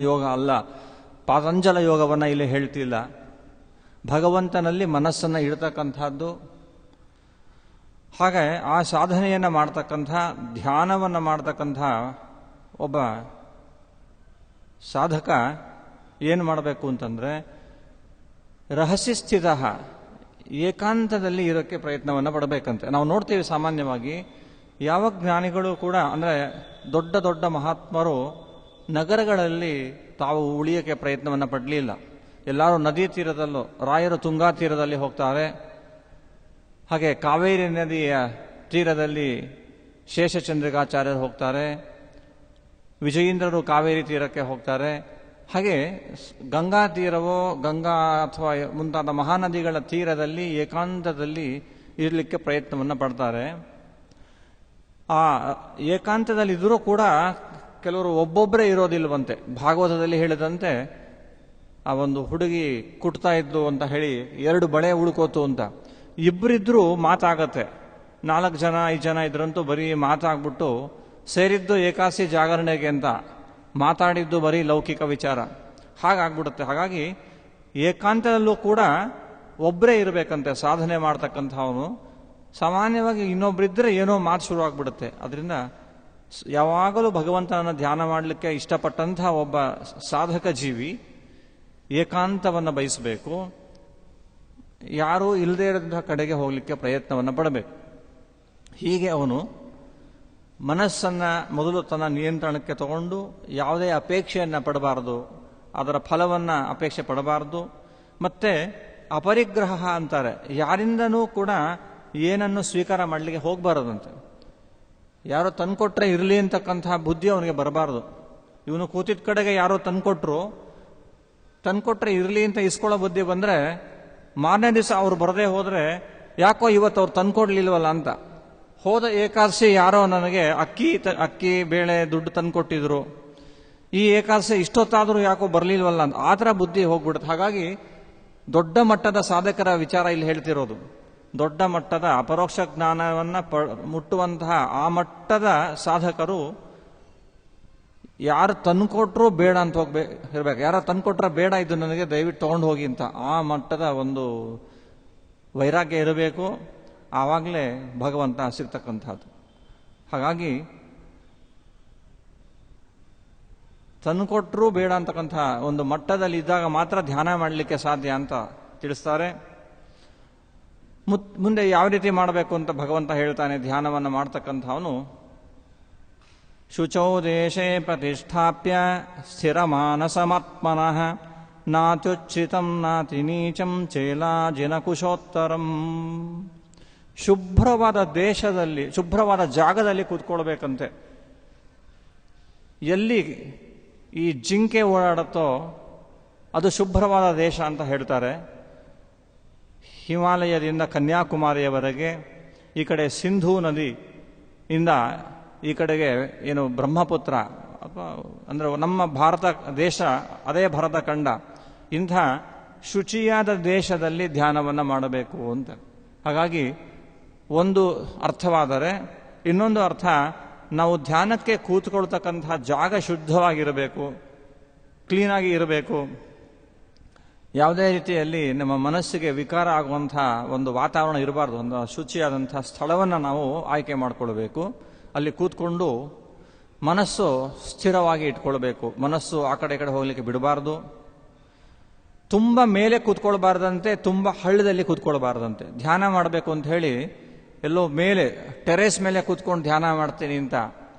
ಯೋಗ ಅಲ್ಲ, ಪಾತಂಜಲ ಯೋಗವನ್ನು ಇಲ್ಲಿ ಹೇಳ್ತಿಲ್ಲ. ಭಗವಂತನಲ್ಲಿ ಮನಸ್ಸನ್ನು ಇಡ್ತಕ್ಕಂಥದ್ದು. ಹಾಗೆ ಆ ಸಾಧನೆಯನ್ನು ಮಾಡ್ತಕ್ಕಂಥ, ಧ್ಯಾನವನ್ನು ಮಾಡ್ತಕ್ಕಂಥ ಒಬ್ಬ ಸಾಧಕ ಏನು ಮಾಡಬೇಕು ಅಂತಂದರೆ, ರಹಸ್ಯಸ್ಥಿತ ಏಕಾಂತದಲ್ಲಿ ಇರೋಕ್ಕೆ ಪ್ರಯತ್ನವನ್ನು ಪಡಬೇಕಂತೆ. ನಾವು ನೋಡ್ತೀವಿ ಸಾಮಾನ್ಯವಾಗಿ ಯಾವ ಜ್ಞಾನಿಗಳು ಕೂಡ, ಅಂದರೆ ದೊಡ್ಡ ದೊಡ್ಡ ಮಹಾತ್ಮರು ನಗರಗಳಲ್ಲಿ ತಾವು ಉಳಿಯೋಕ್ಕೆ ಪ್ರಯತ್ನವನ್ನು ಪಡಲಿಲ್ಲ. ಎಲ್ಲರೂ ನದಿ ತೀರದಲ್ಲೂ, ರಾಯರು ತುಂಗಾ ತೀರದಲ್ಲಿ ಹೋಗ್ತಾರೆ, ಹಾಗೆ ಕಾವೇರಿ ನದಿಯ ತೀರದಲ್ಲಿ ಶೇಷಚಂದ್ರಿಕಾಚಾರ್ಯರು ಹೋಗ್ತಾರೆ, ವಿಜಯೀಂದ್ರರು ಕಾವೇರಿ ತೀರಕ್ಕೆ ಹೋಗ್ತಾರೆ. ಹಾಗೆ ಗಂಗಾ ತೀರವೋ, ಗಂಗಾ ಅಥವಾ ಮುಂತಾದ ಮಹಾನದಿಗಳ ತೀರದಲ್ಲಿ ಏಕಾಂತದಲ್ಲಿ ಇರಲಿಕ್ಕೆ ಪ್ರಯತ್ನವನ್ನು ಪಡ್ತಾರೆ. ಆ ಏಕಾಂತದಲ್ಲಿದ್ದರೂ ಕೂಡ ಕೆಲವರು ಒಬ್ಬೊಬ್ಬರೇ ಇರೋದಿಲ್ವಂತೆ. ಭಾಗವತದಲ್ಲಿ ಹೇಳಿದಂತೆ ಆ ಒಂದು ಹುಡುಗಿ ಕುಟ್ತಾ ಇದ್ದು ಅಂತ ಹೇಳಿ 2 ಬಳೆ ಉಳ್ಕೋತು ಅಂತ. ಇಬ್ಬರಿದ್ರೂ ಮಾತಾಗತ್ತೆ. 4 ಜನ 5 ಜನ ಇದ್ರಂತೂ ಬರೀ ಮಾತಾಗ್ಬಿಟ್ಟು, ಸೇರಿದ್ದು ಏಕಾಸಿ ಜಾಗರಣೆಗೆ ಅಂತ, ಮಾತಾಡಿದ್ದು ಬರೀ ಲೌಕಿಕ ವಿಚಾರ, ಹಾಗಾಗ್ಬಿಡುತ್ತೆ. ಹಾಗಾಗಿ ಏಕಾಂತದಲ್ಲೂ ಕೂಡ ಒಬ್ಬರೇ ಇರಬೇಕಂತೆ ಸಾಧನೆ ಮಾಡ್ತಕ್ಕಂಥವನು. ಸಾಮಾನ್ಯವಾಗಿ ಇನ್ನೊಬ್ಬರಿದ್ದರೆ ಏನೋ ಮಾತು ಶುರು ಆಗ್ಬಿಡುತ್ತೆ. ಅದರಿಂದ ಯಾವಾಗಲೂ ಭಗವಂತನನ್ನು ಧ್ಯಾನ ಮಾಡಲಿಕ್ಕೆ ಇಷ್ಟಪಟ್ಟಂಥ ಒಬ್ಬ ಸಾಧಕ ಜೀವಿ ಏಕಾಂತವನ್ನು ಬಯಸಬೇಕು. ಯಾರೂ ಇಲ್ಲದೇ ಇರೋಂಥ ಕಡೆಗೆ ಹೋಗಲಿಕ್ಕೆ ಪ್ರಯತ್ನವನ್ನು ಪಡಬೇಕು. ಹೀಗೆ ಅವನು ಮನಸ್ಸನ್ನು ಮೊದಲು ತನ್ನ ನಿಯಂತ್ರಣಕ್ಕೆ ತಗೊಂಡು ಯಾವುದೇ ಅಪೇಕ್ಷೆಯನ್ನು ಪಡಬಾರದು, ಅದರ ಫಲವನ್ನು ಅಪೇಕ್ಷೆ ಪಡಬಾರದು. ಮತ್ತು ಅಪರಿಗ್ರಹ ಅಂತಾರೆ, ಯಾರಿಂದನೂ ಕೂಡ ಏನನ್ನು ಸ್ವೀಕಾರ ಮಾಡಲಿಕ್ಕೆ ಹೋಗಬಾರದಂತೆ. ಯಾರೋ ತಂದುಕೊಟ್ರೆ ಇರಲಿ ಅಂತಕ್ಕಂಥ ಬುದ್ಧಿ ಅವನಿಗೆ ಬರಬಾರ್ದು. ಇವನು ಕೂತಿದ್ದ ಕಡೆಗೆ ಯಾರೋ ತಂದುಕೊಟ್ರೆ ಇರಲಿ ಅಂತ ಇಸ್ಕೊಳ್ಳೋ ಬುದ್ಧಿ ಬಂದರೆ, ಮಾರನೇ ದಿವಸ ಅವ್ರು ಬರದೇ ಹೋದರೆ ಯಾಕೋ ಇವತ್ತು ಅವ್ರು ತಂದುಕೊಡ್ಲಿಲ್ವಲ್ಲ ಅಂತ, ಹೋದ ಏಕಾದಶಿ ಯಾರೋ ನನಗೆ ಅಕ್ಕಿ ಬೇಳೆ ದುಡ್ಡು ತಂದುಕೊಟ್ಟಿದ್ರು, ಈ ಏಕಾದಶಿ ಇಷ್ಟೊತ್ತಾದರೂ ಯಾಕೋ ಬರಲಿಲ್ವಲ್ಲ ಅಂತ ಆ ಥರ ಬುದ್ಧಿ ಹೋಗ್ಬಿಡುತ್ತೆ. ಹಾಗಾಗಿ ದೊಡ್ಡ ಮಟ್ಟದ ಸಾಧಕರ ವಿಚಾರ ಇಲ್ಲಿ ಹೇಳ್ತಿರೋದು. ದೊಡ್ಡ ಮಟ್ಟದ ಅಪರೋಕ್ಷ ಜ್ಞಾನವನ್ನು ಮುಟ್ಟುವಂತಹ ಆ ಮಟ್ಟದ ಸಾಧಕರು ಯಾರು ತಂದುಕೊಟ್ರೂ ಬೇಡ ಅಂತ ಇರ್ಬೇಕು. ಯಾರು ತಂದುಕೊಟ್ರೆ ಬೇಡ, ಇದು ನನಗೆ ದಯವಿಟ್ಟು ತೊಗೊಂಡು ಹೋಗಿ ಅಂತ ಆ ಮಟ್ಟದ ಒಂದು ವೈರಾಗ್ಯ ಇರಬೇಕು. ಆವಾಗಲೇ ಭಗವಂತ ಸಿಗ್ತಕ್ಕಂಥದ್ದು. ಹಾಗಾಗಿ ತಂದುಕೊಟ್ರೂ ಬೇಡ ಅಂತಕ್ಕಂಥ ಒಂದು ಮಟ್ಟದಲ್ಲಿ ಇದ್ದಾಗ ಮಾತ್ರ ಧ್ಯಾನ ಮಾಡಲಿಕ್ಕೆ ಸಾಧ್ಯ ಅಂತ ತಿಳಿಸ್ತಾರೆ. ಮುಂದೆ ಯಾವ ರೀತಿ ಮಾಡಬೇಕು ಅಂತ ಭಗವಂತ ಹೇಳ್ತಾನೆ. ಧ್ಯಾನವನ್ನು ಮಾಡ್ತಕ್ಕಂಥವನು ಶುಚೌ ದೇಶೇ ಪ್ರತಿಷ್ಠಾಪ್ಯ ಸ್ಥಿರಮಾನಸಮಾತ್ಮನಃ ನಾತ್ಯುಚ್ಛಿತಂ ನಾತಿ ನೀಚಂ ಚೇಲಾಜಿನಕುಶೋತ್ತರಂ. ಶುಭ್ರವಾದ ದೇಶದಲ್ಲಿ, ಶುಭ್ರವಾದ ಜಾಗದಲ್ಲಿ ಕೂತ್ಕೊಳ್ಬೇಕಂತೆ. ಎಲ್ಲಿ ಈ ಜಿಂಕೆ ಓಡಾಡುತ್ತೋ ಅದು ಶುಭ್ರವಾದ ದೇಶ ಅಂತ ಹೇಳ್ತಾರೆ. ಹಿಮಾಲಯದಿಂದ ಕನ್ಯಾಕುಮಾರಿಯವರೆಗೆ, ಈ ಕಡೆ ಸಿಂಧೂ ನದಿಯಿಂದ ಈ ಕಡೆಗೆ ಏನು ಬ್ರಹ್ಮಪುತ್ರ ಅಥವಾ ಅಂದರೆ ನಮ್ಮ ಭಾರತ ದೇಶ, ಅದೇ ಭರತ ಖಂಡ, ಇಂಥ ಶುಚಿಯಾದ ದೇಶದಲ್ಲಿ ಧ್ಯಾನವನ್ನು ಮಾಡಬೇಕು ಅಂತ. ಹಾಗಾಗಿ ಒಂದು ಅರ್ಥವಾದರೆ, ಇನ್ನೊಂದು ಅರ್ಥ ನಾವು ಧ್ಯಾನಕ್ಕೆ ಕೂತ್ಕೊಳ್ತಕ್ಕಂಥ ಜಾಗ ಶುದ್ಧವಾಗಿರಬೇಕು, ಕ್ಲೀನಾಗಿ ಇರಬೇಕು. ಯಾವುದೇ ರೀತಿಯಲ್ಲಿ ನಮ್ಮ ಮನಸ್ಸಿಗೆ ವಿಕಾರ ಆಗುವಂಥ ಒಂದು ವಾತಾವರಣ ಇರಬಾರ್ದು. ಒಂದು ಶುಚಿಯಾದಂಥ ಸ್ಥಳವನ್ನು ನಾವು ಆಯ್ಕೆ ಮಾಡಿಕೊಳ್ಬೇಕು. ಅಲ್ಲಿ ಕೂತ್ಕೊಂಡು ಮನಸ್ಸು ಸ್ಥಿರವಾಗಿ ಇಟ್ಕೊಳ್ಬೇಕು. ಮನಸ್ಸು ಆ ಕಡೆ ಈ ಕಡೆ ಹೋಗಲಿಕ್ಕೆ ಬಿಡಬಾರ್ದು. ತುಂಬ ಮೇಲೆ ಕೂತ್ಕೊಳ್ಬಾರ್ದಂತೆ, ತುಂಬ ಹಳ್ಳದಲ್ಲಿ ಕೂತ್ಕೊಳ್ಬಾರ್ದಂತೆ. ಧ್ಯಾನ ಮಾಡಬೇಕು ಅಂತ ಹೇಳಿ ಎಲ್ಲೋ ಮೇಲೆ ಟೆರೇಸ್ ಮೇಲೆ ಕೂತ್ಕೊಂಡು ಧ್ಯಾನ ಮಾಡ್ತೀನಿ ಅಂತ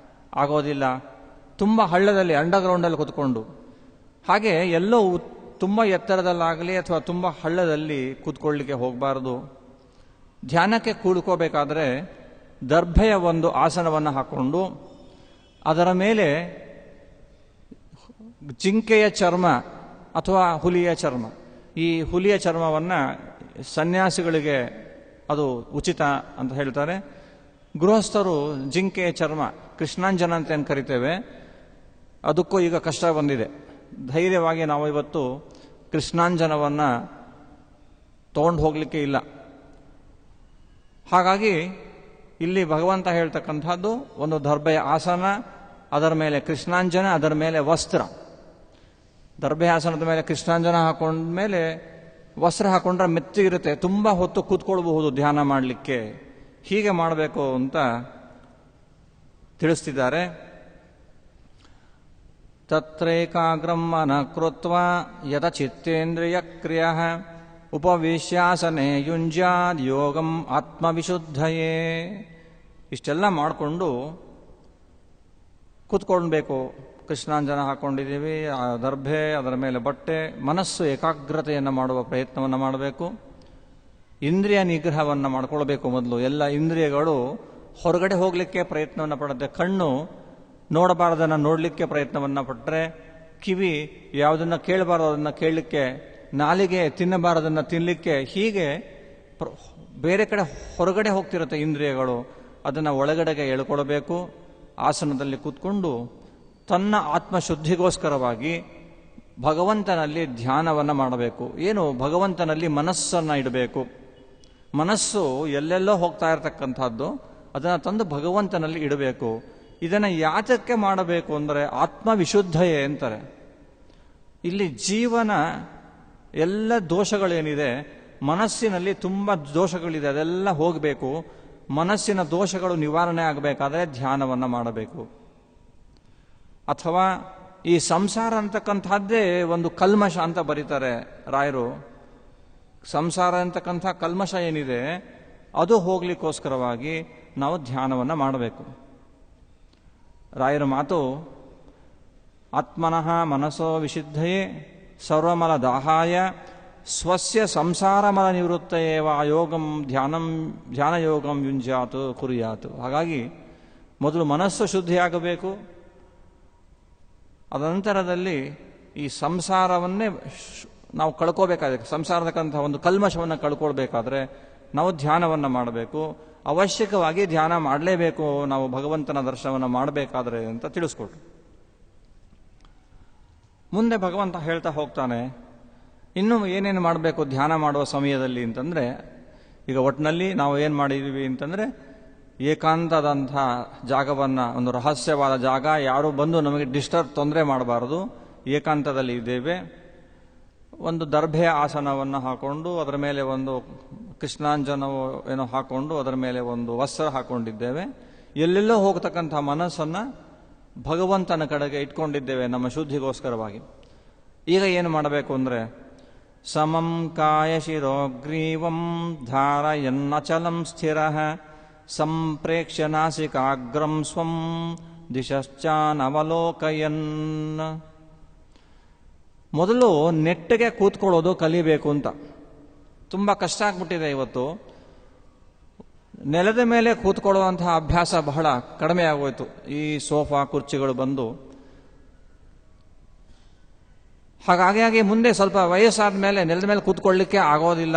ಆಗೋದಿಲ್ಲ. ತುಂಬ ಹಳ್ಳದಲ್ಲಿ, ಅಂಡರ್ಗ್ರೌಂಡಲ್ಲಿ ಕೂತ್ಕೊಂಡು, ಹಾಗೆ ಎಲ್ಲೋ ತುಂಬ ಎತ್ತರದಲ್ಲಾಗಲಿ ಅಥವಾ ತುಂಬ ಹಳ್ಳದಲ್ಲಿ ಕೂತ್ಕೊಳ್ಳಿಕ್ಕೆ ಹೋಗಬಾರ್ದು. ಧ್ಯಾನಕ್ಕೆ ಕೂಡ್ಕೋಬೇಕಾದ್ರೆ ದರ್ಭೆಯ ಒಂದು ಆಸನವನ್ನು ಹಾಕ್ಕೊಂಡು ಅದರ ಮೇಲೆ ಜಿಂಕೆಯ ಚರ್ಮ ಅಥವಾ ಹುಲಿಯ ಚರ್ಮ, ಈ ಹುಲಿಯ ಚರ್ಮವನ್ನು ಸನ್ಯಾಸಿಗಳಿಗೆ ಅದು ಉಚಿತ ಅಂತ ಹೇಳ್ತಾರೆ. ಗೃಹಸ್ಥರು ಜಿಂಕೆಯ ಚರ್ಮ, ಕೃಷ್ಣಾಂಜನ ಅಂತ ಏನು ಕರಿತೇವೆ, ಅದಕ್ಕೂ ಈಗ ಕಷ್ಟ ಬಂದಿದೆ. ಧೈರ್ಯವಾಗಿ ನಾವು ಇವತ್ತು ಕೃಷ್ಣಾಂಜನವನ್ನು ತಗೊಂಡು ಹೋಗಲಿಕ್ಕೆ ಇಲ್ಲ. ಹಾಗಾಗಿ ಇಲ್ಲಿ ಭಗವಂತ ಹೇಳ್ತಕ್ಕಂಥದ್ದು ಒಂದು ದರ್ಭೆಯ ಆಸನ, ಅದರ ಮೇಲೆ ಕೃಷ್ಣಾಂಜನ, ಅದರ ಮೇಲೆ ವಸ್ತ್ರ. ದರ್ಭೆ ಆಸನದ ಮೇಲೆ ಕೃಷ್ಣಾಂಜನ ಹಾಕೊಂಡ್ಮೇಲೆ ವಸ್ತ್ರ ಹಾಕೊಂಡ್ರೆ ಮೆತ್ತಿಗಿರುತ್ತೆ, ತುಂಬ ಹೊತ್ತು ಕೂತ್ಕೊಳ್ಬಹುದು ಧ್ಯಾನ ಮಾಡಲಿಕ್ಕೆ. ಹೀಗೆ ಮಾಡಬೇಕು ಅಂತ ತಿಳಿಸ್ತಿದ್ದಾರೆ. ತತ್ರೈಕಾಗ್ರಂ ಮನಃ ಕೃತ್ವಾ ಯದ ಚಿತ್ತೇಂದ್ರಿಯ ಕ್ರಿಯ ಉಪವೇಶ್ಯಾಸನೆ ಯುಂಜ್ಯಾದ್ ಯೋಗಂ ಆತ್ಮವಿಶುದ್ಧಯೇ. ಇಷ್ಟೆಲ್ಲ ಮಾಡಿಕೊಂಡು ಕೂತ್ಕೊಳ್ಬೇಕು. ಕೃಷ್ಣಾಂಜನ ಹಾಕೊಂಡಿದ್ದೀವಿ, ದರ್ಭೆ, ಅದರ ಮೇಲೆ ಬಟ್ಟೆ, ಮನಸ್ಸು ಏಕಾಗ್ರತೆಯನ್ನು ಮಾಡುವ ಪ್ರಯತ್ನವನ್ನು ಮಾಡಬೇಕು. ಇಂದ್ರಿಯ ನಿಗ್ರಹವನ್ನು ಮಾಡ್ಕೊಳ್ಬೇಕು. ಮೊದಲು ಎಲ್ಲ ಇಂದ್ರಿಯಗಳು ಹೊರಗಡೆ ಹೋಗಲಿಕ್ಕೆ ಪ್ರಯತ್ನವನ್ನು ಪಡುತ್ತೆ. ಕಣ್ಣು ನೋಡಬಾರದನ್ನು ನೋಡಲಿಕ್ಕೆ ಪ್ರಯತ್ನವನ್ನು ಪಟ್ಟರೆ, ಕಿವಿ ಯಾವುದನ್ನು ಕೇಳಬಾರದು ಅದನ್ನು ಕೇಳಲಿಕ್ಕೆ, ನಾಲಿಗೆ ತಿನ್ನಬಾರದನ್ನು ತಿನ್ನಲಿಕ್ಕೆ, ಹೀಗೆ ಬೇರೆ ಕಡೆ ಹೊರಗಡೆ ಹೋಗ್ತಿರುತ್ತೆ ಇಂದ್ರಿಯಗಳು. ಅದನ್ನು ಒಳಗಡೆಗೆ ಎಳ್ಕೊಳ್ಬೇಕು. ಆಸನದಲ್ಲಿ ಕೂತ್ಕೊಂಡು ತನ್ನ ಆತ್ಮಶುದ್ಧಿಗೋಸ್ಕರವಾಗಿ ಭಗವಂತನಲ್ಲಿ ಧ್ಯಾನವನ್ನು ಮಾಡಬೇಕು. ಏನು? ಭಗವಂತನಲ್ಲಿ ಮನಸ್ಸನ್ನು ಇಡಬೇಕು. ಮನಸ್ಸು ಎಲ್ಲೆಲ್ಲೋ ಹೋಗ್ತಾ ಇರತಕ್ಕಂಥದ್ದು, ಅದನ್ನು ತಂದು ಭಗವಂತನಲ್ಲಿ ಇಡಬೇಕು. ಇದನ್ನು ಯಾತಕ್ಕೆ ಮಾಡಬೇಕು ಅಂದರೆ ಆತ್ಮವಿಶುದ್ಧಯೇ ಅಂತಾರೆ. ಇಲ್ಲಿ ಜೀವನ ಎಲ್ಲ ದೋಷಗಳೇನಿದೆ, ಮನಸ್ಸಿನಲ್ಲಿ ತುಂಬ ದೋಷಗಳಿದೆ, ಅದೆಲ್ಲ ಹೋಗಬೇಕು. ಮನಸ್ಸಿನ ದೋಷಗಳು ನಿವಾರಣೆ ಆಗಬೇಕಾದ್ರೆ ಧ್ಯಾನವನ್ನು ಮಾಡಬೇಕು. ಅಥವಾ ಈ ಸಂಸಾರ ಅಂತಕ್ಕಂಥದ್ದೇ ಒಂದು ಕಲ್ಮಶ ಅಂತ ಬರೀತಾರೆ ರಾಯರು. ಸಂಸಾರ ಅಂತಕ್ಕಂಥ ಕಲ್ಮಶ ಏನಿದೆ ಅದು ಹೋಗ್ಲಿಕ್ಕೋಸ್ಕರವಾಗಿ ನಾವು ಧ್ಯಾನವನ್ನು ಮಾಡಬೇಕು. ರಾಯರ ಮಾತು, ಆತ್ಮನಃ ಮನಸೋ ವಿಶುದ್ಧಯೇ ಸರ್ವಮಲ ದಾಹಾಯ ಸ್ವಸ್ಯ ಸಂಸಾರಮಲ ನಿವೃತ್ತಯೇವ ಯೋಗಂ ಧ್ಯಾನಯೋಗಂ ಯುಂಜಾತು ಕುರಿಯಾತು. ಹಾಗಾಗಿ ಮೊದಲು ಮನಸ್ಸು ಶುದ್ಧಿಯಾಗಬೇಕು. ಅದನಂತರದಲ್ಲಿ ಈ ಸಂಸಾರವನ್ನೇ ನಾವು ಕಳ್ಕೋಬೇಕಾದ್ರೆ, ಸಂಸಾರದಕ್ಕಂಥ ಒಂದು ಕಲ್ಮಶವನ್ನು ಕಳ್ಕೊಳ್ಬೇಕಾದ್ರೆ ನಾವು ಧ್ಯಾನವನ್ನು ಮಾಡಬೇಕು. ಅವಶ್ಯಕವಾಗಿ ಧ್ಯಾನ ಮಾಡಲೇಬೇಕು ನಾವು ಭಗವಂತನ ದರ್ಶನವನ್ನು ಮಾಡಬೇಕಾದ್ರೆ ಅಂತ ತಿಳಿಸ್ಕೊಟ್ರು. ಮುಂದೆ ಭಗವಂತ ಹೇಳ್ತಾ ಹೋಗ್ತಾನೆ, ಇನ್ನು ಏನೇನು ಮಾಡಬೇಕು ಧ್ಯಾನ ಮಾಡುವ ಸಮಯದಲ್ಲಿ ಅಂತಂದರೆ, ಈಗ ಒಟ್ಟಿನಲ್ಲಿ ನಾವು ಏನು ಮಾಡಿದ್ದೀವಿ ಅಂತಂದರೆ, ಏಕಾಂತದಂಥ ಜಾಗವನ್ನು, ಒಂದು ರಹಸ್ಯವಾದ ಜಾಗ, ಯಾರು ಬಂದು ನಮಗೆ ತೊಂದರೆ ಮಾಡಬಾರದು, ಏಕಾಂತದಲ್ಲಿ ಇದ್ದೇವೆ. ಒಂದು ದರ್ಭೆ ಆಸನವನ್ನು ಹಾಕೊಂಡು ಅದರ ಮೇಲೆ ಒಂದು ಕೃಷ್ಣಾಂಜನವು ಏನೋ ಹಾಕೊಂಡು ಅದರ ಮೇಲೆ ಒಂದು ವಸ್ತ್ರ ಹಾಕೊಂಡಿದ್ದೇವೆ. ಎಲ್ಲೆಲ್ಲೋ ಹೋಗತಕ್ಕಂಥ ಮನಸ್ಸನ್ನು ಭಗವಂತನ ಕಡೆಗೆ ಇಟ್ಕೊಂಡಿದ್ದೇವೆ ನಮ್ಮ ಶುದ್ಧಿಗೋಸ್ಕರವಾಗಿ. ಈಗ ಏನು ಮಾಡಬೇಕು ಅಂದರೆ, ಸಮಂ ಕಾಯ ಶಿರೋಗ್ರೀವಂ ಧಾರಯನ್ನಚಲಂ ಸ್ಥಿರ ಸಂಪ್ರೇಕ್ಷ್ಯ ನಾಸಿಕಾಗ್ರಂ ಸ್ವಂ ದಿಶಶ್ಚಾನವಲೋಕಯನ್. ಮೊದಲು ನೆಟ್ಟಿಗೆ ಕೂತ್ಕೊಳ್ಳೋದು ಕಲಿಬೇಕು ಅಂತ. ತುಂಬ ಕಷ್ಟ ಆಗ್ಬಿಟ್ಟಿದೆ ಇವತ್ತು. ನೆಲದ ಮೇಲೆ ಕೂತ್ಕೊಳ್ಳುವಂತಹ ಅಭ್ಯಾಸ ಬಹಳ ಕಡಿಮೆ ಆಗೋಯ್ತು ಈ ಸೋಫಾ ಕುರ್ಚಿಗಳು ಬಂದು. ಹಾಗಾಗಿ ಮುಂದೆ ಸ್ವಲ್ಪ ವಯಸ್ಸಾದ ಮೇಲೆ ನೆಲದ ಮೇಲೆ ಕೂತ್ಕೊಳ್ಳಿಕ್ಕೆ ಆಗೋದಿಲ್ಲ.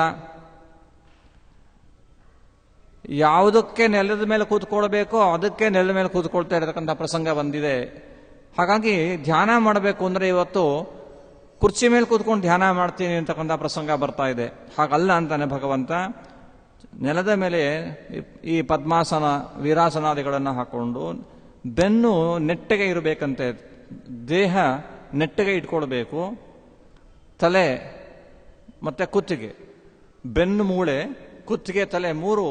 ಯಾವುದಕ್ಕೆ ನೆಲದ ಮೇಲೆ ಕೂತ್ಕೊಳ್ಬೇಕೋ ಅದಕ್ಕೆ ನೆಲದ ಮೇಲೆ ಕೂತ್ಕೊಳ್ತಾ ಇರತಕ್ಕಂಥ ಪ್ರಸಂಗ ಬಂದಿದೆ. ಹಾಗಾಗಿ ಧ್ಯಾನ ಮಾಡಬೇಕು ಅಂದರೆ ಇವತ್ತು ಕುರ್ಚಿ ಮೇಲೆ ಕೂತ್ಕೊಂಡು ಧ್ಯಾನ ಮಾಡ್ತೀನಿ ಅಂತಕ್ಕಂಥ ಪ್ರಸಂಗ ಬರ್ತಾ ಇದೆ. ಹಾಗಲ್ಲ ಅಂತಾನೆ ಭಗವಂತ. ನೆಲದ ಮೇಲೆ ಈ ಪದ್ಮಾಸನ ವೀರಾಸನಾದಿಗಳನ್ನು ಹಾಕೊಂಡು ಬೆನ್ನು ನೆಟ್ಟಗೆ ಇರಬೇಕಂತೆ, ದೇಹ ನೆಟ್ಟಗೆ ಇಟ್ಕೊಳ್ಬೇಕು. ತಲೆ ಮತ್ತು ಕುತ್ತಿಗೆ, ಬೆನ್ನು ಮೂಳೆ, ಕುತ್ತಿಗೆ, ತಲೆ 3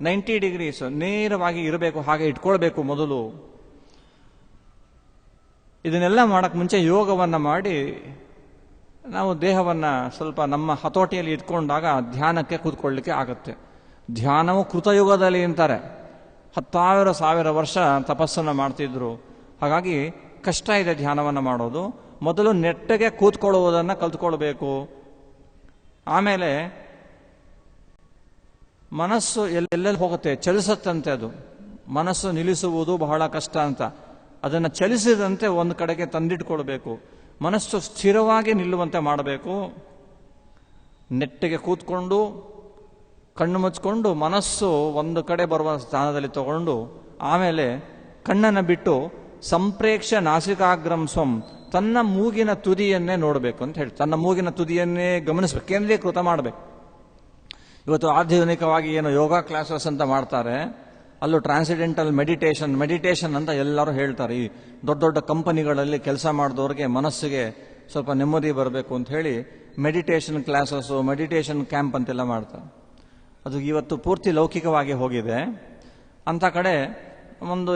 90 ಡಿಗ್ರೀಸ್ ನೇರವಾಗಿ ಇರಬೇಕು. ಹಾಗೆ ಇಟ್ಕೊಳ್ಬೇಕು ಮೊದಲು. ಇದನ್ನೆಲ್ಲ ಮಾಡಕ್ಕೆ ಮುಂಚೆ ಯೋಗವನ್ನು ಮಾಡಿ ನಾವು ದೇಹವನ್ನು ಸ್ವಲ್ಪ ನಮ್ಮ ಹತೋಟಿಯಲ್ಲಿ ಇಟ್ಕೊಂಡಾಗ ಧ್ಯಾನಕ್ಕೆ ಕೂತ್ಕೊಳ್ಳಿಕ್ಕೆ ಆಗುತ್ತೆ. ಧ್ಯಾನವು ಕೃತಯುಗದಲ್ಲಿ ಅಂತಾರೆ. 10,000 ವರ್ಷ ತಪಸ್ಸನ್ನು ಮಾಡ್ತಿದ್ರು. ಹಾಗಾಗಿ ಕಷ್ಟ ಇದೆ ಧ್ಯಾನವನ್ನು ಮಾಡೋದು. ಮೊದಲು ನೆಟ್ಟಗೆ ಕೂತ್ಕೊಳ್ಳುವುದನ್ನು ಕಲ್ತ್ಕೊಳ್ಬೇಕು. ಆಮೇಲೆ ಮನಸ್ಸು ಎಲ್ಲೆಲ್ಲಿ ಹೋಗುತ್ತೆ, ಚಲಿಸತ್ತಂತೆ. ಅದು ಮನಸ್ಸು ನಿಲ್ಲಿಸುವುದು ಬಹಳ ಕಷ್ಟ ಅಂತ. ಅದನ್ನು ಚಲಿಸಿದಂತೆ ಒಂದು ಕಡೆಗೆ ತಂದಿಟ್ಕೊಳ್ಬೇಕು. ಮನಸ್ಸು ಸ್ಥಿರವಾಗಿ ನಿಲ್ಲುವಂತೆ ಮಾಡಬೇಕು. ನೆಟ್ಟಿಗೆ ಕೂತ್ಕೊಂಡು ಕಣ್ಣು ಮುಚ್ಕೊಂಡು ಮನಸ್ಸು ಒಂದು ಕಡೆ ಬರುವ ಸ್ಥಾನದಲ್ಲಿ ತಗೊಂಡು ಆಮೇಲೆ ಕಣ್ಣನ್ನು ಬಿಟ್ಟು ಸಂಪ್ರೇಕ್ಷ್ಯ ನಾಸಿಕಾಗ್ರಂ ಸ್ವಂ, ತನ್ನ ಮೂಗಿನ ತುದಿಯನ್ನೇ ನೋಡಬೇಕು ಅಂತ ಹೇಳಿ, ತನ್ನ ಮೂಗಿನ ತುದಿಯನ್ನೇ ಗಮನಿಸಬೇಕು, ಕೇಂದ್ರೀಕೃತ ಮಾಡಬೇಕು. ಇವತ್ತು ಆಧುನಿಕವಾಗಿ ಏನು ಯೋಗ ಕ್ಲಾಸಸ್ ಅಂತ ಮಾಡ್ತಾರೆ, ಅಲ್ಲೂ ಟ್ರಾನ್ಸಿಡೆಂಟಲ್ ಮೆಡಿಟೇಷನ್ ಅಂತ ಎಲ್ಲರೂ ಹೇಳ್ತಾರೆ. ಈ ದೊಡ್ಡ ದೊಡ್ಡ ಕಂಪನಿಗಳಲ್ಲಿ ಕೆಲಸ ಮಾಡಿದವ್ರಿಗೆ ಮನಸ್ಸಿಗೆ ಸ್ವಲ್ಪ ನೆಮ್ಮದಿ ಬರಬೇಕು ಅಂತ ಹೇಳಿ ಮೆಡಿಟೇಷನ್ ಕ್ಲಾಸಸ್ಸು, ಮೆಡಿಟೇಷನ್ ಕ್ಯಾಂಪ್ ಅಂತೆಲ್ಲ ಮಾಡ್ತಾರೆ. ಅದು ಇವತ್ತು ಪೂರ್ತಿ ಲೌಕಿಕವಾಗಿ ಹೋಗಿದೆ. ಅಂಥ ಕಡೆ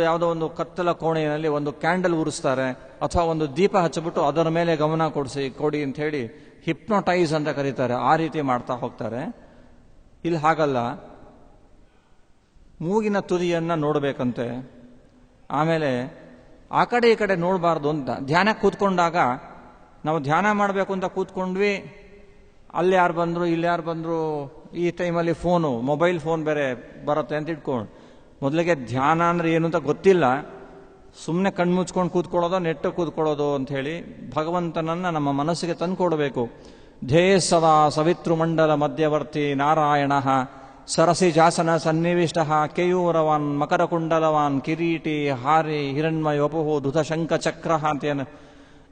ಯಾವುದೋ ಒಂದು ಕತ್ತಲ ಕೋಣೆಯಲ್ಲಿ ಒಂದು ಕ್ಯಾಂಡಲ್ ಉರಿಸ್ತಾರೆ, ಅಥವಾ ಒಂದು ದೀಪ ಹಚ್ಚಿಬಿಟ್ಟು ಅದರ ಮೇಲೆ ಗಮನ ಕೊಡಿ ಅಂತ ಹೇಳಿ ಹಿಪ್ನೋಟೈಸ್ ಅಂತ ಕರೀತಾರೆ. ಆ ರೀತಿ ಮಾಡ್ತಾ ಹೋಗ್ತಾರೆ. ಇಲ್ಲಿ ಹಾಗಲ್ಲ, ಮೂಗಿನ ತುದಿಯನ್ನ ನೋಡಬೇಕಂತೆ. ಆಮೇಲೆ ಆ ಕಡೆ ಈ ಕಡೆ ನೋಡಬಾರ್ದು ಅಂತ. ಧ್ಯಾನಕ್ಕೆ ಕೂತ್ಕೊಂಡಾಗ ನಾವು ಧ್ಯಾನ ಮಾಡಬೇಕು ಅಂತ ಕೂತ್ಕೊಂಡ್ವಿ, ಅಲ್ಲಿ ಯಾರು ಬಂದರು, ಇಲ್ಲಿ ಯಾರು ಬಂದರು, ಈ ಟೈಮಲ್ಲಿ ಮೊಬೈಲ್ ಫೋನ್ ಬೇರೆ ಬರುತ್ತೆ ಅಂತ ಇಟ್ಕೊಂಡು, ಮೊದಲಿಗೆ ಧ್ಯಾನ ಅಂದ್ರೆ ಏನು ಅಂತ ಗೊತ್ತಿಲ್ಲ, ಸುಮ್ಮನೆ ಕಣ್ಮುಚ್ಕೊಂಡು ಕೂತ್ಕೊಳ್ಳೋದು, ನೆಟ್ಟು ಕೂತ್ಕೊಳ್ಳೋದು ಅಂತ ಹೇಳಿ ಭಗವಂತನನ್ನ ನಮ್ಮ ಮನಸ್ಸಿಗೆ ತಂದುಕೊಡ್ಬೇಕು. ಧ್ಯೇಯ ಸದಾ ಸವಿತೃಮಂಡಲ ಮಧ್ಯವರ್ತಿ ನಾರಾಯಣ ಸರಸಿ ಜಾಸನ ಸನ್ನಿವಿಷ್ಟ ಕೇಯೂರವಾನ್ ಮಕರಕುಂಡಲವಾನ್ ಕಿರೀಟಿ ಹಾರಿ ಹಿರಣ್ಮಯ ವಪುಹು ಧೃತ ಶಂಖ ಚಕ್ರ ಅಂತ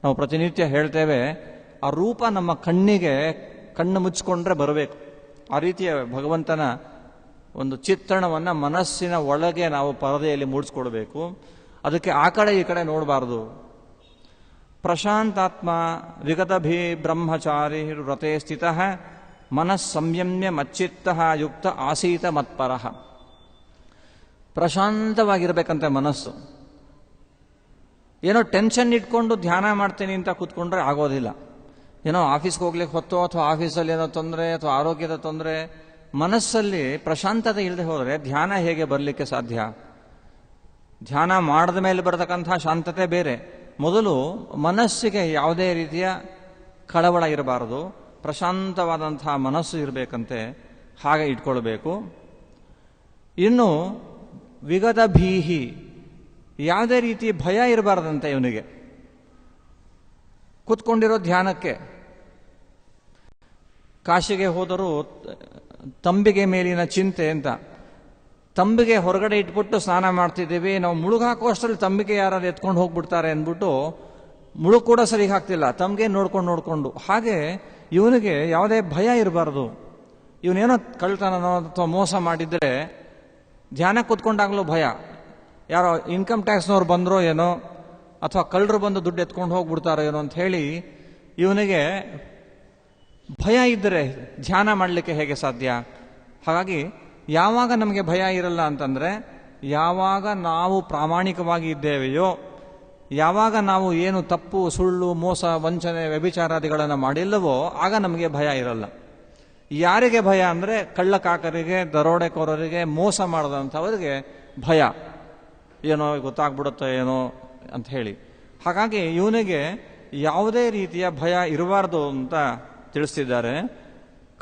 ನಾವು ಪ್ರತಿನಿತ್ಯ ಹೇಳ್ತೇವೆ. ಆ ರೂಪ ನಮ್ಮ ಕಣ್ಣು ಮುಚ್ಚಿಕೊಂಡ್ರೆ ಬರಬೇಕು. ಆ ರೀತಿಯ ಭಗವಂತನ ಒಂದು ಚಿತ್ರಣವನ್ನು ಮನಸ್ಸಿನ ಒಳಗೆ ನಾವು ಪರದೆಯಲ್ಲಿ ಮೂಡಿಸ್ಕೊಡ್ಬೇಕು. ಅದಕ್ಕೆ ಆ ಕಡೆ ಈ ಕಡೆ ನೋಡಬಾರ್ದು. ಪ್ರಶಾಂತಾತ್ಮ ವಿಗತಭಿ ಬ್ರಹ್ಮಚಾರಿ ವ್ರತೆ ಸ್ಥಿತ ಮನಸ್ಸಂಯಮ್ಯ ಮಚ್ಚಿತ್ತ ಯುಕ್ತ ಆಸೀತ ಮತ್ಪರಃ. ಪ್ರಶಾಂತವಾಗಿರ್ಬೇಕಂತೆ ಮನಸ್ಸು. ಏನೋ ಟೆನ್ಷನ್ ಇಟ್ಕೊಂಡು ಧ್ಯಾನ ಮಾಡ್ತೀನಿ ಅಂತ ಕೂತ್ಕೊಂಡ್ರೆ ಆಗೋದಿಲ್ಲ. ಏನೋ ಆಫೀಸ್ಗೆ ಹೋಗ್ಲಿಕ್ಕೆ ಹೊತ್ತೋ, ಅಥವಾ ಆಫೀಸಲ್ಲಿ ಏನೋ ತೊಂದರೆ, ಅಥವಾ ಆರೋಗ್ಯದ ತೊಂದರೆ, ಮನಸ್ಸಲ್ಲಿ ಪ್ರಶಾಂತತೆ ಇಲ್ಲದೆ ಹೋದರೆ ಧ್ಯಾನ ಹೇಗೆ ಬರಲಿಕ್ಕೆ ಸಾಧ್ಯ? ಧ್ಯಾನ ಮಾಡಿದ ಮೇಲೆ ಬರತಕ್ಕಂಥ ಶಾಂತತೆ ಬೇರೆ. ಮೊದಲು ಮನಸ್ಸಿಗೆ ಯಾವುದೇ ರೀತಿಯ ಕಳವಳ ಇರಬಾರದು, ಪ್ರಶಾಂತವಾದಂತಹ ಮನಸ್ಸು ಇರಬೇಕಂತೆ. ಹಾಗೆ ಇಟ್ಕೊಳ್ಬೇಕು. ಇನ್ನು ವಿಗತ ಭೀಹಿ, ಯಾವುದೇ ರೀತಿ ಭಯ ಇರಬಾರ್ದಂತೆ ಇವನಿಗೆ. ಕೂತ್ಕೊಂಡಿರೋ ಧ್ಯಾನಕ್ಕೆ ಕಾಶಿಗೆ ಹೋದರೂ ತಂಬಿಗೆ ಮೇಲಿನ ಚಿಂತೆ ಅಂತ, ತಂಬಿಗೆ ಹೊರಗಡೆ ಇಟ್ಬಿಟ್ಟು ಸ್ನಾನ ಮಾಡ್ತಿದ್ದೀವಿ, ನಾವು ಮುಳುಗಾಕೋ ಅಷ್ಟರಲ್ಲಿ ತಂಬಿಗೆ ಯಾರು ಎತ್ಕೊಂಡು ಹೋಗ್ಬಿಡ್ತಾರೆ ಅಂದ್ಬಿಟ್ಟು ಮುಳುಗು ಕೂಡ ಸರಿಗೆ ಹಾಕ್ತಿಲ್ಲ, ತಂಬಿಗೆ ನೋಡ್ಕೊಂಡು. ಹಾಗೆ ಇವನಿಗೆ ಯಾವುದೇ ಭಯ ಇರಬಾರ್ದು. ಇವನೇನೋ ಕಳ್ತನನೋ ಅಥವಾ ಮೋಸ ಮಾಡಿದ್ರೆ ಧ್ಯಾನ ಕೂತ್ಕೊಂಡಾಗಲೂ ಭಯ. ಯಾರೋ ಇನ್ಕಮ್ ಟ್ಯಾಕ್ಸ್ನವ್ರು ಬಂದರೋ ಏನೋ, ಅಥವಾ ಕಳ್ಳರು ಬಂದು ದುಡ್ಡು ಎತ್ಕೊಂಡು ಹೋಗ್ಬಿಡ್ತಾರೋ ಏನೋ ಅಂತ ಹೇಳಿ ಇವನಿಗೆ ಭಯ ಇದ್ದರೆ ಧ್ಯಾನ ಮಾಡಲಿಕ್ಕೆ ಹೇಗೆ ಸಾಧ್ಯ? ಹಾಗಾಗಿ ಯಾವಾಗ ನಮಗೆ ಭಯ ಇರಲ್ಲ ಅಂತಂದ್ರೆ, ಯಾವಾಗ ನಾವು ಪ್ರಾಮಾಣಿಕವಾಗಿ ಇದ್ದೇವೆಯೋ, ಯಾವಾಗ ನಾವು ಏನು ತಪ್ಪು, ಸುಳ್ಳು, ಮೋಸ, ವಂಚನೆ, ವ್ಯಭಿಚಾರಾದಿಗಳನ್ನು ಮಾಡಿಲ್ಲವೋ ಆಗ ನಮಗೆ ಭಯ ಇರಲ್ಲ. ಯಾರಿಗೆ ಭಯ ಅಂದರೆ ಕಳ್ಳಕಾಕರಿಗೆ, ದರೋಡೆಕೋರರಿಗೆ, ಮೋಸ ಮಾಡದಂಥವರಿಗೆ ಭಯ. ಏನೋ ಗೊತ್ತಾಗ್ಬಿಡುತ್ತೋ ಏನೋ ಅಂತ ಹೇಳಿ. ಹಾಗಾಗಿ ಇವನಿಗೆ ಯಾವುದೇ ರೀತಿಯ ಭಯ ಇರಬಾರ್ದು ಅಂತ ತಿಳಿಸ್ತಿದ್ದಾರೆ.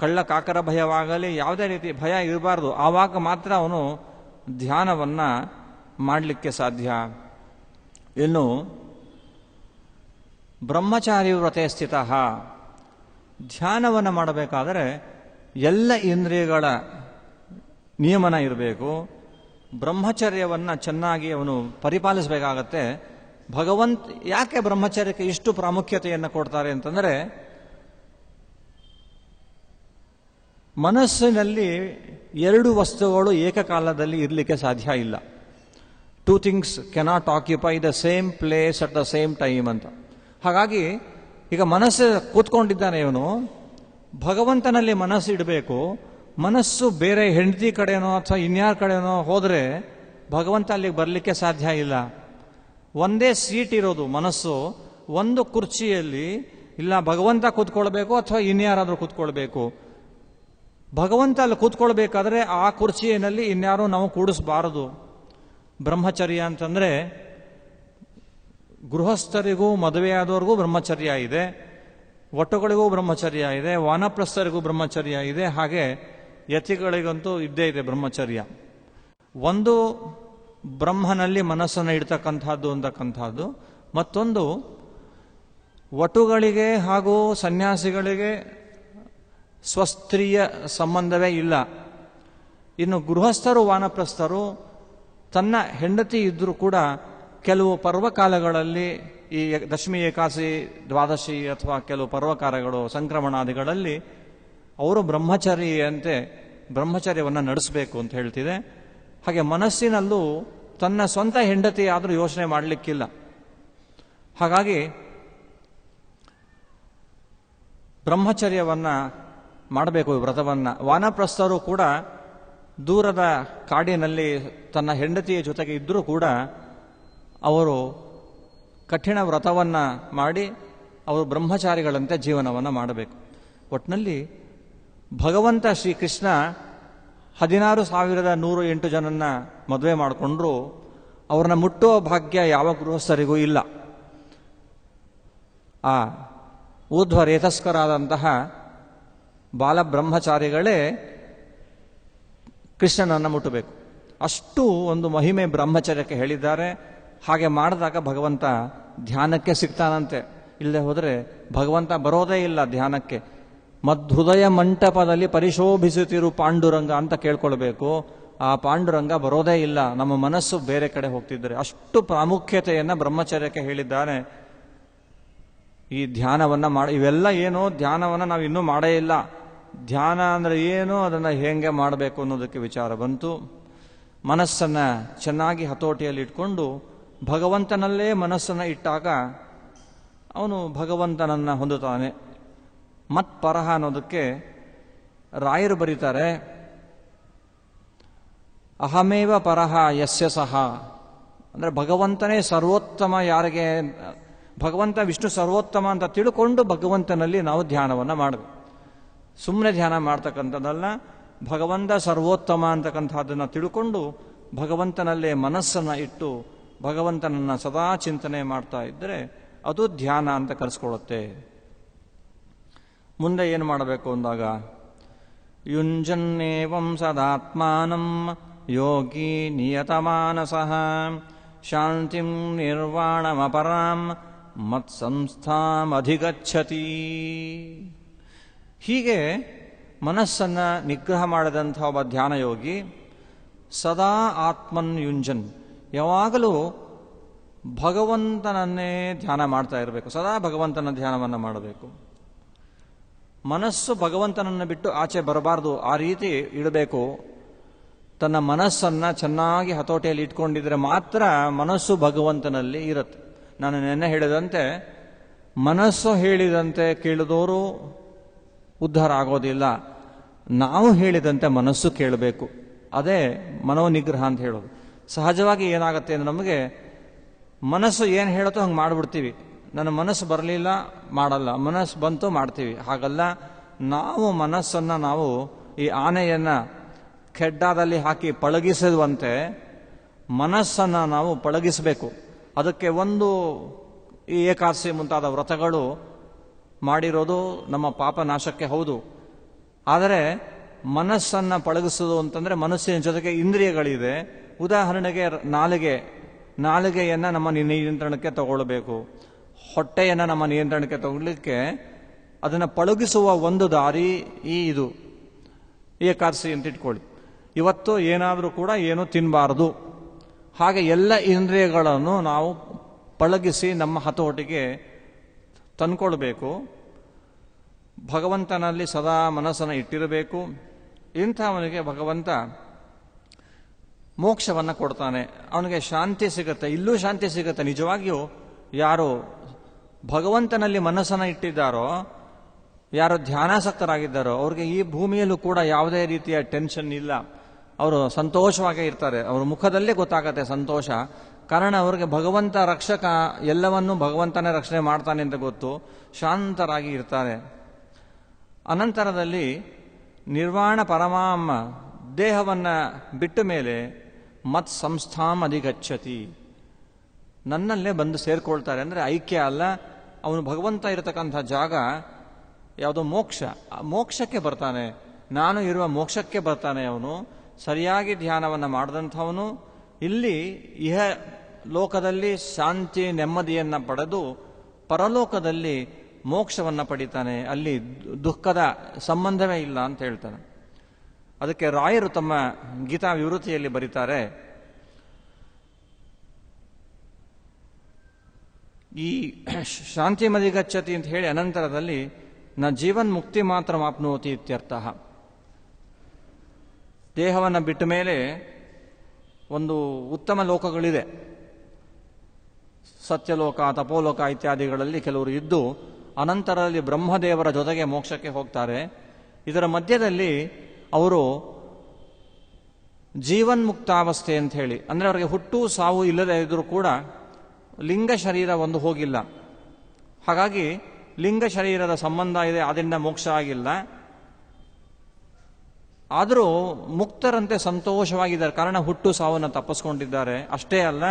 ಕಳ್ಳಕಾಕರ ಭಯವಾಗಲಿ, ಯಾವುದೇ ರೀತಿ ಭಯ ಇರಬಾರ್ದು. ಆವಾಗ ಮಾತ್ರ ಅವನು ಧ್ಯಾನವನ್ನ ಮಾಡಲಿಕ್ಕೆ ಸಾಧ್ಯ. ಇನ್ನು ಬ್ರಹ್ಮಚಾರಿ ವ್ರತೆ ಸ್ಥಿತ, ಧ್ಯಾನವನ್ನು ಮಾಡಬೇಕಾದರೆ ಎಲ್ಲ ಇಂದ್ರಿಯಗಳ ನಿಯಮನ ಇರಬೇಕು. ಬ್ರಹ್ಮಚರ್ಯವನ್ನು ಚೆನ್ನಾಗಿ ಅವನು ಪರಿಪಾಲಿಸಬೇಕಾಗತ್ತೆ. ಯಾಕೆ ಬ್ರಹ್ಮಚರ್ಯಕ್ಕೆ ಇಷ್ಟು ಪ್ರಾಮುಖ್ಯತೆಯನ್ನು ಕೊಡ್ತಾರೆ ಅಂತಂದರೆ, ಮನಸ್ಸಿನಲ್ಲಿ ಎರಡು ವಸ್ತುಗಳು ಏಕಕಾಲದಲ್ಲಿ ಇರಲಿಕ್ಕೆ ಸಾಧ್ಯ ಇಲ್ಲ. 2 things cannot occupy the same place at the same time ಅಂತ. ಹಾಗಾಗಿ ಈಗ ಮನಸ್ಸು ಕೂತ್ಕೊಂಡಿದ್ದಾನೆ ಇವನು, ಭಗವಂತನಲ್ಲಿ ಮನಸ್ಸು ಇಡಬೇಕು. ಮನಸ್ಸು ಬೇರೆ ಹೆಂಡತಿ ಕಡೆನೋ ಅಥವಾ ಇನ್ಯಾರ ಕಡೆನೋ ಹೋದರೆ ಭಗವಂತ ಅಲ್ಲಿಗೆ ಬರಲಿಕ್ಕೆ ಸಾಧ್ಯ ಇಲ್ಲ. ಒಂದೇ ಸೀಟ್ ಇರೋದು ಮನಸ್ಸು, ಒಂದು ಕುರ್ಚಿಯಲ್ಲಿ ಇಲ್ಲ ಭಗವಂತ ಕೂತ್ಕೊಳ್ಬೇಕು ಅಥವಾ ಇನ್ಯಾರಾದ್ರೂ ಕೂತ್ಕೊಳ್ಬೇಕು. ಭಗವಂತ ಅಲ್ಲಿ ಕೂತ್ಕೊಳ್ಬೇಕಾದ್ರೆ ಆ ಕುರ್ಚಿಯಲ್ಲಿ ಇನ್ಯಾರು ನಾವು ಕೂಡಿಸಬಾರದು. ಬ್ರಹ್ಮಚರ್ಯ ಅಂತಂದ್ರೆ ಗೃಹಸ್ಥರಿಗೂ ಮದುವೆಯಾದವ್ರಿಗೂ ಬ್ರಹ್ಮಚರ್ಯ ಇದೆ, ಒಟ್ಟುಗಳಿಗೂ ಬ್ರಹ್ಮಚರ್ಯ ಇದೆ, ವಾನಪ್ರಸ್ಥರಿಗೂ ಬ್ರಹ್ಮಚರ್ಯ ಇದೆ, ಹಾಗೆ ಯತಿಗಳಿಗಂತೂ ಇದ್ದೇ ಇದೆ ಬ್ರಹ್ಮಚರ್ಯ. ಒಂದು ಬ್ರಹ್ಮನಲ್ಲಿ ಮನಸ್ಸನ್ನು ಇಡ್ತಕ್ಕಂಥದ್ದು ಅಂತಕ್ಕಂಥದ್ದು, ಮತ್ತೊಂದು ವಟುಗಳಿಗೆ ಹಾಗೂ ಸನ್ಯಾಸಿಗಳಿಗೆ ಸ್ವಸ್ತ್ರೀಯ ಸಂಬಂಧವೇ ಇಲ್ಲ. ಇನ್ನು ಗೃಹಸ್ಥರು, ವಾನಪ್ರಸ್ಥರು ತನ್ನ ಹೆಂಡತಿ ಇದ್ದರೂ ಕೂಡ ಕೆಲವು ಪರ್ವಕಾಲಗಳಲ್ಲಿ, ಈ ದಶಮಿ, ಏಕಾದಶಿ, ದ್ವಾದಶಿ ಅಥವಾ ಕೆಲವು ಪರ್ವಕಾಲಗಳು, ಸಂಕ್ರಮಣಾದಿಗಳಲ್ಲಿ ಅವರು ಬ್ರಹ್ಮಚರ್ಯವನ್ನು ನಡೆಸಬೇಕು ಅಂತ ಹೇಳ್ತಿದೆ. ಹಾಗೆ ಮನಸ್ಸಿನಲ್ಲೂ ತನ್ನ ಸ್ವಂತ ಹೆಂಡತಿ ಆದರೂ ಯೋಚನೆ ಮಾಡಲಿಕ್ಕಿಲ್ಲ. ಹಾಗಾಗಿ ಬ್ರಹ್ಮಚರ್ಯವನ್ನು ಮಾಡಬೇಕು, ವ್ರತವನ್ನು. ವಾನಪ್ರಸ್ಥರು ಕೂಡ ದೂರದ ಕಾಡಿನಲ್ಲಿ ತನ್ನ ಹೆಂಡತಿಯ ಜೊತೆಗೆ ಇದ್ದರೂ ಕೂಡ ಅವರು ಕಠಿಣ ವ್ರತವನ್ನು ಮಾಡಿ ಅವರು ಬ್ರಹ್ಮಚಾರಿಗಳಂತೆ ಜೀವನವನ್ನು ಮಾಡಬೇಕು. ಒಟ್ಟಿನಲ್ಲಿ ಭಗವಂತ ಶ್ರೀಕೃಷ್ಣ 16,108 ಜನನ್ನ ಮದುವೆ ಮಾಡಿಕೊಂಡ್ರು ಅವ್ರನ್ನ ಮುಟ್ಟುವ ಭಾಗ್ಯ ಯಾವ ಗೃಹಸ್ಥರಿಗೂ ಇಲ್ಲ. ಆ ಊರ್ಧ್ವ ರೇತಸ್ಕರಾದಂತಹ ಬಾಲಬ್ರಹ್ಮಚಾರಿಗಳೇ ಕೃಷ್ಣನನ್ನು ಮುಟ್ಟಬೇಕು. ಅಷ್ಟು ಒಂದು ಮಹಿಮೆ ಬ್ರಹ್ಮಚರ್ಯಕ್ಕೆ ಹೇಳಿದ್ದಾರೆ. ಹಾಗೆ ಮಾಡಿದಾಗ ಭಗವಂತ ಧ್ಯಾನಕ್ಕೆ ಸಿಗ್ತಾನಂತೆ. ಇಲ್ಲದೆ ಹೋದರೆ ಭಗವಂತ ಬರೋದೇ ಇಲ್ಲ ಧ್ಯಾನಕ್ಕೆ. ಮದ್ಹೃದಯ ಮಂಟಪದಲ್ಲಿ ಪರಿಶೋಭಿಸುತ್ತಿರು ಪಾಂಡುರಂಗ ಅಂತ ಕೇಳ್ಕೊಳ್ಬೇಕು. ಆ ಪಾಂಡುರಂಗ ಬರೋದೇ ಇಲ್ಲ, ನಮ್ಮ ಮನಸ್ಸು ಬೇರೆ ಕಡೆ ಹೋಗ್ತಿದ್ದಾರೆ. ಅಷ್ಟು ಪ್ರಾಮುಖ್ಯತೆಯನ್ನು ಬ್ರಹ್ಮಚರ್ಯಕ್ಕೆ ಹೇಳಿದ್ದಾನೆ. ಈ ಧ್ಯಾನವನ್ನು ಇವೆಲ್ಲ ಏನೋ ಧ್ಯಾನವನ್ನು ನಾವು ಇನ್ನೂ ಮಾಡೇ ಇಲ್ಲ. ಧ್ಯಾನ ಅಂದರೆ ಏನು, ಅದನ್ನು ಹೇಗೆ ಮಾಡಬೇಕು ಅನ್ನೋದಕ್ಕೆ ವಿಚಾರ ಬಂತು. ಮನಸ್ಸನ್ನು ಚೆನ್ನಾಗಿ ಹತೋಟಿಯಲ್ಲಿ ಇಟ್ಕೊಂಡು ಭಗವಂತನಲ್ಲೇ ಮನಸ್ಸನ್ನು ಇಟ್ಟಾಗ ಅವನು ಭಗವಂತನನ್ನು ಹೊಂದುತ್ತಾನೆ. ಮತ್ಪರಹ ಅನ್ನೋದಕ್ಕೆ ರಾಯರು ಬರೀತಾರೆ, ಅಹಮೇವ ಪರಹ ಯಸ್ಯ ಸಹ, ಅಂದರೆ ಭಗವಂತನೇ ಸರ್ವೋತ್ತಮ. ಯಾರಿಗೆ ಭಗವಂತ ವಿಷ್ಣು ಸರ್ವೋತ್ತಮ ಅಂತ ತಿಳ್ಕೊಂಡು ಭಗವಂತನಲ್ಲಿ ನಾವು ಧ್ಯಾನವನ್ನು ಮಾಡಬೇಕು. ಸುಮ್ಮನೆ ಧ್ಯಾನ ಮಾಡ್ತಕ್ಕಂಥದ್ದಲ್ಲ, ಭಗವಂತ ಸರ್ವೋತ್ತಮ ಅಂತಕ್ಕಂಥದ್ದನ್ನು ತಿಳ್ಕೊಂಡು ಭಗವಂತನಲ್ಲೇ ಮನಸ್ಸನ್ನು ಇಟ್ಟು ಭಗವಂತನನ್ನು ಸದಾ ಚಿಂತನೆ ಮಾಡ್ತಾ ಇದ್ದರೆ ಅದು ಧ್ಯಾನ ಅಂತ ಕರೆಸ್ಕೊಳ್ಳುತ್ತೆ. ಮುಂದೆ ಏನು ಮಾಡಬೇಕು ಅಂದಾಗ, ಯುಂಜನ್ನೇವಂ ಸದಾತ್ಮಾನಂ ಯೋಗಿ ನಿಯತಮಾನಸಃ ಶಾಂತಿಂ ನಿರ್ವಾಣಮಪರಾಂ ಮತ್ಸಂಸ್ಥಾಮಧಿಗಚ್ಚತಿ. ಹೀಗೆ ಮನಸ್ಸನ್ನು ನಿಗ್ರಹ ಮಾಡಿದಂಥ ಒಬ್ಬ ಧ್ಯಾನಯೋಗಿ ಸದಾ ಆತ್ಮನ್ ಯುಂಜನ್, ಯಾವಾಗಲೂ ಭಗವಂತನನ್ನೇ ಧ್ಯಾನ ಮಾಡ್ತಾ ಇರಬೇಕು. ಸದಾ ಭಗವಂತನ ಧ್ಯಾನವನ್ನು ಮಾಡಬೇಕು. ಮನಸ್ಸು ಭಗವಂತನನ್ನು ಬಿಟ್ಟು ಆಚೆ ಬರಬಾರ್ದು, ಆ ರೀತಿ ಇಡಬೇಕು. ತನ್ನ ಮನಸ್ಸನ್ನು ಚೆನ್ನಾಗಿ ಹತೋಟಿಯಲ್ಲಿ ಇಟ್ಕೊಂಡಿದ್ರೆ ಮಾತ್ರ ಮನಸ್ಸು ಭಗವಂತನಲ್ಲಿ ಇರುತ್ತೆ. ನಾನು ನೆನ್ನೆ ಹೇಳಿದಂತೆ ಮನಸ್ಸು ಹೇಳಿದಂತೆ ಕೇಳಿದವರು ಉದ್ಧಾರ ಆಗೋದಿಲ್ಲ. ನಾವು ಹೇಳಿದಂತೆ ಮನಸ್ಸು ಕೇಳಬೇಕು. ಅದೇ ಮನೋನಿಗ್ರಹ ಅಂತ ಹೇಳೋದು. ಸಹಜವಾಗಿ ಏನಾಗುತ್ತೆ ಅಂದರೆ ನಮಗೆ ಮನಸ್ಸು ಏನು ಹೇಳುತ್ತೋ ಹಂಗೆ ಮಾಡಿಬಿಡ್ತೀವಿ. ನನ್ನ ಮನಸ್ಸು ಬರಲಿಲ್ಲ ಮಾಡಲ್ಲ, ಮನಸ್ಸು ಬಂತು ಮಾಡ್ತೀವಿ. ಹಾಗಲ್ಲ, ನಾವು ಮನಸ್ಸನ್ನು ನಾವು ಈ ಆನೆಯನ್ನು ಖೆಡ್ಡಾದಲ್ಲಿ ಹಾಕಿ ಪಳಗಿಸುವಂತೆ ಮನಸ್ಸನ್ನು ನಾವು ಪಳಗಿಸಬೇಕು. ಅದಕ್ಕೆ ಒಂದು ಈ ಏಕಾದಶಿ ಮುಂತಾದ ವ್ರತಗಳು ಮಾಡಿರೋದು ನಮ್ಮ ಪಾಪ ನಾಶಕ್ಕೆ ಹೌದು. ಆದರೆ ಮನಸ್ಸನ್ನು ಪಳಗಿಸೋದು ಅಂತಂದರೆ ಮನಸ್ಸಿನ ಜೊತೆಗೆ ಇಂದ್ರಿಯಗಳಿದೆ. ಉದಾಹರಣೆಗೆ ನಾಲಿಗೆಯನ್ನು ನಮ್ಮ ನಿಯಂತ್ರಣಕ್ಕೆ ತಗೊಳ್ಬೇಕು. ಹೊಟ್ಟೆಯನ್ನು ನಮ್ಮ ನಿಯಂತ್ರಣಕ್ಕೆ ತಗೊಳ್ಳಿಕ್ಕೆ ಅದನ್ನು ಪಳಗಿಸುವ ಒಂದು ದಾರಿ ಇದು ಏಕಾದಶಿ ಅಂತ ಇಟ್ಕೊಳ್ಳಿ. ಇವತ್ತು ಏನಾದರೂ ಕೂಡ ಏನೂ ತಿನ್ನಬಾರದು. ಹಾಗೆ ಎಲ್ಲ ಇಂದ್ರಿಯಗಳನ್ನು ನಾವು ಪಳಗಿಸಿ ನಮ್ಮ ಹತೋಟಿಗೆ ತಂದ್ಕೊಳ್ಬೇಕು. ಭಗವಂತನಲ್ಲಿ ಸದಾ ಮನಸ್ಸನ್ನು ಇಟ್ಟಿರಬೇಕು. ಇಂಥವನಿಗೆ ಭಗವಂತ ಮೋಕ್ಷವನ್ನು ಕೊಡ್ತಾನೆ. ಅವನಿಗೆ ಶಾಂತಿ ಸಿಗುತ್ತೆ, ಇಲ್ಲೂ ಶಾಂತಿ ಸಿಗುತ್ತೆ. ನಿಜವಾಗಿಯೂ ಯಾರು ಭಗವಂತನಲ್ಲಿ ಮನಸ್ಸನ್ನು ಇಟ್ಟಿದ್ದಾರೋ, ಯಾರು ಧ್ಯಾನಾಸಕ್ತರಾಗಿದ್ದಾರೋ ಅವ್ರಿಗೆ ಈ ಭೂಮಿಯಲ್ಲೂ ಕೂಡ ಯಾವುದೇ ರೀತಿಯ ಟೆನ್ಷನ್ ಇಲ್ಲ. ಅವರು ಸಂತೋಷವಾಗೇ ಇರ್ತಾರೆ. ಅವ್ರ ಮುಖದಲ್ಲೇ ಗೊತ್ತಾಗತ್ತೆ ಸಂತೋಷ. ಕಾರಣ ಅವ್ರಿಗೆ ಭಗವಂತ ರಕ್ಷಕ, ಎಲ್ಲವನ್ನೂ ಭಗವಂತನೇ ರಕ್ಷಣೆ ಮಾಡ್ತಾನೆ ಅಂತ ಗೊತ್ತು. ಶಾಂತರಾಗಿ ಇರ್ತಾರೆ. ಅನಂತರದಲ್ಲಿ ನಿರ್ವಾಣ ಪರಮಾಮ್ಮ, ದೇಹವನ್ನು ಬಿಟ್ಟ ಮೇಲೆ ಮತ್ ಸಂಸ್ಥಾಂ ಅಧಿಗಚ್ಚತಿ, ನನ್ನಲ್ಲೇ ಬಂದು ಸೇರ್ಕೊಳ್ತಾರೆ. ಅಂದರೆ ಐಕ್ಯ ಅಲ್ಲ, ಅವನು ಭಗವಂತ ಇರತಕ್ಕಂಥ ಜಾಗ ಯಾವುದೋ ಮೋಕ್ಷ, ಆ ಮೋಕ್ಷಕ್ಕೆ ಬರ್ತಾನೆ. ನಾನು ಇರುವ ಮೋಕ್ಷಕ್ಕೆ ಬರ್ತಾನೆ. ಅವನು ಸರಿಯಾಗಿ ಧ್ಯಾನವನ್ನು ಮಾಡಿದಂಥವನು ಇಲ್ಲಿ ಇಹ ಲೋಕದಲ್ಲಿ ಶಾಂತಿ ನೆಮ್ಮದಿಯನ್ನು ಪಡೆದು ಪರಲೋಕದಲ್ಲಿ ಮೋಕ್ಷವನ್ನು ಪಡಿತಾನೆ. ಅಲ್ಲಿ ದುಃಖದ ಸಂಬಂಧವೇ ಇಲ್ಲ ಅಂತ ಹೇಳ್ತಾನೆ. ಅದಕ್ಕೆ ರಾಯರು ತಮ್ಮ ಗೀತಾ ವಿವೃತಿಯಲ್ಲಿ ಬರೀತಾರೆ, ಈ ಶಾಂತಿ ಮದಿಗಚ್ಚತಿ ಅಂತ ಹೇಳಿ ಅನಂತರದಲ್ಲಿ ನ ಜೀವನ್ ಮುಕ್ತಿ ಮಾತ್ರ ಮಾಪ್ನೋತಿ ಇತ್ಯರ್ಥ. ದೇಹವನ್ನು ಬಿಟ್ಟ ಮೇಲೆ ಒಂದು ಉತ್ತಮ ಲೋಕಗಳಿದೆ, ಸತ್ಯಲೋಕ, ತಪೋಲೋಕ ಇತ್ಯಾದಿಗಳಲ್ಲಿ ಕೆಲವರು ಇದ್ದು ಅನಂತರದಲ್ಲಿ ಬ್ರಹ್ಮದೇವರ ಜೊತೆಗೆ ಮೋಕ್ಷಕ್ಕೆ ಹೋಗ್ತಾರೆ. ಇದರ ಮಧ್ಯದಲ್ಲಿ ಅವರು ಜೀವನ್ಮುಕ್ತಾವಸ್ಥೆ ಅಂತ ಹೇಳಿ, ಅಂದರೆ ಅವರಿಗೆ ಹುಟ್ಟು ಸಾವು ಇಲ್ಲದೆ ಇದ್ರೂ ಕೂಡ ಲಿಂಗ ಶರೀರ ಒಂದು ಹೋಗಿಲ್ಲ. ಹಾಗಾಗಿ ಲಿಂಗ ಶರೀರದ ಸಂಬಂಧ ಇದೆ, ಅದರಿಂದ ಮೋಕ್ಷ ಆಗಿಲ್ಲ. ಆದರೂ ಮುಕ್ತರಂತೆ ಸಂತೋಷವಾಗಿದ್ದಾರೆ, ಕಾರಣ ಹುಟ್ಟು ಸಾವನ್ನು ತಪ್ಪಿಸ್ಕೊಂಡಿದ್ದಾರೆ. ಅಷ್ಟೇ ಅಲ್ಲ,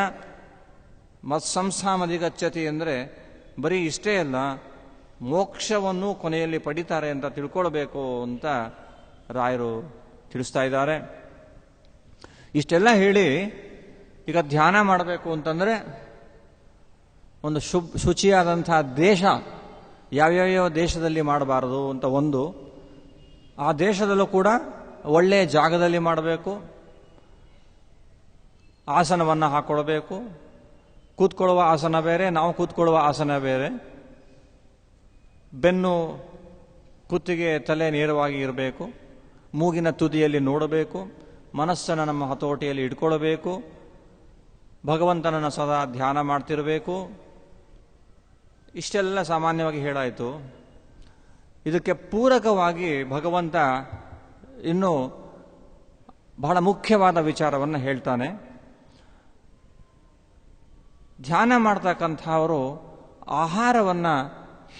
ಮತ್ಸಂಸಾಮಧಿಗಚ್ಚತಿ ಅಂದರೆ ಬರೀ ಇಷ್ಟೇ ಅಲ್ಲ, ಮೋಕ್ಷವನ್ನು ಕೊನೆಯಲ್ಲಿ ಪಡಿತಾರೆ ಅಂತ ತಿಳ್ಕೊಳ್ಬೇಕು ಅಂತ ರಾಯರು ತಿಳಿಸ್ತಾ ಇದ್ದಾರೆ. ಇಷ್ಟೆಲ್ಲ ಹೇಳಿ ಈಗ ಧ್ಯಾನ ಮಾಡಬೇಕು ಅಂತಂದರೆ ಒಂದು ಶುಚಿಯಾದಂತಹ ದೇಶ, ಯಾವ್ಯಾವ ದೇಶದಲ್ಲಿ ಮಾಡಬಾರದು ಅಂತ ಒಂದು, ಆ ದೇಶದಲ್ಲೂ ಕೂಡ ಒಳ್ಳೆಯ ಜಾಗದಲ್ಲಿ ಮಾಡಬೇಕು, ಆಸನವನ್ನು ಹಾಕ್ಕೊಳ್ಬೇಕು. ಕೂತ್ಕೊಳ್ಳುವ ಆಸನ ಬೇರೆ, ನಾವು ಕೂತ್ಕೊಳ್ಳುವ ಆಸನ ಬೇರೆ. ಬೆನ್ನು ಕುತ್ತಿಗೆ ತಲೆ ನೇರವಾಗಿ ಇರಬೇಕು, ಮೂಗಿನ ತುದಿಯಲ್ಲಿ ನೋಡಬೇಕು, ಮನಸ್ಸನ್ನು ನಮ್ಮ ಹತೋಟಿಯಲ್ಲಿ ಇಟ್ಕೊಳ್ಬೇಕು, ಭಗವಂತನನ್ನು ಸದಾ ಧ್ಯಾನ ಮಾಡ್ತಿರಬೇಕು. ಇಷ್ಟೆಲ್ಲ ಸಾಮಾನ್ಯವಾಗಿ ಹೇಳಾಯಿತು. ಇದಕ್ಕೆ ಪೂರಕವಾಗಿ ಭಗವಂತ ಇನ್ನೂ ಬಹಳ ಮುಖ್ಯವಾದ ವಿಚಾರವನ್ನು ಹೇಳ್ತಾನೆ. ಧ್ಯಾನ ಮಾಡ್ತಕ್ಕಂಥವರು ಆಹಾರವನ್ನು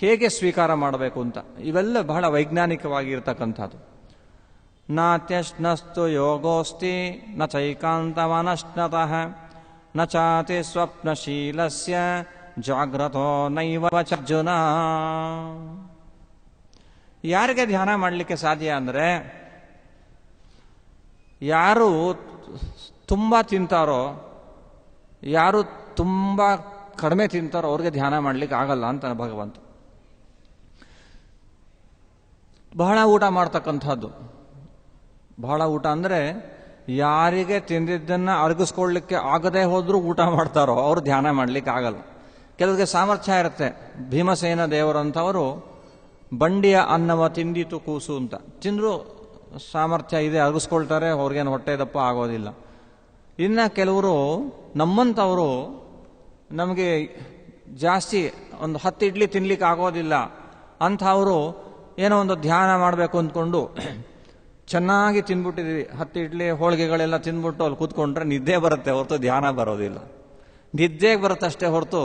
ಹೇಗೆ ಸ್ವೀಕಾರ ಮಾಡಬೇಕು ಅಂತ, ಇವೆಲ್ಲ ಬಹಳ ವೈಜ್ಞಾನಿಕವಾಗಿ ಇರತಕ್ಕಂಥದ್ದು. ನಾತ್ಯಶ್ನಸ್ತು ಯೋಗೋಸ್ತಿ ನ ಚೈಕಾಂತವನಶ್ನತಃ ನ ಚಾತಿ ಸ್ವಪ್ನಶೀಲಸ್ಯ ಜಾಗ್ರತೋ ನೈವ ಅರ್ಜುನ. ಯಾರಿಗೆ ಧ್ಯಾನ ಮಾಡಲಿಕ್ಕೆ ಸಾಧ್ಯ ಅಂದರೆ, ಯಾರು ತುಂಬ ತಿಂತಾರೋ, ಯಾರು ತುಂಬ ಕಡಿಮೆ ತಿಂತಾರೋ ಅವ್ರಿಗೆ ಧ್ಯಾನ ಮಾಡಲಿಕ್ಕೆ ಆಗಲ್ಲ ಅಂತ ಭಗವಂತ. ಬಹಳ ಊಟ ಮಾಡ್ತಕ್ಕಂಥದ್ದು, ಬಹಳ ಊಟ ಅಂದರೆ ಯಾರಿಗೆ ತಿಂದಿದ್ದನ್ನು ಅರಗಿಸ್ಕೊಳ್ಳಿಕ್ಕೆ ಆಗದೆ ಹೋದರೂ ಊಟ ಮಾಡ್ತಾರೋ ಅವರು ಧ್ಯಾನ ಮಾಡಲಿಕ್ಕೆ ಆಗಲ್ಲ. ಕೆಲವರಿಗೆ ಸಾಮರ್ಥ್ಯ ಇರುತ್ತೆ. ಭೀಮಸೇನ ದೇವರಂಥವರು ಬಂಡಿಯ ಅನ್ನವ ತಿಂದಿತು ಕೂಸು ಅಂತ ತಿಂದರೂ ಸಾಮರ್ಥ್ಯ ಇದೆ, ಅರಗಿಸ್ಕೊಳ್ತಾರೆ, ಅವ್ರಿಗೇನು ಹೊಟ್ಟೆ ದಪ್ಪ ಆಗೋದಿಲ್ಲ. ಇನ್ನು ಕೆಲವರು ನಮ್ಮಂಥವರು, ನಮಗೆ ಜಾಸ್ತಿ ಒಂದು 10 ಇಡ್ಲಿ ತಿನ್ಲಿಕ್ಕೆ ಆಗೋದಿಲ್ಲ ಅಂಥವರು ಏನೋ ಒಂದು ಧ್ಯಾನ ಮಾಡಬೇಕು ಅಂದ್ಕೊಂಡು ಚೆನ್ನಾಗಿ ತಿಂದ್ಬಿಟ್ಟಿದ್ದೀವಿ, 10 ಇಡ್ಲಿ ಹೋಳಿಗೆಗಳೆಲ್ಲ ತಿಂದ್ಬಿಟ್ಟು ಅಲ್ಲಿ ಕೂತ್ಕೊಂಡ್ರೆ ನಿದ್ದೆ ಬರುತ್ತೆ ಹೊರತು ಧ್ಯಾನ ಬರೋದಿಲ್ಲ. ನಿದ್ದೆಗೆ ಬರುತ್ತಷ್ಟೇ ಹೊರತು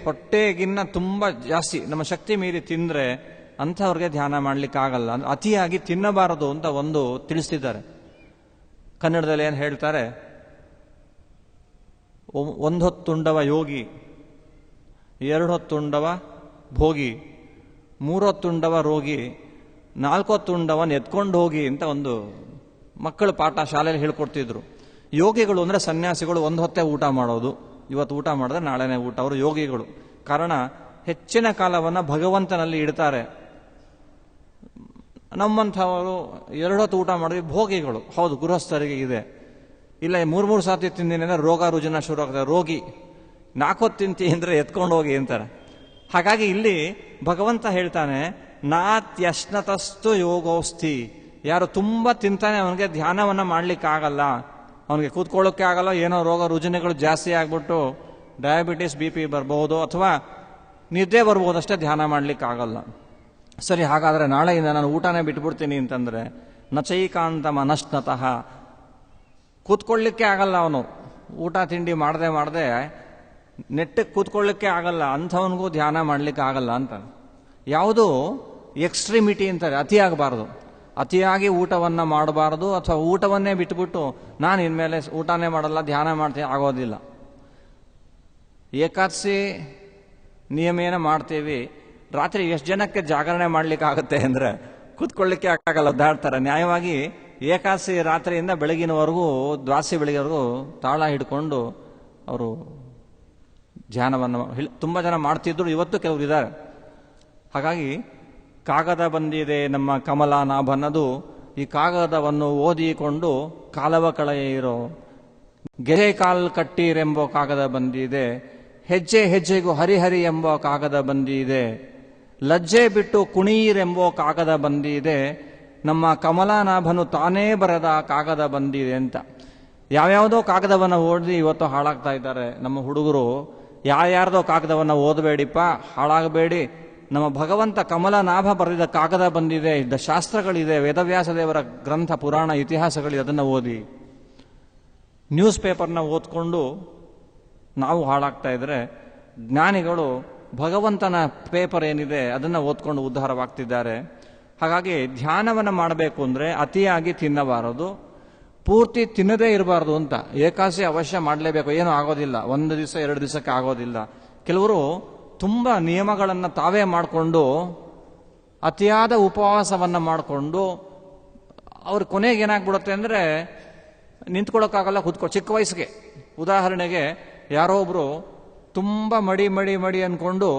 ಹೊಟ್ಟೆಗಿನ್ನ ತುಂಬ ಜಾಸ್ತಿ ನಮ್ಮ ಶಕ್ತಿ ಮೀರಿ ತಿಂದರೆ ಅಂಥವ್ರಿಗೆ ಧ್ಯಾನ ಮಾಡಲಿಕ್ಕೆ ಆಗಲ್ಲ. ಅತಿಯಾಗಿ ತಿನ್ನಬಾರದು ಅಂತ ಒಂದು ತಿಳಿಸ್ತಿದ್ದಾರೆ. ಕನ್ನಡದಲ್ಲಿ ಏನು ಹೇಳ್ತಾರೆ, 1 ಹೊತ್ತುಂಡವ ಯೋಗಿ, 2 ಹೊತ್ತುಂಡವ ಭೋಗಿ, 3 ಹೊತ್ತುಂಡವ ರೋಗಿ, 4 ಹೊತ್ತುಂಡವನ್ ಎತ್ಕೊಂಡು ಹೋಗಿ ಅಂತ ಒಂದು ಮಕ್ಕಳು ಪಾಠ ಶಾಲೆಯಲ್ಲಿ ಹೇಳ್ಕೊಡ್ತಿದ್ರು. ಯೋಗಿಗಳು ಅಂದರೆ ಸನ್ಯಾಸಿಗಳು 1 ಹೊತ್ತೇ ಊಟ ಮಾಡೋದು, ಇವತ್ತು ಊಟ ಮಾಡಿದ್ರೆ ನಾಳೆನೇ ಊಟ, ಅವರು ಯೋಗಿಗಳು. ಕಾರಣ ಹೆಚ್ಚಿನ ಕಾಲವನ್ನು ಭಗವಂತನಲ್ಲಿ ಇಡ್ತಾರೆ. ನಮ್ಮಂಥವರು 2 ಹೊತ್ತು ಊಟ ಮಾಡಿದ್ವಿ ಭೋಗಿಗಳು. ಹೌದು, ಗೃಹಸ್ಥರಿಗೆ ಇದೆ. ಇಲ್ಲ 3 ಸಾತಿ ತಿಂದಿನ ರೋಗ ರುಜಿನ ಶುರು ಆಗ್ತದೆ, ರೋಗಿ. 4 ಹೊತ್ತು ತಿಂತಿ ಅಂದರೆ ಎತ್ಕೊಂಡು ಹೋಗಿ ಅಂತಾರೆ. ಹಾಗಾಗಿ ಇಲ್ಲಿ ಭಗವಂತ ಹೇಳ್ತಾನೆ, ನಾತ್ಯಶ್ನತಸ್ತು ಯೋಗೋಸ್ತಿ. ಯಾರು ತುಂಬ ತಿಂತಾನೆ ಅವನಿಗೆ ಧ್ಯಾನವನ್ನು ಮಾಡಲಿಕ್ಕಾಗಲ್ಲ, ಅವನಿಗೆ ಕೂತ್ಕೊಳ್ಳೋಕ್ಕೆ ಆಗಲ್ಲ, ಏನೋ ರೋಗ ರುಜಿನಗಳು ಜಾಸ್ತಿ ಆಗ್ಬಿಟ್ಟು ಡಯಾಬಿಟಿಸ್ BP ಬರ್ಬೋದು, ಅಥವಾ ನಿದ್ದೆ ಬರ್ಬೋದು, ಅಷ್ಟೇ ಧ್ಯಾನ ಮಾಡಲಿಕ್ಕಾಗಲ್ಲ. ಸರಿ, ಹಾಗಾದರೆ ನಾಳೆಯಿಂದ ನಾನು ಊಟನೇ ಬಿಟ್ಬಿಡ್ತೀನಿ ಅಂತಂದರೆ ನಚೈಕಾಂತ ಮನಶ್ನತಃ, ಕೂತ್ಕೊಳ್ಳಿಕ್ಕೆ ಆಗಲ್ಲ ಅವನು, ಊಟ ತಿಂಡಿ ಮಾಡದೆ ನೆಟ್ಟಗೆ ಕೂತ್ಕೊಳ್ಳಿಕ್ಕೆ ಆಗಲ್ಲ, ಅಂಥವನಿಗೂ ಧ್ಯಾನ ಮಾಡಲಿಕ್ಕೆ ಆಗಲ್ಲ ಅಂತ. ಯಾವುದು ಎಕ್ಸ್ಟ್ರೀಮಿಟಿ ಅಂತಾರೆ, ಅತಿಯಾಗಬಾರ್ದು. ಅತಿಯಾಗಿ ಊಟವನ್ನು ಮಾಡಬಾರ್ದು, ಅಥವಾ ಊಟವನ್ನೇ ಬಿಟ್ಟುಬಿಟ್ಟು ನಾನು ಇನ್ಮೇಲೆ ಊಟನೇ ಮಾಡಲ್ಲ ಧ್ಯಾನ ಮಾಡ್ತೀನಿ, ಆಗೋದಿಲ್ಲ. ಏಕಾದಶಿ ನಿಯಮೇನ ಮಾಡ್ತೀವಿ, ರಾತ್ರಿ ಎಷ್ಟು ಜನಕ್ಕೆ ಜಾಗರಣೆ ಮಾಡಲಿಕ್ಕೆ ಆಗುತ್ತೆ ಅಂದರೆ ಕೂತ್ಕೊಳ್ಳಿಕ್ಕೆ ಆಗಲ್ಲ, ಒದ್ದಾಡ್ತಾರೆ. ನ್ಯಾಯವಾಗಿ ಏಕಾದಶಿ ರಾತ್ರಿಯಿಂದ ಬೆಳಗಿನವರೆಗೂ, ದ್ವಾಸಿ ಬೆಳಗಿನವರೆಗೂ ತಾಳ ಹಿಡ್ಕೊಂಡು ಅವರು ಧ್ಯಾನವನ್ನು ತುಂಬ ಜನ ಮಾಡ್ತಿದ್ರು, ಇವತ್ತು ಕೆಲವರು ಇದ್ದಾರೆ. ಹಾಗಾಗಿ ಕಾಗದ ಬಂದಿದೆ ನಮ್ಮ ಕಮಲಾನಾಭನದು, ಈ ಕಾಗದವನ್ನು ಓದಿಕೊಂಡು ಕಾಲವ ಕಳೆಯಿರೋ, ಗೆರೆ ಕಾಲ್ ಕಟ್ಟೀರೆಂಬೋ ಕಾಗದ ಬಂದಿದೆ, ಹೆಜ್ಜೆ ಹೆಜ್ಜೆಗೂ ಹರಿಹರಿ ಎಂಬ ಕಾಗದ ಬಂದಿದೆ, ಲಜ್ಜೆ ಬಿಟ್ಟು ಕುಣೀರೆಂಬೋ ಕಾಗದ ಬಂದಿದೆ, ನಮ್ಮ ಕಮಲಾನಾಭನು ತಾನೇ ಬರೆದ ಕಾಗದ ಬಂದಿದೆ ಅಂತ. ಯಾವ್ಯಾವುದೋ ಕಾಗದವನ್ನು ಓದಿ ಇವತ್ತು ಹಾಳಾಗ್ತಾ ಇದ್ದಾರೆ ನಮ್ಮ ಹುಡುಗರು. ಯಾರ್ಯಾರ್ದೋ ಕಾಗದವನ್ನು ಓದಬೇಡಿಪ್ಪ, ಹಾಳಾಗಬೇಡಿ. ನಮ್ಮ ಭಗವಂತ ಕಮಲನಾಭ ಬರೆದಿದ್ದ ಕಾಗದ ಬಂದಿದೆ, ಶಾಸ್ತ್ರಗಳಿದೆ, ವೇದವ್ಯಾಸ ದೇವರ ಗ್ರಂಥ, ಪುರಾಣ, ಇತಿಹಾಸಗಳಿದೆ, ಅದನ್ನು ಓದಿ. ನ್ಯೂಸ್ ಪೇಪರ್ನ ಓದ್ಕೊಂಡು ನಾವು ಹಾಳಾಗ್ತಾ ಇದ್ರೆ, ಜ್ಞಾನಿಗಳು ಭಗವಂತನ ಪೇಪರ್ ಏನಿದೆ ಅದನ್ನು ಓದ್ಕೊಂಡು ಉದ್ಧಾರವಾಗ್ತಿದ್ದಾರೆ. ಹಾಗಾಗಿ ಧ್ಯಾನವನ್ನು ಮಾಡಬೇಕು ಅಂದರೆ ಅತಿಯಾಗಿ ತಿನ್ನಬಾರದು, ಪೂರ್ತಿ ತಿನ್ನದೇ ಇರಬಾರ್ದು ಅಂತ. ಏಕಾಸಿ ಅವಶ್ಯ ಮಾಡಲೇಬೇಕು, ಏನೂ ಆಗೋದಿಲ್ಲ, ಒಂದು ದಿವಸ 2 ದಿವಸಕ್ಕೆ ಆಗೋದಿಲ್ಲ. ಕೆಲವರು ತುಂಬ ನಿಯಮಗಳನ್ನು ತಾವೇ ಮಾಡಿಕೊಂಡು ಅತಿಯಾದ ಉಪವಾಸವನ್ನು ಮಾಡಿಕೊಂಡು ಅವ್ರ ಕೊನೆಗೆ ಏನಾಗ್ಬಿಡುತ್ತೆ ಅಂದರೆ ನಿಂತ್ಕೊಳ್ಳೋಕ್ಕಾಗಲ್ಲ, ಚಿಕ್ಕ ವಯಸ್ಸಿಗೆ. ಉದಾಹರಣೆಗೆ ಯಾರೋ ಒಬ್ಬರು ತುಂಬ ಮಡಿ ಅಂದ್ಕೊಂಡು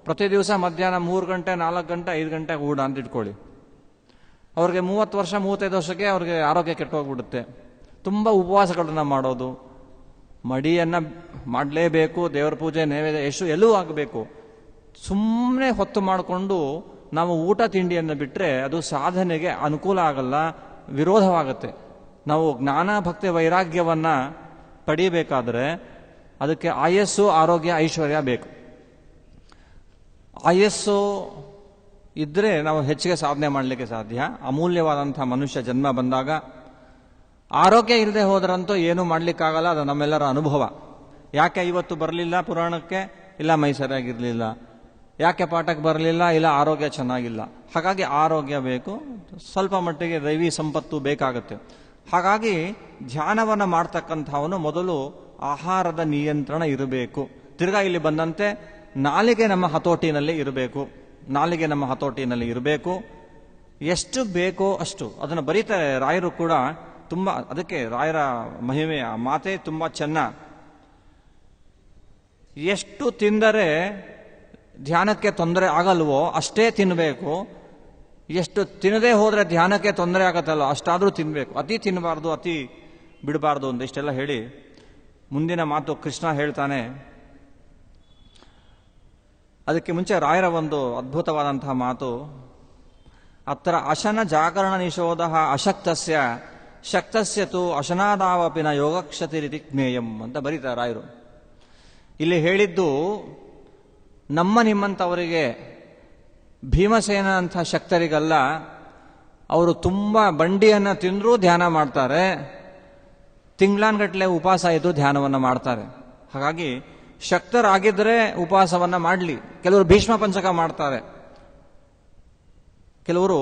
ಪ್ರತಿ ದಿವಸ ಮಧ್ಯಾಹ್ನ 3 ಗಂಟೆ 4 ಗಂಟೆ 5 ಗಂಟೆಗೆ ಊಟ ಅಂತ ಇಟ್ಕೊಳ್ಳಿ. ಅವ್ರಿಗೆ 30 ವರ್ಷ 35 ವರ್ಷಕ್ಕೆ ಅವ್ರಿಗೆ ಆರೋಗ್ಯ ಕೆಟ್ಟೋಗ್ಬಿಡುತ್ತೆ. ತುಂಬ ಉಪವಾಸಗಳನ್ನ ಮಾಡೋದು, ಮಡಿಯನ್ನು ಮಾಡಲೇಬೇಕು, ದೇವರ ಪೂಜೆ ನೈವೇದ್ಯ ಎಲ್ಲೂ ಆಗಬೇಕು. ಸುಮ್ಮನೆ ಹೊತ್ತು ಮಾಡಿಕೊಂಡು ನಾವು ಊಟ ತಿಂಡಿಯನ್ನು ಬಿಟ್ಟರೆ ಅದು ಸಾಧನೆಗೆ ಅನುಕೂಲ ಆಗಲ್ಲ, ವಿರೋಧವಾಗುತ್ತೆ. ನಾವು ಜ್ಞಾನ ಭಕ್ತಿ ವೈರಾಗ್ಯವನ್ನು ಪಡೀಬೇಕಾದ್ರೆ ಅದಕ್ಕೆ ಆಯಸ್ಸು, ಆರೋಗ್ಯ, ಐಶ್ವರ್ಯ ಬೇಕು. ಆಯಸ್ಸು ಇದ್ದರೆ ನಾವು ಹೆಚ್ಚಿಗೆ ಸಾಧನೆ ಮಾಡಲಿಕ್ಕೆ ಸಾಧ್ಯ, ಅಮೂಲ್ಯವಾದಂಥ ಮನುಷ್ಯ ಜನ್ಮ ಬಂದಾಗ. ಆರೋಗ್ಯ ಇಲ್ಲದೆ ಹೋದ್ರಂತೂ ಏನೂ ಮಾಡಲಿಕ್ಕಾಗಲ್ಲ, ಅದು ನಮ್ಮೆಲ್ಲರ ಅನುಭವ. ಯಾಕೆ ಇವತ್ತು ಬರಲಿಲ್ಲ ಪುರಾಣಕ್ಕೆ? ಇಲ್ಲ ಮೈ ಸರಿಯಾಗಿರಲಿಲ್ಲ. ಯಾಕೆ ಪಾಠಕ್ಕೆ ಬರಲಿಲ್ಲ? ಇಲ್ಲ ಆರೋಗ್ಯ ಚೆನ್ನಾಗಿಲ್ಲ. ಹಾಗಾಗಿ ಆರೋಗ್ಯ ಬೇಕು, ಸ್ವಲ್ಪ ಮಟ್ಟಿಗೆ ದೈವಿ ಸಂಪತ್ತು ಬೇಕಾಗುತ್ತೆ. ಹಾಗಾಗಿ ಧ್ಯಾನವನ್ನು ಮಾಡ್ತಕ್ಕಂಥವನು ಮೊದಲು ಆಹಾರದ ನಿಯಂತ್ರಣ ಇರಬೇಕು. ತಿರ್ಗಾ ಇಲ್ಲಿ ಬಂದಂತೆ ನಾಲಿಗೆ ನಮ್ಮ ಹತೋಟಿನಲ್ಲಿ ಇರಬೇಕು. ನಾಲಿಗೆ ನಮ್ಮ ಹತೋಟಿನಲ್ಲಿ ಇರಬೇಕು. ಎಷ್ಟು ಬೇಕೋ ಅಷ್ಟು ಅದನ್ನು ಬರೀತಾರೆ ರಾಯರು ಕೂಡ. ತುಂಬ ಅದಕ್ಕೆ ರಾಯರ ಮಹಿಮೆಯ ಮಾತೇ ತುಂಬ ಚೆನ್ನ. ಎಷ್ಟು ತಿಂದರೆ ಧ್ಯಾನಕ್ಕೆ ತೊಂದರೆ ಆಗಲ್ವೋ ಅಷ್ಟೇ ತಿನ್ನಬೇಕು. ಎಷ್ಟು ತಿನ್ನದೇ ಹೋದರೆ ಧ್ಯಾನಕ್ಕೆ ತೊಂದರೆ ಆಗತ್ತಲ್ಲ ಅಷ್ಟಾದರೂ ತಿನ್ನಬೇಕು. ಅತಿ ತಿನ್ನಬಾರ್ದು, ಅತಿ ಬಿಡಬಾರ್ದು ಅಂತ ಇಷ್ಟೆಲ್ಲ ಹೇಳಿ ಮುಂದಿನ ಮಾತು ಕೃಷ್ಣ ಹೇಳ್ತಾನೆ. ಅದಕ್ಕೆ ಮುಂಚೆ ರಾಯರ ಒಂದು ಅದ್ಭುತವಾದಂತಹ ಮಾತು, ಅತ್ರ ಅಶನ ಜಾಗರಣ ನಿಷೋಧ ಅಶಕ್ತಸ್ಯ ಶಕ್ತಸ್ಯ ತು ಅಶನಾದಾವಪಿನ ಯೋಗಕ್ಷತಿರಿತಿ ಜ್ಞೇಯಂ ಅಂತ ಬರೀತಾರೆ ರಾಯರು. ಇಲ್ಲಿ ಹೇಳಿದ್ದು ನಮ್ಮ ನಿಮ್ಮಂಥವರಿಗೆ, ಭೀಮಸೇನ ಅಂಥ ಶಕ್ತರಿಗಲ್ಲ. ಅವರು ತುಂಬ ಬಂಡಿಯನ್ನು ತಿಂದರೂ ಧ್ಯಾನ ಮಾಡ್ತಾರೆ, ತಿಂಗಳಾನ್ಗಟ್ಟಲೆ ಉಪವಾಸ ಇದ್ದು ಧ್ಯಾನವನ್ನು ಮಾಡ್ತಾರೆ. ಹಾಗಾಗಿ ಶಕ್ತರಾಗಿದ್ದರೆ ಉಪವಾಸವನ್ನು ಮಾಡಲಿ. ಕೆಲವರು ಭೀಷ್ಮ ಪಂಚಕ ಮಾಡ್ತಾರೆ, ಕೆಲವರು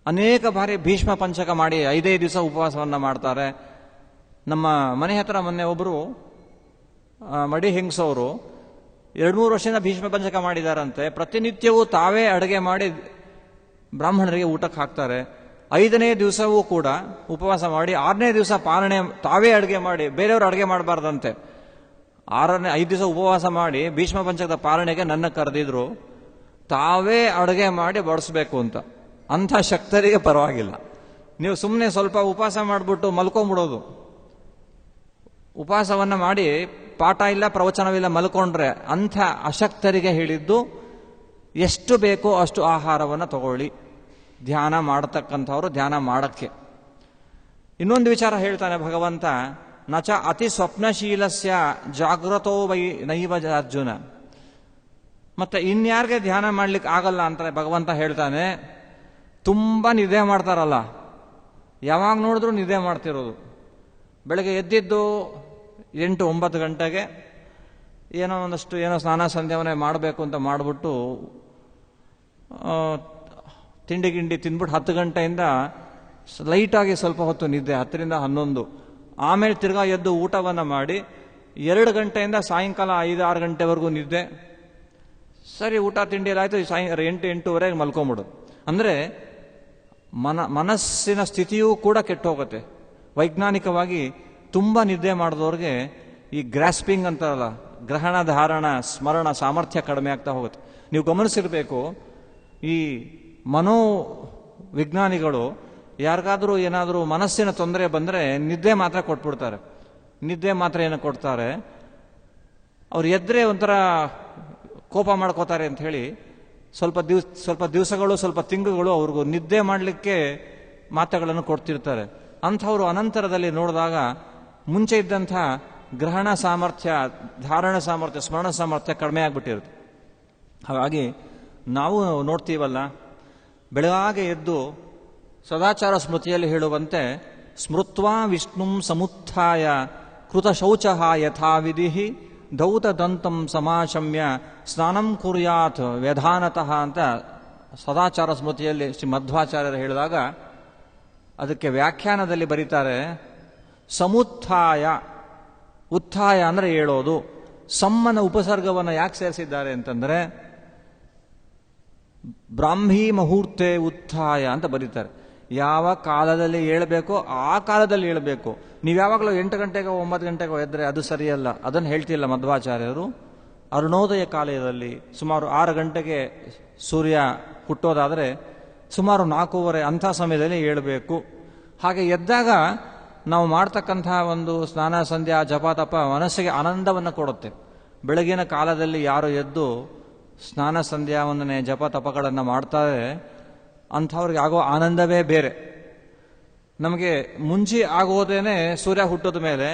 ಅನೇಕ ಬಾರಿ ಭೀಷ್ಮ ಪಂಚಕ ಮಾಡಿ 5 ದಿವಸ ಉಪವಾಸವನ್ನು ಮಾಡ್ತಾರೆ. ನಮ್ಮ ಮನೆ ಹತ್ರ ಮೊನ್ನೆ ಒಬ್ಬರು ಮಡಿ ಹೆಂಗಸವರು 2-3 ವರ್ಷದಿಂದ ಭೀಷ್ಮ ಪಂಚಕ ಮಾಡಿದಾರಂತೆ. ಪ್ರತಿನಿತ್ಯವೂ ತಾವೇ ಅಡುಗೆ ಮಾಡಿ ಬ್ರಾಹ್ಮಣರಿಗೆ ಊಟಕ್ಕೆ ಹಾಕ್ತಾರೆ. 5ನೇ ದಿವಸವೂ ಕೂಡ ಉಪವಾಸ ಮಾಡಿ 6ನೇ ದಿವಸ ಪಾಲನೆ ತಾವೇ ಅಡುಗೆ ಮಾಡಿ, ಬೇರೆಯವರು ಅಡುಗೆ ಮಾಡಬಾರ್ದಂತೆ. 5 ದಿವಸ ಉಪವಾಸ ಮಾಡಿ ಭೀಷ್ಮ ಪಂಚಕದ ಪಾಲನೆಗೆ ನನ್ನ ಕರೆದಿದ್ರು. ತಾವೇ ಅಡುಗೆ ಮಾಡಿ ಬಡಿಸ್ಬೇಕು ಅಂತ. ಅಂಥ ಶಕ್ತರಿಗೆ ಪರವಾಗಿಲ್ಲ. ನೀವು ಸುಮ್ಮನೆ ಸ್ವಲ್ಪ ಉಪವಾಸ ಮಾಡಿಬಿಟ್ಟು ಮಲ್ಕೊಂಡ್ಬಿಡೋದು, ಉಪವಾಸವನ್ನು ಮಾಡಿ ಪಾಠ ಇಲ್ಲ ಪ್ರವಚನವಿಲ್ಲ ಮಲ್ಕೊಂಡ್ರೆ, ಅಂಥ ಅಶಕ್ತರಿಗೆ ಹೇಳಿದ್ದು ಎಷ್ಟು ಬೇಕೋ ಅಷ್ಟು ಆಹಾರವನ್ನು ತಗೊಳ್ಳಿ. ಧ್ಯಾನ ಮಾಡತಕ್ಕಂಥವ್ರು ಧ್ಯಾನ ಮಾಡಕ್ಕೆ. ಇನ್ನೊಂದು ವಿಚಾರ ಹೇಳ್ತಾನೆ ಭಗವಂತ, ನಚ ಅತಿ ಸ್ವಪ್ನಶೀಲಸ್ಯ ಜಾಗೃತೋ ವೈ ನೈವ ಅರ್ಜುನ. ಮತ್ತೆ ಇನ್ಯಾರಿಗೆ ಧ್ಯಾನ ಮಾಡ್ಲಿಕ್ಕೆ ಆಗಲ್ಲ ಅಂತಾರೆ ಭಗವಂತ ಹೇಳ್ತಾನೆ. ತುಂಬ ನಿದ್ದೆ ಮಾಡ್ತಾರಲ್ಲ, ಯಾವಾಗ ನೋಡಿದ್ರು ನಿದ್ದೆ ಮಾಡ್ತಿರೋದು. ಬೆಳಗ್ಗೆ ಎದ್ದಿದ್ದು 8-9 ಗಂಟೆಗೆ ಏನೋ ಸ್ನಾನ ಸಂಧ್ಯಾವನೆ ಮಾಡಬೇಕು ಅಂತ ಮಾಡಿಬಿಟ್ಟು ತಿಂಡಿ ಗಿಂಡಿ ತಿಂದ್ಬಿಟ್ಟು 10 ಗಂಟೆಯಿಂದ ಲೈಟಾಗಿ ಸ್ವಲ್ಪ ಹೊತ್ತು ನಿದ್ದೆ, 10ರಿಂದ 11. ಆಮೇಲೆ ತಿರ್ಗಾ ಎದ್ದು ಊಟವನ್ನು ಮಾಡಿ 2 ಗಂಟೆಯಿಂದ ಸಾಯಂಕಾಲ 5-6 ಗಂಟೆವರೆಗೂ ನಿದ್ದೆ. ಸರಿ, ಊಟ ತಿಂಡಿ ಎಲ್ಲ ಆಯಿತು, 8-8:30 ಮಲ್ಕೊಂಬಿಡೋದು. ಅಂದರೆ ಮನಸ್ಸಿನ ಸ್ಥಿತಿಯೂ ಕೂಡ ಕೆಟ್ಟು ಹೋಗುತ್ತೆ. ವೈಜ್ಞಾನಿಕವಾಗಿ ತುಂಬ ನಿದ್ದೆ ಮಾಡಿದವ್ರಿಗೆ ಈ ಗ್ರಾಸ್ಪಿಂಗ್ ಅಂತಾರಲ್ಲ, ಗ್ರಹಣ ಧಾರಣ ಸ್ಮರಣ ಸಾಮರ್ಥ್ಯ ಕಡಿಮೆ ಆಗ್ತಾ ಹೋಗುತ್ತೆ. ನೀವು ಗಮನಿಸಿರಬೇಕು, ಈ ಮನೋವಿಜ್ಞಾನಿಗಳು ಯಾರಿಗಾದರೂ ಏನಾದರೂ ಮನಸ್ಸಿನ ತೊಂದರೆ ಬಂದರೆ ನಿದ್ದೆ ಮಾತ್ರ ಕೊಟ್ಬಿಡ್ತಾರೆ. ನಿದ್ದೆ ಮಾತ್ರ ಏನೋ ಕೊಡ್ತಾರೆ, ಅವ್ರು ಎದ್ರೆ ಒಂಥರ ಕೋಪ ಮಾಡ್ಕೋತಾರೆ ಅಂತ ಹೇಳಿ ಸ್ವಲ್ಪ ದಿವಸಗಳು ಸ್ವಲ್ಪ ತಿಂಗಳುಗಳು ಅವ್ರಿಗೂ ನಿದ್ದೆ ಮಾಡಲಿಕ್ಕೆ ಮಾತ್ರೆಗಳನ್ನು ಕೊಡ್ತಿರ್ತಾರೆ. ಅಂಥವ್ರು ಅನಂತರದಲ್ಲಿ ನೋಡಿದಾಗ ಮುಂಚೆ ಇದ್ದಂಥ ಗ್ರಹಣ ಸಾಮರ್ಥ್ಯ, ಧಾರಣ ಸಾಮರ್ಥ್ಯ, ಸ್ಮರಣ ಸಾಮರ್ಥ್ಯ ಕಡಿಮೆ ಆಗಿಬಿಟ್ಟಿರುತ್ತೆ. ಹಾಗಾಗಿ ನಾವು ನೋಡ್ತೀವಲ್ಲ, ಬೆಳಗ್ಗೆ ಎದ್ದು ಸದಾಚಾರ ಸ್ಮೃತಿಯಲ್ಲಿ ಹೇಳುವಂತೆ ಸ್ಮೃತ್ವಾ ವಿಷ್ಣುಂ ಸಮುತ್ಥಾಯ ಕೃತ ಶೌಚಃ ಯಥಾವಿಧಿ ದೌತದಂತಂ ಸಮಾಶಮ್ಯ ಸ್ನಾನಂ ಕುರ್ಯಾತ್ ವ್ಯಧಾನತಃ ಅಂತ ಸದಾಚಾರ ಸ್ಮೃತಿಯಲ್ಲಿ ಶ್ರೀ ಮಧ್ವಾಚಾರ್ಯರು ಹೇಳಿದಾಗ ಅದಕ್ಕೆ ವ್ಯಾಖ್ಯಾನದಲ್ಲಿ ಬರೀತಾರೆ, ಸಮುತ್ಥಾಯ, ಉತ್ಥಾಯ ಅಂದರೆ ಹೇಳೋದು. ಸಮ್ಮನ ಉಪಸರ್ಗವನ್ನು ಯಾಕೆ ಸೇರಿಸಿದ್ದಾರೆ ಅಂತಂದರೆ ಬ್ರಾಹ್ಮೀ ಮುಹೂರ್ತೆ ಉತ್ಥಾಯ ಅಂತ ಬರೀತಾರೆ. ಯಾವ ಕಾಲದಲ್ಲಿ ಹೇಳಬೇಕೋ ಆ ಕಾಲದಲ್ಲಿ ಹೇಳಬೇಕು. ನೀವು ಯಾವಾಗಲೂ 8 ಗಂಟೆಗೋ 9 ಗಂಟೆಗೋ ಎದ್ದರೆ ಅದು ಸರಿಯಲ್ಲ. ಅದನ್ನು ಹೇಳ್ತಿಲ್ಲ ಮಧ್ವಾಚಾರ್ಯರು. ಅರುಣೋದಯ ಕಾಲದಲ್ಲಿ ಸುಮಾರು 6 ಗಂಟೆಗೆ ಸೂರ್ಯ ಹುಟ್ಟೋದಾದರೆ ಸುಮಾರು 4:15 ಅಂಥ ಸಮಯದಲ್ಲಿ ಹೇಳಬೇಕು. ಹಾಗೆ ಎದ್ದಾಗ ನಾವು ಮಾಡ್ತಕ್ಕಂತಹ ಒಂದು ಸ್ನಾನ ಸಂಧ್ಯಾ ಜಪ ತಪ ಮನಸ್ಸಿಗೆ ಆನಂದವನ್ನು ಕೊಡುತ್ತೆ. ಬೆಳಗಿನ ಕಾಲದಲ್ಲಿ ಯಾರು ಎದ್ದು ಸ್ನಾನ ಸಂಧ್ಯಾ ವಂದನೆ ಜಪ ತಪಗಳನ್ನು ಮಾಡ್ತಾರೆ ಅಂಥವ್ರಿಗೆ ಆಗೋ ಆನಂದವೇ ಬೇರೆ. ನಮಗೆ ಮುಂಚೆ ಆಗೋದೇನೆ ಸೂರ್ಯ ಹುಟ್ಟೋದ ಮೇಲೆ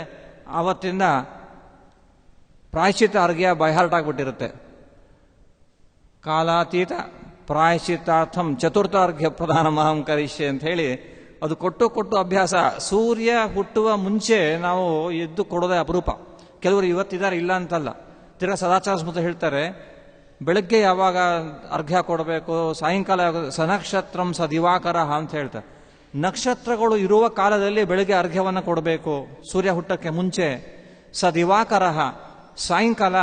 ಆವತ್ತಿಂದ ಪ್ರಾಯಶ್ಚಿತ್ತ ಅರ್ಘ್ಯ ಬೈಹಾರ್ಟ್ ಆಗಿಬಿಟ್ಟಿರುತ್ತೆ. ಕಾಲಾತೀತ ಪ್ರಾಯಶ್ಚಿತ್ತಾರ್ಥಂ ಚತುರ್ಥ ಅರ್ಘ್ಯ ಪ್ರಧಾನ ಮಹಂ ಕರಿಷ್ಯೆ ಅಂತ ಹೇಳಿ ಅದು ಕೊಟ್ಟು ಅಭ್ಯಾಸ. ಸೂರ್ಯ ಹುಟ್ಟುವ ಮುಂಚೆ ನಾವು ಎದ್ದು ಕೊಡೋದೇ ಅಪರೂಪ. ಕೆಲವರು ಇವತ್ತಿದ್ದಾರೆ, ಇಲ್ಲ ಅಂತಲ್ಲ. ತಿರ್ಗಾ ಸದಾಚಾರ ಸ್ಮೃತಿ ಹೇಳ್ತಾರೆ, ಬೆಳಗ್ಗೆ ಯಾವಾಗ ಅರ್ಘ್ಯ ಕೊಡಬೇಕು, ಸಾಯಂಕಾಲ ಸನಕ್ಷತ್ರಂ ಸ ದಿವಾಕರ ಅಂತ ಹೇಳ್ತಾರೆ. ನಕ್ಷತ್ರಗಳು ಇರುವ ಕಾಲದಲ್ಲಿ ಬೆಳಗ್ಗೆ ಅರ್ಘ್ಯವನ್ನು ಕೊಡಬೇಕು. ಸೂರ್ಯ ಹುಟ್ಟಕ್ಕೆ ಮುಂಚೆ ಸ ದಿವಾಕರ, ಸಾಯಂಕಾಲ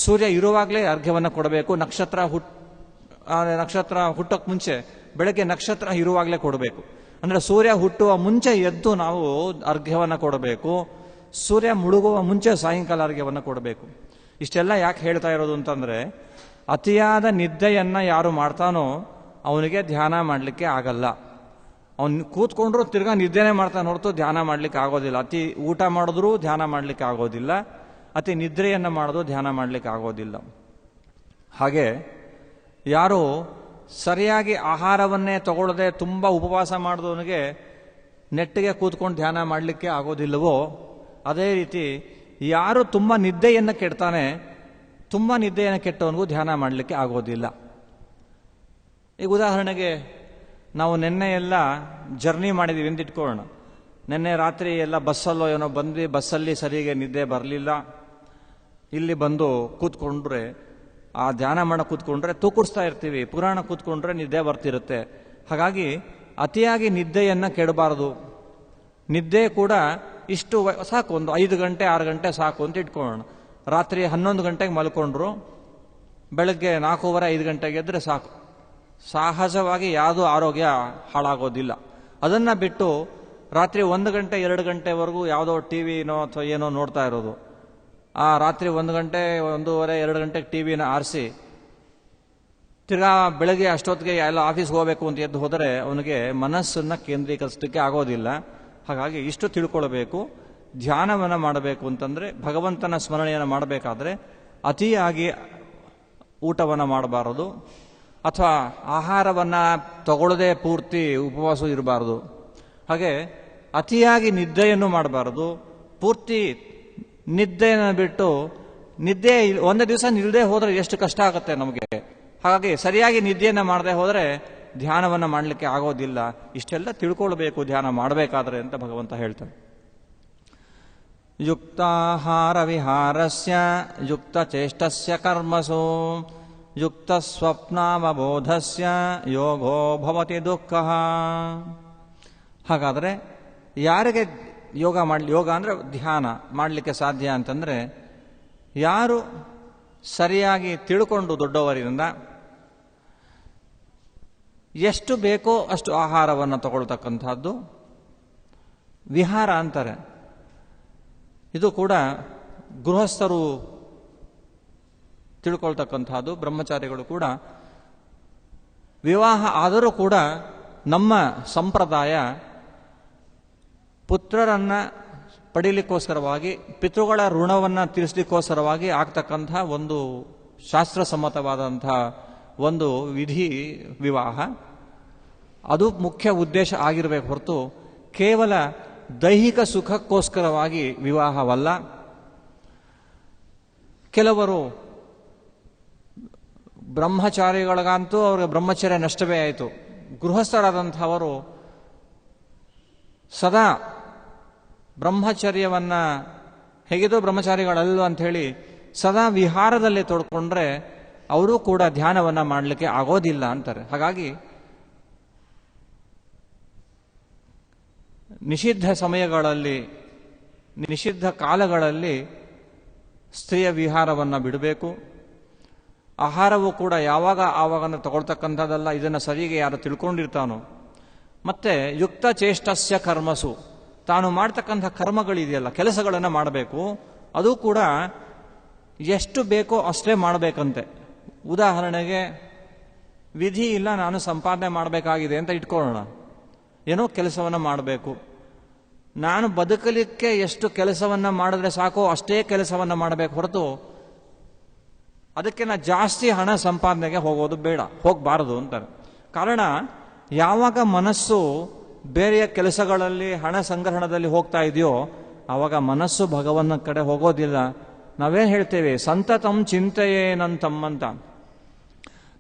ಸೂರ್ಯ ಇರುವಾಗಲೇ ಅರ್ಘ್ಯವನ್ನು ಕೊಡಬೇಕು. ನಕ್ಷತ್ರ ಹುಟ್ಟಕ್ಕೆ ಮುಂಚೆ ಬೆಳಗ್ಗೆ ನಕ್ಷತ್ರ ಇರುವಾಗಲೇ ಕೊಡಬೇಕು. ಅಂದರೆ ಸೂರ್ಯ ಹುಟ್ಟುವ ಮುಂಚೆ ಎದ್ದು ನಾವು ಅರ್ಘ್ಯವನ್ನು ಕೊಡಬೇಕು. ಸೂರ್ಯ ಮುಳುಗುವ ಮುಂಚೆ ಸಾಯಂಕಾಲ ಅರ್ಘ್ಯವನ್ನು ಕೊಡಬೇಕು. ಇಷ್ಟೆಲ್ಲ ಯಾಕೆ ಹೇಳ್ತಾ ಇರೋದು ಅಂತಂದರೆ, ಅತಿಯಾದ ನಿದ್ದೆಯನ್ನು ಯಾರು ಮಾಡ್ತಾನೋ ಅವನಿಗೆ ಧ್ಯಾನ ಮಾಡಲಿಕ್ಕೆ ಆಗಲ್ಲ. ಅವನು ಕೂತ್ಕೊಂಡ್ರು ತಿರ್ಗಾ ನಿದ್ದೆನೇ ಮಾಡ್ತಾನೆ ಹೊರತು ಧ್ಯಾನ ಮಾಡಲಿಕ್ಕೆ ಆಗೋದಿಲ್ಲ. ಅತಿ ಊಟ ಮಾಡಿದ್ರೂ ಧ್ಯಾನ ಮಾಡಲಿಕ್ಕೆ ಆಗೋದಿಲ್ಲ, ಅತಿ ನಿದ್ರೆಯನ್ನು ಮಾಡೋದು ಧ್ಯಾನ ಮಾಡಲಿಕ್ಕೆ ಆಗೋದಿಲ್ಲ. ಹಾಗೆ ಯಾರು ಸರಿಯಾಗಿ ಆಹಾರವನ್ನೇ ತಗೊಳ್ಳದೆ ತುಂಬ ಉಪವಾಸ ಮಾಡಿದವನಿಗೆ ನೆಟ್ಟಿಗೆ ಕೂತ್ಕೊಂಡು ಧ್ಯಾನ ಮಾಡಲಿಕ್ಕೆ ಆಗೋದಿಲ್ಲವೋ, ಅದೇ ರೀತಿ ಯಾರು ತುಂಬ ನಿದ್ದೆಯನ್ನು ಕೆಡ್ತಾನೆ, ತುಂಬ ನಿದ್ದೆಯನ್ನು ಕೆಟ್ಟವನಿಗೂ ಧ್ಯಾನ ಮಾಡಲಿಕ್ಕೆ ಆಗೋದಿಲ್ಲ. ಈಗ ಉದಾಹರಣೆಗೆ ನಾವು ನಿನ್ನೆ ಎಲ್ಲ ಜರ್ನಿ ಮಾಡಿದ್ದೀವಿ ಅಂತ ಇಟ್ಕೊಳ್ಳೋಣ. ನಿನ್ನೆ ರಾತ್ರಿ ಎಲ್ಲ ಬಸ್ಸಲ್ಲೋ ಏನೋ ಬಂದ್ವಿ, ಬಸ್ಸಲ್ಲಿ ಸರಿಗೆ ನಿದ್ದೆ ಬರಲಿಲ್ಲ. ಇಲ್ಲಿ ಬಂದು ಕೂತ್ಕೊಂಡ್ರೆ, ಆ ಧ್ಯಾನ ಮಾಡ ಕೂತ್ಕೊಂಡ್ರೆ ತೂಕುಡಿಸ್ತಾ ಇರ್ತೀವಿ, ಪುರಾಣ ಕೂತ್ಕೊಂಡ್ರೆ ನಿದ್ದೆ ಬರ್ತಿರುತ್ತೆ. ಹಾಗಾಗಿ ಅತಿಯಾಗಿ ನಿದ್ದೆಯನ್ನು ಕೆಡಬಾರದು. ನಿದ್ದೆ ಕೂಡ ಇಷ್ಟು ಸಾಕು, ಒಂದು 5 ಗಂಟೆ 6 ಗಂಟೆ ಸಾಕು ಅಂತ ಇಟ್ಕೊಳ್ಳೋಣ. ರಾತ್ರಿ 11 ಗಂಟೆಗೆ ಮಲ್ಕೊಂಡ್ರು, ಬೆಳಗ್ಗೆ 4:15 5 ಗಂಟೆಗೆ ಎದ್ದರೆ ಸಾಕು. ಸಹಜವಾಗಿ ಯಾವುದೂ ಆರೋಗ್ಯ ಹಾಳಾಗೋದಿಲ್ಲ. ಅದನ್ನು ಬಿಟ್ಟು ರಾತ್ರಿ 1 ಗಂಟೆ 2 ಗಂಟೆವರೆಗೂ ಯಾವುದೋ ಟಿ ವಿನೋ ಅಥವಾ ಏನೋ ನೋಡ್ತಾ ಇರೋದು, ಆ ರಾತ್ರಿ 1 ಗಂಟೆ 1:15 2 ಗಂಟೆಗೆ ಟಿ ವಿನ ಆರಿಸಿ ತಿರ್ಗಾ ಬೆಳಗ್ಗೆ ಅಷ್ಟೊತ್ತಿಗೆ ಎಲ್ಲ ಆಫೀಸ್ಗೆ ಹೋಗಬೇಕು ಅಂತ ಎದ್ದು ಹೋದರೆ ಅವನಿಗೆ ಮನಸ್ಸನ್ನು ಕೇಂದ್ರೀಕರಿಸಲಿಕ್ಕೆ ಆಗೋದಿಲ್ಲ. ಹಾಗಾಗಿ ಇಷ್ಟು ತಿಳ್ಕೊಳ್ಬೇಕು. ಧ್ಯಾನವನ್ನು ಮಾಡಬೇಕು ಅಂತಂದರೆ, ಭಗವಂತನ ಸ್ಮರಣೆಯನ್ನು ಮಾಡಬೇಕಾದ್ರೆ ಅತಿಯಾಗಿ ಊಟವನ್ನು ಮಾಡಬಾರದು, ಅಥವಾ ಆಹಾರವನ್ನು ತಗೊಳ್ಳದೆ ಪೂರ್ತಿ ಉಪವಾಸ ಇರಬಾರದು. ಹಾಗೆ ಅತಿಯಾಗಿ ನಿದ್ದೆಯನ್ನು ಮಾಡಬಾರದು. ಪೂರ್ತಿ ನಿದ್ದೆಯನ್ನು ಬಿಟ್ಟು, ನಿದ್ದೆ ಒಂದೇ ದಿವಸ ನಿಲ್ಲದೆ ಹೋದರೆ ಎಷ್ಟು ಕಷ್ಟ ಆಗುತ್ತೆ ನಮಗೆ. ಹಾಗಾಗಿ ಸರಿಯಾಗಿ ನಿದ್ದೆಯನ್ನು ಮಾಡದೆ ಹೋದರೆ ಧ್ಯಾನವನ್ನು ಮಾಡಲಿಕ್ಕೆ ಆಗೋದಿಲ್ಲ. ಇಷ್ಟೆಲ್ಲ ತಿಳ್ಕೊಳ್ಬೇಕು ಧ್ಯಾನ ಮಾಡಬೇಕಾದ್ರೆ ಅಂತ ಭಗವಂತ ಹೇಳ್ತಾನೆ. ಯುಕ್ತಾಹಾರ ವಿಹಾರಸ್ಯ ಯುಕ್ತ ಚೇಷ್ಟಸ್ಯ ಕರ್ಮಸು ಯುಕ್ತ ಸ್ವಪ್ನಾವಬೋಧಸ್ಯ ಯೋಗೋ ಭವತಿ ದುಃಖಃ. ಹಾಗಾದರೆ ಯಾರಿಗೆ ಯೋಗ ಅಂದರೆ ಧ್ಯಾನ ಮಾಡಲಿಕ್ಕೆ ಸಾಧ್ಯ ಅಂತಂದರೆ, ಯಾರು ಸರಿಯಾಗಿ ತಿಳ್ಕೊಂಡು ದೊಡ್ಡವರಿಂದ ಎಷ್ಟು ಬೇಕೋ ಅಷ್ಟು ಆಹಾರವನ್ನು ತಗೊಳ್ತಕ್ಕಂಥದ್ದು ವಿಹಾರ ಅಂತಾರೆ. ಇದು ಕೂಡ ಗೃಹಸ್ಥರು ತಿಳ್ಕೊಳ್ತಕ್ಕಂಥದ್ದು. ಬ್ರಹ್ಮಚಾರಿಗಳು ಕೂಡ ವಿವಾಹ ಆದರೂ ಕೂಡ ನಮ್ಮ ಸಂಪ್ರದಾಯ ಪುತ್ರರನ್ನು ಪಡೀಲಿಕ್ಕೋಸ್ಕರವಾಗಿ, ಪಿತೃಗಳ ಋಣವನ್ನು ತೀರಿಸಲಿಕ್ಕೋಸ್ಕರವಾಗಿ ಆಗ್ತಕ್ಕಂಥ ಒಂದು ಶಾಸ್ತ್ರಸಮ್ಮತವಾದಂಥ ಒಂದು ವಿಧಿ ವಿವಾಹ. ಅದು ಮುಖ್ಯ ಉದ್ದೇಶ ಆಗಿರಬೇಕು ಹೊರತು ಕೇವಲ ದೈಹಿಕ ಸುಖಕ್ಕೋಸ್ಕರವಾಗಿ ವಿವಾಹವಲ್ಲ. ಕೆಲವರು ಬ್ರಹ್ಮಚಾರಿಗಳಿಗಂತೂ ಅವ್ರಿಗೆ ಬ್ರಹ್ಮಚರ್ಯ ನಷ್ಟವೇ ಆಯಿತು. ಗೃಹಸ್ಥರಾದಂಥವರು ಸದಾ ಬ್ರಹ್ಮಚರ್ಯವನ್ನು ಹೇಗಿದೋ ಬ್ರಹ್ಮಚಾರಿಗಳಲ್ಲ ಅಂಥೇಳಿ ಸದಾ ವಿಹಾರದಲ್ಲಿ ತೊಡ್ಕೊಂಡ್ರೆ ಅವರು ಕೂಡ ಧ್ಯಾನವನ್ನು ಮಾಡಲಿಕ್ಕೆ ಆಗೋದಿಲ್ಲ ಅಂತಾರೆ. ಹಾಗಾಗಿ ನಿಷಿದ್ಧ ಸಮಯಗಳಲ್ಲಿ, ನಿಷಿದ್ಧ ಕಾಲಗಳಲ್ಲಿ ಸ್ತ್ರೀಯ ವಿಹಾರವನ್ನು ಬಿಡಬೇಕು. ಆಹಾರವೂ ಕೂಡ ಯಾವಾಗ ಆವಾಗ ತಗೊಳ್ತಕ್ಕಂಥದ್ದಲ್ಲ. ಇದನ್ನು ಸರಿಗೆ ಯಾರು ತಿಳ್ಕೊಂಡಿರ್ತಾನೋ. ಮತ್ತೆ ಯುಕ್ತ ಚೇಷ್ಟಸ್ಯ ಕರ್ಮಸು, ತಾನು ಮಾಡ್ತಕ್ಕಂಥ ಕರ್ಮಗಳಿದೆಯಲ್ಲ, ಕೆಲಸಗಳನ್ನು ಮಾಡಬೇಕು. ಅದು ಕೂಡ ಎಷ್ಟು ಬೇಕೋ ಅಷ್ಟೇ ಮಾಡಬೇಕಂತೆ. ಉದಾಹರಣೆಗೆ ವಿಧಿ ಇಲ್ಲ, ನಾನು ಸಂಪಾದನೆ ಮಾಡಬೇಕಾಗಿದೆ ಅಂತ ಇಟ್ಕೊಳ್ಳೋಣ. ಏನೋ ಕೆಲಸವನ್ನು ಮಾಡಬೇಕು. ನಾನು ಬದುಕಲಿಕ್ಕೆ ಎಷ್ಟು ಕೆಲಸವನ್ನು ಮಾಡಿದ್ರೆ ಸಾಕೋ ಅಷ್ಟೇ ಕೆಲಸವನ್ನು ಮಾಡಬೇಕು ಹೊರತು ಅದಕ್ಕೆ ನಾ ಜಾಸ್ತಿ ಹಣ ಸಂಪಾದನೆಗೆ ಹೋಗೋದು ಬೇಡ, ಹೋಗಬಾರದು ಅಂತಾರೆ. ಕಾರಣ, ಯಾವಾಗ ಮನಸ್ಸು ಬೇರೆಯ ಕೆಲಸಗಳಲ್ಲಿ ಹಣ ಸಂಗ್ರಹಣದಲ್ಲಿ ಹೋಗ್ತಾ ಇದೆಯೋ ಆವಾಗ ಮನಸ್ಸು ಭಗವನ್ನ ಕಡೆ ಹೋಗೋದಿಲ್ಲ. ನಾವೇನು ಹೇಳ್ತೇವೆ, ಸಂತತಂ ಚಿಂತೆಯೇನಂತಮ್ಮಂತ.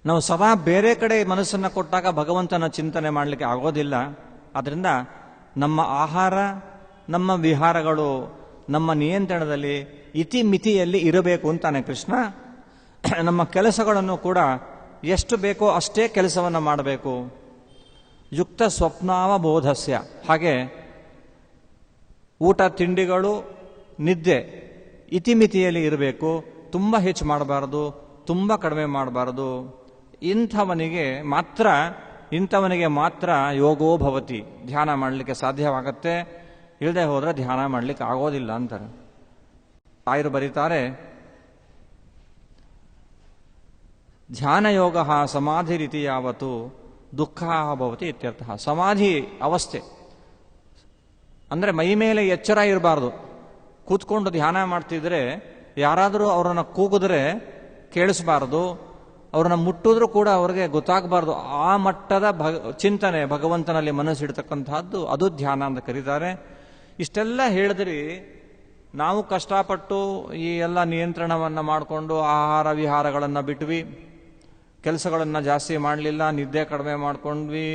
ನಾವು ಸದಾ ಬೇರೆ ಕಡೆ ಮನಸ್ಸನ್ನು ಕೊಟ್ಟಾಗ ಭಗವಂತನ ಚಿಂತನೆ ಮಾಡಲಿಕ್ಕೆ ಆಗೋದಿಲ್ಲ. ಆದ್ದರಿಂದ ನಮ್ಮ ಆಹಾರ, ನಮ್ಮ ವಿಹಾರಗಳು ನಮ್ಮ ನಿಯಂತ್ರಣದಲ್ಲಿ ಇತಿಮಿತಿಯಲ್ಲಿ ಇರಬೇಕು ಅಂತಾನೆ ಕೃಷ್ಣ. ನಮ್ಮ ಕೆಲಸಗಳನ್ನು ಕೂಡ ಎಷ್ಟು ಬೇಕೋ ಅಷ್ಟೇ ಕೆಲಸವನ್ನು ಮಾಡಬೇಕು. ಯುಕ್ತ ಸ್ವಪ್ನಾವಬೋಧಸ್ಯ, ಹಾಗೆ ಊಟ ತಿಂಡಿಗಳು, ನಿದ್ದೆ ಇತಿಮಿತಿಯಲ್ಲಿ ಇರಬೇಕು. ತುಂಬ ಹೆಚ್ಚು ಮಾಡಬಾರದು, ತುಂಬ ಕಡಿಮೆ ಮಾಡಬಾರದು. ಇಂಥವನಿಗೆ ಮಾತ್ರ ಯೋಗೋ ಭವತಿ, ಧ್ಯಾನ ಮಾಡಲಿಕ್ಕೆ ಸಾಧ್ಯವಾಗತ್ತೆ. ಇಲ್ಲದೆ ಹೋದರೆ ಧ್ಯಾನ ಮಾಡಲಿಕ್ಕೆ ಆಗೋದಿಲ್ಲ ಅಂತಾರೆ. ಆಯರು ಬರೀತಾರೆ, ಧ್ಯಾನ ಯೋಗ ಸಮಾಧಿ ರೀತಿ ಯಾವತ್ತು ದುಃಖ ಭವತಿ ಇತ್ಯರ್ಥ. ಸಮಾಧಿ ಅವಸ್ಥೆ ಅಂದರೆ ಮೈ ಮೇಲೆ ಎಚ್ಚರ ಇರಬಾರ್ದು. ಕೂತ್ಕೊಂಡು ಧ್ಯಾನ ಮಾಡ್ತಿದ್ರೆ ಯಾರಾದರೂ ಅವರನ್ನು ಕೂಗಿದ್ರೆ ಕೇಳಿಸಬಾರ್ದು, ಅವ್ರನ್ನ ಮುಟ್ಟಿದ್ರೂ ಕೂಡ ಅವ್ರಿಗೆ ಗೊತ್ತಾಗಬಾರ್ದು. ಆ ಮಟ್ಟದ ಚಿಂತನೆ ಭಗವಂತನಲ್ಲಿ ಮನಸ್ಸಿಡ್ತಕ್ಕಂಥದ್ದು ಅದು ಧ್ಯಾನ ಅಂತ ಕರೀತಾರೆ. ಇಷ್ಟೆಲ್ಲ ಹೇಳಿದ್ರಿ ನಾವು ಕಷ್ಟಪಟ್ಟು ಈ ಎಲ್ಲ ನಿಯಂತ್ರಣವನ್ನು ಮಾಡಿಕೊಂಡು ಆಹಾರ ವಿಹಾರಗಳನ್ನು ಬಿಟ್ವಿ, ಕೆಲಸಗಳನ್ನು ಜಾಸ್ತಿ ಮಾಡಲಿಲ್ಲ, ನಿದ್ದೆ ಕಡಿಮೆ ಮಾಡ್ಕೊಂಡ್ವಿ,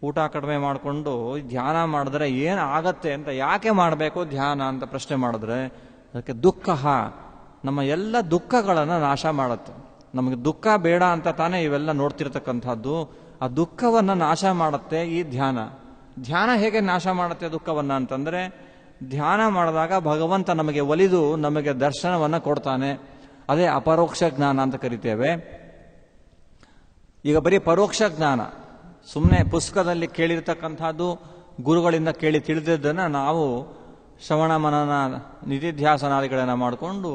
ಊಟ ಕಡಿಮೆ ಮಾಡಿಕೊಂಡು ಧ್ಯಾನ ಮಾಡಿದ್ರೆ ಏನು ಆಗತ್ತೆ ಅಂತ, ಯಾಕೆ ಮಾಡಬೇಕು ಧ್ಯಾನ ಅಂತ ಪ್ರಶ್ನೆ ಮಾಡಿದ್ರೆ ಅದಕ್ಕೆ ದುಃಖ, ನಮ್ಮ ಎಲ್ಲ ದುಃಖಗಳನ್ನು ನಾಶ ಮಾಡುತ್ತೆ. ನಮಗೆ ದುಃಖ ಬೇಡ ಅಂತ ತಾನೇ ಇವೆಲ್ಲ ನೋಡ್ತಿರ್ತಕ್ಕಂಥದ್ದು. ಆ ದುಃಖವನ್ನು ನಾಶ ಮಾಡುತ್ತೆ ಈ ಧ್ಯಾನ. ಧ್ಯಾನ ಹೇಗೆ ನಾಶ ಮಾಡುತ್ತೆ ದುಃಖವನ್ನು ಅಂತಂದರೆ, ಧ್ಯಾನ ಮಾಡಿದಾಗ ಭಗವಂತ ನಮಗೆ ಒಲಿದು ನಮಗೆ ದರ್ಶನವನ್ನು ಕೊಡ್ತಾನೆ. ಅದೇ ಅಪರೋಕ್ಷ ಜ್ಞಾನ ಅಂತ ಕರಿತೇವೆ. ಈಗ ಬರೀ ಪರೋಕ್ಷ ಜ್ಞಾನ, ಸುಮ್ಮನೆ ಪುಸ್ತಕದಲ್ಲಿ ಕೇಳಿರ್ತಕ್ಕಂಥದ್ದು, ಗುರುಗಳಿಂದ ಕೇಳಿ ತಿಳಿದಿದ್ದನ್ನು ನಾವು ಶ್ರವಣ ಮನನ ನಿಧಿಧ್ಯಾಸನಾದಿಗಳನ್ನು ಮಾಡಿಕೊಂಡು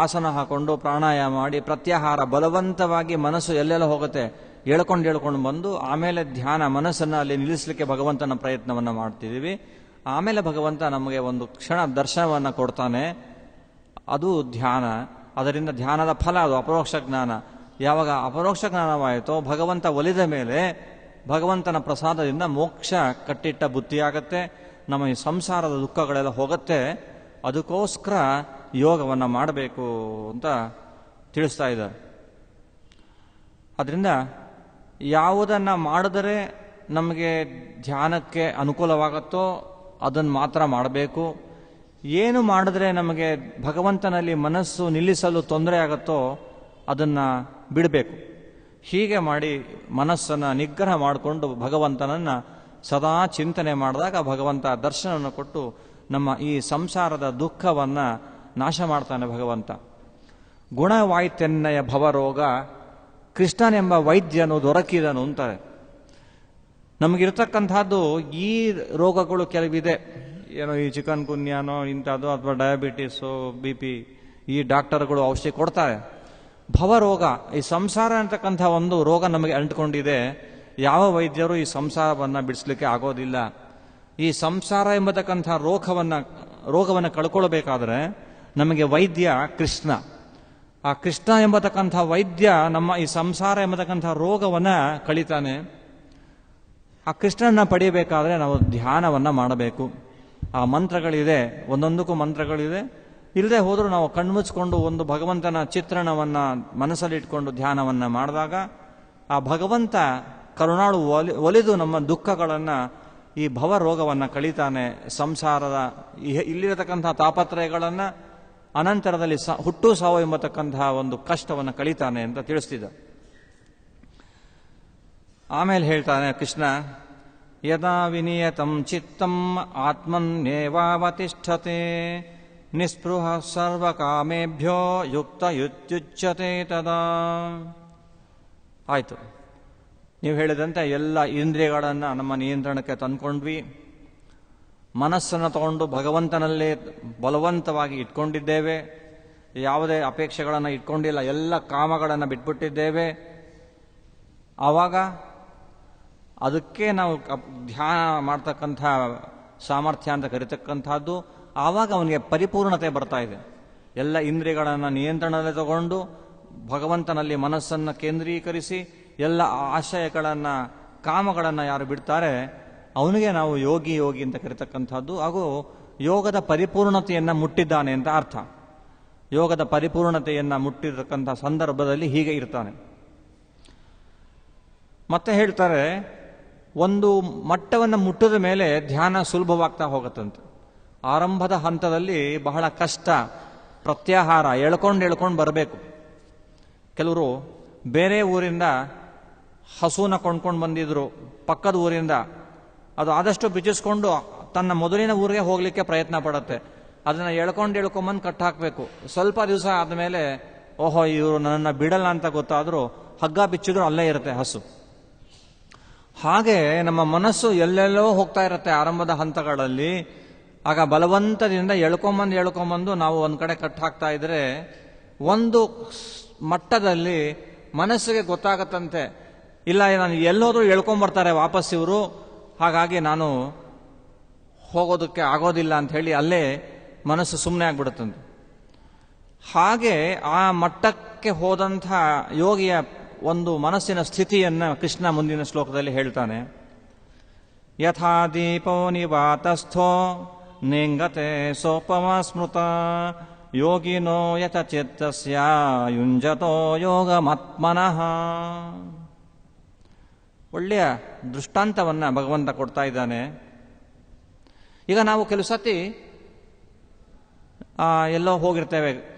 ಆಸನ ಹಾಕೊಂಡು ಪ್ರಾಣಾಯಾಮ ಮಾಡಿ ಪ್ರತ್ಯಾಹಾರ ಬಲವಂತವಾಗಿ ಮನಸ್ಸು ಎಲ್ಲೆಲ್ಲ ಹೋಗುತ್ತೆ ಹೇಳ್ಕೊಂಡು ಬಂದು ಆಮೇಲೆ ಧ್ಯಾನ ಮನಸ್ಸನ್ನು ಅಲ್ಲಿ ನಿಲ್ಲಿಸಲಿಕ್ಕೆ ಭಗವಂತನ ಪ್ರಯತ್ನವನ್ನು ಮಾಡ್ತಿದ್ದೀವಿ. ಆಮೇಲೆ ಭಗವಂತ ನಮಗೆ ಒಂದು ಕ್ಷಣ ದರ್ಶನವನ್ನು ಕೊಡ್ತಾನೆ, ಅದು ಧ್ಯಾನ. ಅದರಿಂದ ಧ್ಯಾನದ ಫಲ ಅದು ಅಪರೋಕ್ಷ ಜ್ಞಾನ. ಯಾವಾಗ ಅಪರೋಕ್ಷ ಜ್ಞಾನವಾಯಿತೋ ಭಗವಂತ ಒಲಿದ ಮೇಲೆ ಭಗವಂತನ ಪ್ರಸಾದದಿಂದ ಮೋಕ್ಷ ಕಟ್ಟಿಟ್ಟ ಬುದ್ಧಿಯಾಗತ್ತೆ, ನಮ್ಮ ಈ ಸಂಸಾರದ ದುಃಖಗಳೆಲ್ಲ ಹೋಗುತ್ತೆ. ಅದಕ್ಕೋಸ್ಕರ ಯೋಗವನ್ನು ಮಾಡಬೇಕು ಅಂತ ತಿಳಿಸ್ತಾ ಇದ್ದಾರೆ. ಅದರಿಂದ ಯಾವುದನ್ನು ಮಾಡಿದರೆ ನಮಗೆ ಧ್ಯಾನಕ್ಕೆ ಅನುಕೂಲವಾಗುತ್ತೋ ಅದನ್ನು ಮಾತ್ರ ಮಾಡಬೇಕು. ಏನು ಮಾಡಿದ್ರೆ ನಮಗೆ ಭಗವಂತನಲ್ಲಿ ಮನಸ್ಸು ನಿಲ್ಲಿಸಲು ತೊಂದರೆ ಆಗುತ್ತೋ ಅದನ್ನು ಬಿಡಬೇಕು. ಹೀಗೆ ಮಾಡಿ ಮನಸ್ಸನ್ನು ನಿಗ್ರಹ ಮಾಡಿಕೊಂಡು ಭಗವಂತನನ್ನು ಸದಾ ಚಿಂತನೆ ಮಾಡಿದಾಗ ಭಗವಂತ ದರ್ಶನವನ್ನು ಕೊಟ್ಟು ನಮ್ಮ ಈ ಸಂಸಾರದ ದುಃಖವನ್ನು ನಾಶ ಮಾಡ್ತಾನೆ ಭಗವಂತ. ಗುಣವಾಯ್ತೆನ್ನಯ ಭವರೋಗ ಕೃಷ್ಣನೆಂಬ ವೈದ್ಯನು ದೊರಕಿದನು ಅಂತಾರೆ. ನಮಗಿರ್ತಕ್ಕಂಥದ್ದು ಈ ರೋಗಗಳು ಕೆಲವಿದೆ, ಏನೋ ಈ ಚಿಕನ್ ಗುನ್ಯಾನೋ ಇಂಥದ್ದು ಅಥವಾ ಡಯಾಬಿಟಿಸು, BP, ಈ ಡಾಕ್ಟರ್ಗಳು ಔಷಧಿ ಕೊಡ್ತಾರೆ. ಭವರೋಗ, ಈ ಸಂಸಾರ ಅಂತಕ್ಕಂಥ ಒಂದು ರೋಗ ನಮಗೆ ಅಂಟ್ಕೊಂಡಿದೆ. ಯಾವ ವೈದ್ಯರು ಈ ಸಂಸಾರವನ್ನು ಬಿಡಿಸ್ಲಿಕ್ಕೆ ಆಗೋದಿಲ್ಲ. ಈ ಸಂಸಾರ ಎಂಬತಕ್ಕಂಥ ರೋಗವನ್ನು ಕಳ್ಕೊಳ್ಬೇಕಾದ್ರೆ ನಮಗೆ ವೈದ್ಯ ಕೃಷ್ಣ. ಆ ಕೃಷ್ಣ ಎಂಬತಕ್ಕಂಥ ವೈದ್ಯ ನಮ್ಮ ಈ ಸಂಸಾರ ಎಂಬತಕ್ಕಂಥ ರೋಗವನ್ನು ಕಳೀತಾನೆ. ಆ ಕೃಷ್ಣನ ಪಡೆಯಬೇಕಾದ್ರೆ ನಾವು ಧ್ಯಾನವನ್ನು ಮಾಡಬೇಕು. ಆ ಮಂತ್ರಗಳಿದೆ, ಒಂದೊಂದಕ್ಕೂ ಮಂತ್ರಗಳಿದೆ. ಇಲ್ಲದೆ ಹೋದರೂ ನಾವು ಕಣ್ಮುಚ್ಕೊಂಡು ಒಂದು ಭಗವಂತನ ಚಿತ್ರಣವನ್ನು ಮನಸ್ಸಲ್ಲಿಟ್ಕೊಂಡು ಧ್ಯಾನವನ್ನು ಮಾಡಿದಾಗ ಆ ಭಗವಂತ ಕರುಣಾಳು ಒಲಿದು ನಮ್ಮ ದುಃಖಗಳನ್ನು, ಈ ಭವರೋಗವನ್ನು ಕಳೀತಾನೆ. ಸಂಸಾರದ ಇಲ್ಲಿರತಕ್ಕಂಥ ತಾಪತ್ರಯಗಳನ್ನು, ಅನಂತರದಲ್ಲಿ ಹುಟ್ಟು ಸಾವು ಎಂಬತಕ್ಕಂತಹ ಒಂದು ಕಷ್ಟವನ್ನು ಕಳೀತಾನೆ ಅಂತ ತಿಳಿಸ್ತಿದ್ದ. ಆಮೇಲೆ ಹೇಳ್ತಾನೆ ಕೃಷ್ಣ, ಯದಾ ವಿನಿಯತಂ ಚಿತ್ತಂ ಆತ್ಮನ್ನೇವಾವತಿಷ್ಠತೆ ನಿಸ್ಪೃಹ ಸರ್ವಕಾಮೇಭ್ಯೋ ಯುಕ್ತ ಯುತ್ಯುಚ್ಯತೆ ತದಾ. ಆಯಿತು, ನೀವು ಹೇಳಿದಂತೆ ಎಲ್ಲ ಇಂದ್ರಿಯಗಳನ್ನು ನಮ್ಮ ನಿಯಂತ್ರಣಕ್ಕೆ ತಂದ್ಕೊಂಡ್ವಿ, ಮನಸ್ಸನ್ನು ತಗೊಂಡು ಭಗವಂತನಲ್ಲೇ ಬಲವಂತವಾಗಿ ಇಟ್ಕೊಂಡಿದ್ದೇವೆ, ಯಾವುದೇ ಅಪೇಕ್ಷೆಗಳನ್ನು ಇಟ್ಕೊಂಡಿಲ್ಲ, ಎಲ್ಲ ಕಾಮಗಳನ್ನು ಬಿಟ್ಬಿಟ್ಟಿದ್ದೇವೆ. ಆವಾಗ ಅದಕ್ಕೆ ನಾವು ಧ್ಯಾನ ಮಾಡ್ತಕ್ಕಂಥ ಸಾಮರ್ಥ್ಯ ಅಂತ ಕರಿತಕ್ಕಂಥದ್ದು. ಆವಾಗ ಅವನಿಗೆ ಪರಿಪೂರ್ಣತೆ ಬರ್ತಾ ಇದೆ. ಎಲ್ಲ ಇಂದ್ರಿಯಗಳನ್ನು ನಿಯಂತ್ರಣದಲ್ಲಿ ತಗೊಂಡು ಭಗವಂತನಲ್ಲಿ ಮನಸ್ಸನ್ನು ಕೇಂದ್ರೀಕರಿಸಿ ಎಲ್ಲ ಆಶಯಗಳನ್ನು, ಕಾಮಗಳನ್ನು ಯಾರು ಬಿಡ್ತಾರೆ ಅವನಿಗೆ ನಾವು ಯೋಗಿ ಅಂತ ಕರಿತಕ್ಕಂಥದ್ದು. ಹಾಗೂ ಯೋಗದ ಪರಿಪೂರ್ಣತೆಯನ್ನು ಮುಟ್ಟಿದ್ದಾನೆ ಅಂತ ಅರ್ಥ. ಯೋಗದ ಪರಿಪೂರ್ಣತೆಯನ್ನು ಮುಟ್ಟಿರತಕ್ಕಂಥ ಸಂದರ್ಭದಲ್ಲಿ ಹೀಗೆ ಇರ್ತಾನೆ. ಮತ್ತೆ ಹೇಳ್ತಾರೆ, ಒಂದು ಮಟ್ಟವನ್ನು ಮುಟ್ಟಿದ ಮೇಲೆ ಧ್ಯಾನ ಸುಲಭವಾಗ್ತಾ ಹೋಗುತ್ತಂತೆ. ಆರಂಭದ ಹಂತದಲ್ಲಿ ಬಹಳ ಕಷ್ಟ, ಪ್ರತ್ಯಾಹಾರ, ಎಳ್ಕೊಂಡು ಬರಬೇಕು. ಕೆಲವರು ಬೇರೆ ಊರಿಂದ ಹಸುನ ಕೊಂಡ್ಕೊಂಡು ಬಂದಿದ್ರು, ಪಕ್ಕದ ಊರಿಂದ. ಅದು ಆದಷ್ಟು ಬಿಚ್ಚಿಸ್ಕೊಂಡು ತನ್ನ ಮೊದಲಿನ ಊರಿಗೆ ಹೋಗಲಿಕ್ಕೆ ಪ್ರಯತ್ನ ಪಡುತ್ತೆ. ಅದನ್ನು ಎಳ್ಕೊಂಬಂದು ಕಟ್ಟಾಕಬೇಕು. ಸ್ವಲ್ಪ ದಿವಸ ಆದಮೇಲೆ ಓಹೋ ಇವರು ನನ್ನನ್ನು ಬಿಡಲ್ಲ ಅಂತ ಗೊತ್ತಾದರೂ ಹಗ್ಗ ಬಿಚ್ಚಿದ್ರು ಅಲ್ಲೇ ಇರುತ್ತೆ ಹಸು. ಹಾಗೆ ನಮ್ಮ ಮನಸ್ಸು ಎಲ್ಲೆಲ್ಲೋ ಹೋಗ್ತಾ ಇರುತ್ತೆ ಆರಂಭದ ಹಂತಗಳಲ್ಲಿ. ಆಗ ಬಲವಂತದಿಂದ ಎಳ್ಕೊಂಬಂದು ನಾವು ಒಂದು ಕಡೆ ಕಟ್ಟಾಕ್ತಾ ಇದ್ರೆ ಒಂದು ಮಟ್ಟದಲ್ಲಿ ಮನಸ್ಸಿಗೆ ಗೊತ್ತಾಗತ್ತಂತೆ, ಇಲ್ಲ ನಾನು ಎಲ್ಲೋದ್ರೂ ಎಳ್ಕೊಂಬರ್ತಾರೆ ವಾಪಸ್ ಇವರು, ಹಾಗಾಗಿ ನಾನು ಹೋಗೋದಕ್ಕೆ ಆಗೋದಿಲ್ಲ ಅಂತ ಹೇಳಿ ಅಲ್ಲೇ ಮನಸ್ಸು ಸುಮ್ಮನೆ ಆಗ್ಬಿಡುತ್ತಂತೆ. ಹಾಗೆ ಆ ಮಟ್ಟಕ್ಕೆ ಹೋದಂಥ ಯೋಗಿಯ ಒಂದು ಮನಸ್ಸಿನ ಸ್ಥಿತಿಯನ್ನು ಕೃಷ್ಣ ಮುಂದಿನ ಶ್ಲೋಕದಲ್ಲಿ ಹೇಳ್ತಾನೆ. ಯಥಾ ದೀಪೋ ನಿವಾತಸ್ಥೋ ನೇಂಗತೆ ಸೋಪಮ ಸ್ಮೃತ ಯೋಗಿನೋ ಯಥ ಚಿತ್ತಸ್ಯ ಯುಂಜತೋ ಯೋಗಮಾತ್ಮನಃ. ಒಳ್ಳೆಯ ದೃಷ್ಟಾಂತವನ್ನು ಭಗವಂತ ಕೊಡ್ತಾ ಇದ್ದಾನೆ. ಈಗ ನಾವು ಕೆಲವು ಸತಿ ಎಲ್ಲೋ ಹೋಗಿರ್ತೇವೆ,